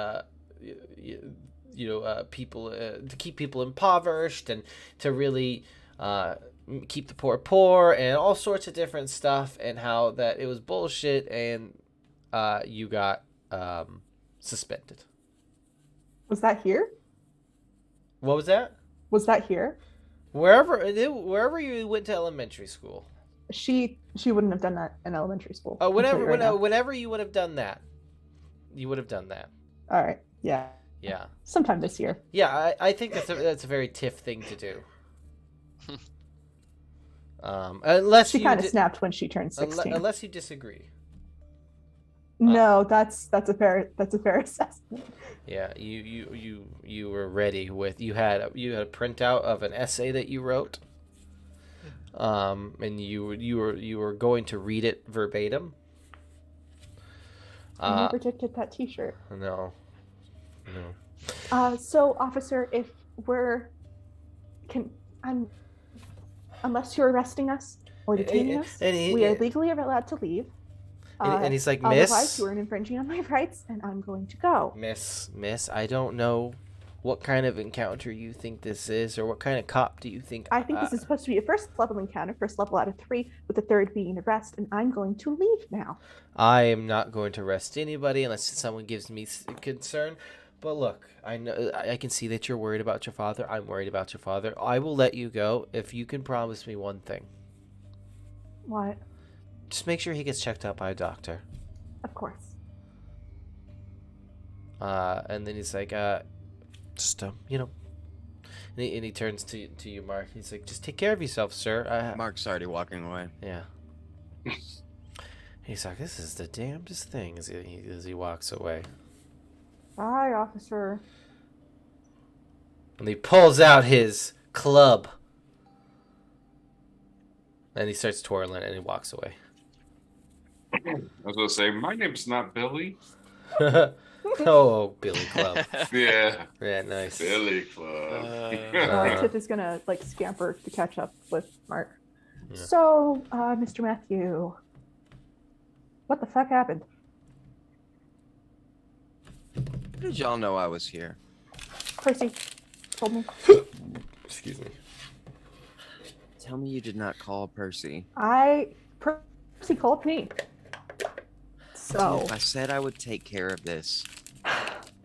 A: people, to keep people impoverished and to really keep the poor and all sorts of different stuff, and how that it was bullshit, and you got suspended.
E: Was that here?
A: What was that?
E: Was that here?
A: Wherever you went to elementary school.
E: She wouldn't have done that in elementary school.
A: Whenever you would have done that, you would have done that.
E: All right. Yeah.
A: Yeah.
E: Sometime this year.
A: Yeah, I think that's a very Tiff thing to do. Unless
E: she kind of snapped when she turned 16.
A: Unless you disagree.
E: No, that's a fair assessment.
A: Yeah, you were ready with you had a printout of an essay that you wrote, and you were going to read it verbatim.
E: I never did get that T-shirt.
A: No.
E: So, officer, if unless you're arresting us or detaining us, we are legally allowed to leave.
A: And he's like, Miss,
E: otherwise you are infringing on my rights, and I'm going to go.
A: Miss, I don't know what kind of encounter you think this is, or what kind of cop do you think?
E: I think this is supposed to be a first level encounter, first level out of 3, with the third being arrest, and I'm going to leave now.
A: I am not going to arrest anybody unless someone gives me concern. But look, I know I can see that you're worried about your father. I'm worried about your father. I will let you go if you can promise me one thing.
E: What?
A: Just make sure he gets checked out by a doctor.
E: Of course.
A: And then he's like, just and he turns to you, Mark. He's like, just take care of yourself, sir.
G: Mark's already walking away.
A: Yeah. He's like, this is the damnedest thing as he walks away.
E: Bye, officer.
A: And he pulls out his club. And he starts twirling and he walks away.
B: I was going to say, my name's not Billy.
A: Oh, Billy Club.
B: Yeah.
A: Yeah, nice.
B: Billy Club.
E: Tiff is going to scamper to catch up with Mark.
A: Yeah.
E: So, Mr. Matthew, what the fuck happened?
G: How did y'all know I was here?
E: Percy told me.
A: Excuse me.
G: Tell me you did not call Percy.
E: Percy called me. So
G: I said I would take care of this,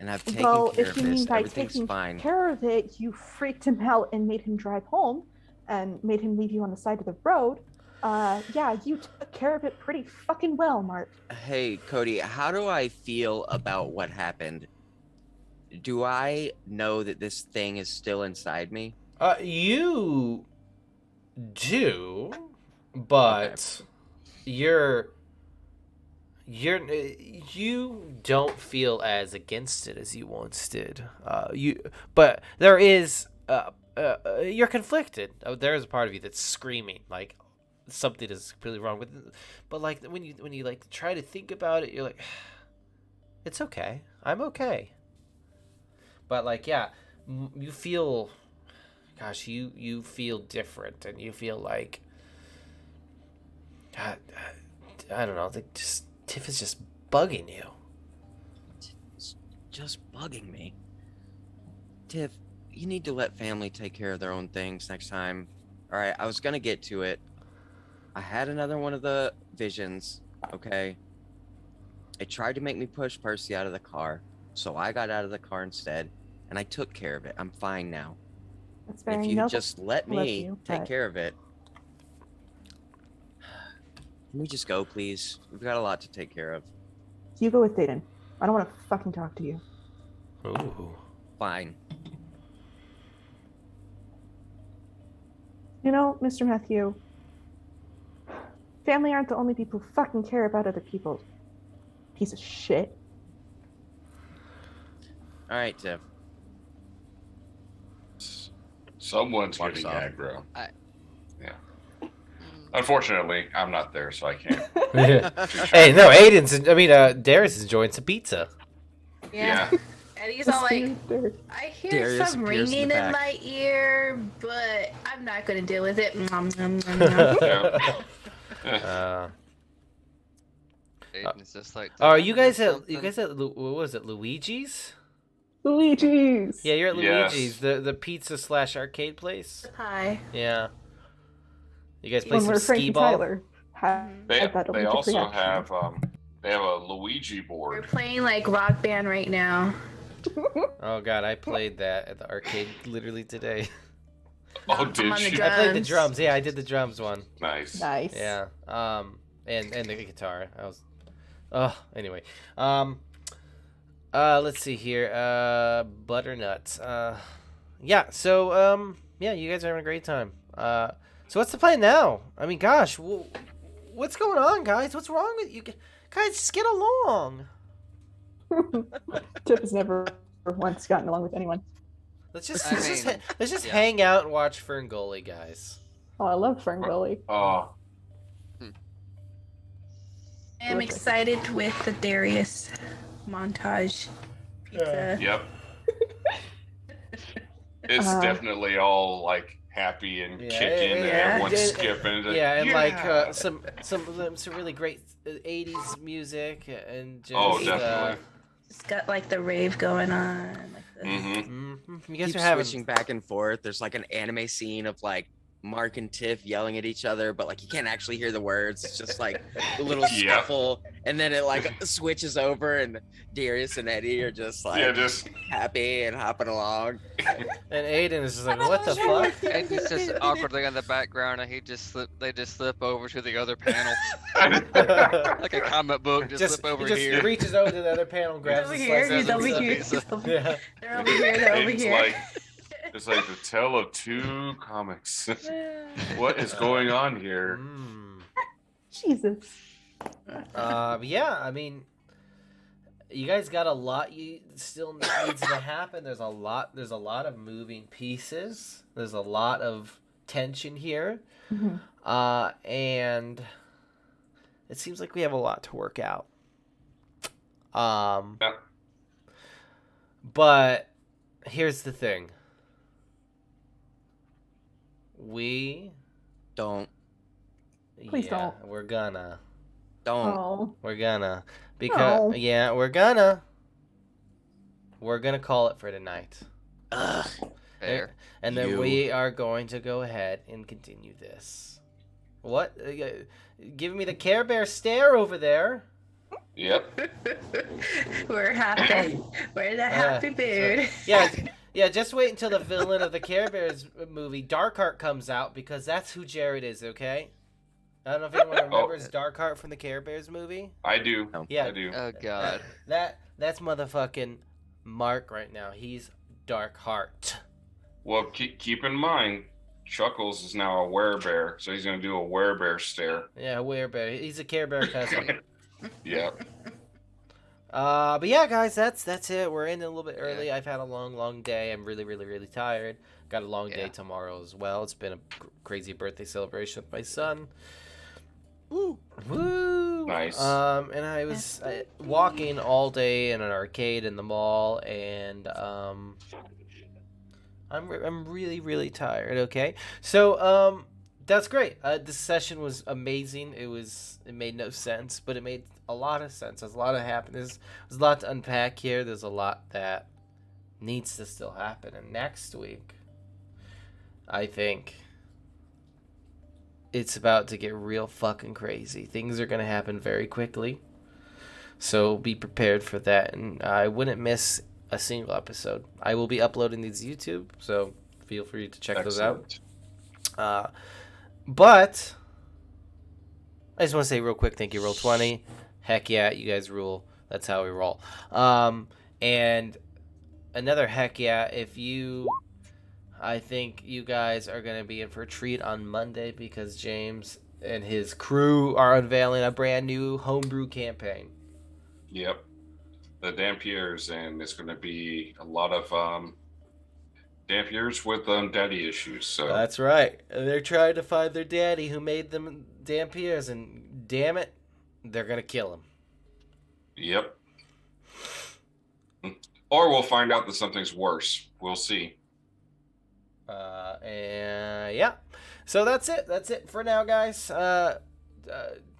G: and I've taken
E: well,
G: care
E: if
G: of
E: you
G: this.
E: mean by
G: Everything's
E: taking
G: fine.
E: care of it, you freaked him out and made him drive home, and made him leave you on the side of the road. Yeah, you took care of it pretty fucking well, Mark.
G: Hey, Cody, how do I feel about what happened? Do I know that this thing is still inside me?
A: You do, but you don't feel as against it as you once did. But there is you're conflicted. There is a part of you that's screaming like something is really wrong with it. But like when you like try to think about it, you're like, it's okay. I'm okay. But like, yeah, you feel, gosh, you feel different, and you feel like, I don't know, like just Tiff is just bugging you.
G: It's just bugging me. Tiff, you need to let family take care of their own things next time. All right, I was gonna get to it. I had another one of the visions, okay? It tried to make me push Percy out of the car, so I got out of the car instead, and I took care of it. I'm fine now.
E: That's very
G: If you
E: noble
G: just let
E: of
G: me
E: you,
G: take
E: but
G: care of it. Can we just go, please? We've got a lot to take care of.
E: you go with Dayton. I don't want to fucking talk to you.
A: Ooh.
G: Fine.
E: You know, Mr. Matthew, family aren't the only people who fucking care about other people. Piece of shit.
G: All right, Tiff.
B: Someone's
G: Walks
B: getting
G: off.
B: aggro.
D: I-
B: Yeah. Unfortunately, I'm not there, so I can't.
A: Hey, no, Darius is enjoying some pizza.
F: Yeah. And he's all like, I hear
G: Darius
F: some
G: appears in
F: ringing
G: the
F: in
G: back.
F: my ear, but I'm not going to deal with it. Nom, nom, nom, nom.
D: Aiden's just like.
A: Are
D: "Did I
A: you
D: miss
A: guys at
D: something?"
A: what was it, Luigi's?
E: Luigi's.
A: Yeah, you're at
B: Yes.
A: Luigi's, the pizza / arcade place.
F: Hi.
A: Yeah. You guys play
E: When
A: some
E: we're Frank
A: skee
E: and
A: ball?
E: Tyler had that
B: They
E: Olympic
B: also
E: reaction.
B: have they have a Luigi
F: We're
B: board.
F: playing like Rock Band right now.
A: Oh god, I played that at the arcade literally today.
B: Oh,
F: I'm
B: did
F: on the
B: you?
F: drum.
A: I played the drums. Yeah, I did the drums one.
B: Nice.
E: Nice.
A: Yeah. And the guitar. I was. Anyway. Let's see here. Butternuts. Yeah. So yeah, you guys are having a great time. So what's the plan now? I mean, gosh, what's going on, guys? What's wrong with you guys? Just get along.
E: Tip has never once gotten along with anyone.
A: Let's just
D: I
A: let's just
D: yeah.
A: hang out and watch Ferngully, guys.
E: Oh, I love Ferngully.
B: Oh,
F: I am excited with the Darius montage pizza.
B: yep. It's definitely all like happy and kicking, and everyone's skipping. It's like,
A: Yeah, and like some really great 80s music and just.
B: Oh, definitely.
F: It's got like the rave going on. Like the...
B: Mm-hmm.
A: You guys
G: Keep
A: are having.
G: switching back and forth. There's like an anime scene of like Mark and Tiff yelling at each other, but like you can't actually hear the words. It's just like a little
B: Yep.
G: scuffle, and then it like switches over, and Darius and Eddie are just like
B: Yeah, just
G: happy and hopping along.
A: And Aiden is just like, what the fuck?
D: Aiden's just awkwardly in the background, and they just slip over to the other panel, like a comic book. Just slip over
A: he just
D: here.
A: reaches over to the other panel, grabs
F: over
A: the
F: here.
A: slice
F: He's
A: of
F: over
A: pizza.
F: here.
D: pizza.
F: He's over
A: Yeah.
F: They're over here. They're over
B: it's
F: here.
B: like it's like the tale of two comics. What is going on here?
E: Jesus.
A: Yeah, I mean, you guys got a lot you still needs to happen. There's a lot of moving pieces. There's a lot of tension here. And it seems like we have a lot to work out.
B: Yeah.
A: But here's the thing. We
G: Don't
E: Please don't.
A: We're gonna
E: Oh.
A: because
E: No.
A: we're gonna call it for tonight.
D: Fair.
A: And then
G: You.
A: we are going to go ahead and continue this. What? Give me the Care Bear stare over there.
B: Yep.
F: We're happy. We're the happy bird.
A: Yeah, just wait until the villain of the Care Bears movie, Darkheart, comes out, because that's who Jared is, okay? I don't know if anyone remembers
B: Oh.
A: Darkheart from the Care Bears movie.
B: I do.
G: No.
A: Yeah.
B: I do.
D: Oh God.
A: That's motherfucking Mark right now. He's Darkheart.
B: Well, keep in mind, Chuckles is now a werebear, so he's going to do a werebear stare.
A: Yeah, Werebear. He's a Care Bear cousin.
B: Yeah.
A: But yeah, guys, that's it. We're in a little bit early.
D: Yeah.
A: I've had a long day. I'm really tired. Got a long day
D: Yeah.
A: tomorrow as well. It's been a crazy birthday celebration with my son.
G: Woo.
A: Woo!
B: Nice.
A: And I was walking all day in an arcade in the mall, and I'm really tired. Okay, so that's great. This session was amazing. It made no sense, but it made a lot of sense. There's a lot of happiness. There's a lot to unpack here. There's a lot that needs to still happen. And next week, I think it's about to get real fucking crazy. Things are gonna happen very quickly. So be prepared for that, and I wouldn't miss a single episode. I will be uploading these to YouTube, so feel free to check those out. But I just want to say real quick, thank you, Roll20. Heck yeah, you guys rule. That's how we roll. And another heck yeah, I think you guys are going to be in for a treat on Monday because James and his crew are unveiling a brand new homebrew campaign.
B: Yep. The Dampiers, and it's going to be a lot of Dampiers with daddy issues. So
A: That's right. They're trying to find their daddy who made them Dampiers, and damn it, they're going to kill him.
B: Yep. Or we'll find out that something's worse. We'll see.
A: And yeah, so that's it for now, guys.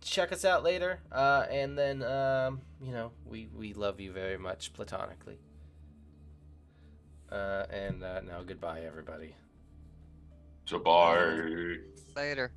A: Check us out later, and then we love you very much platonically. And now goodbye, everybody.
B: So bye.
D: Later.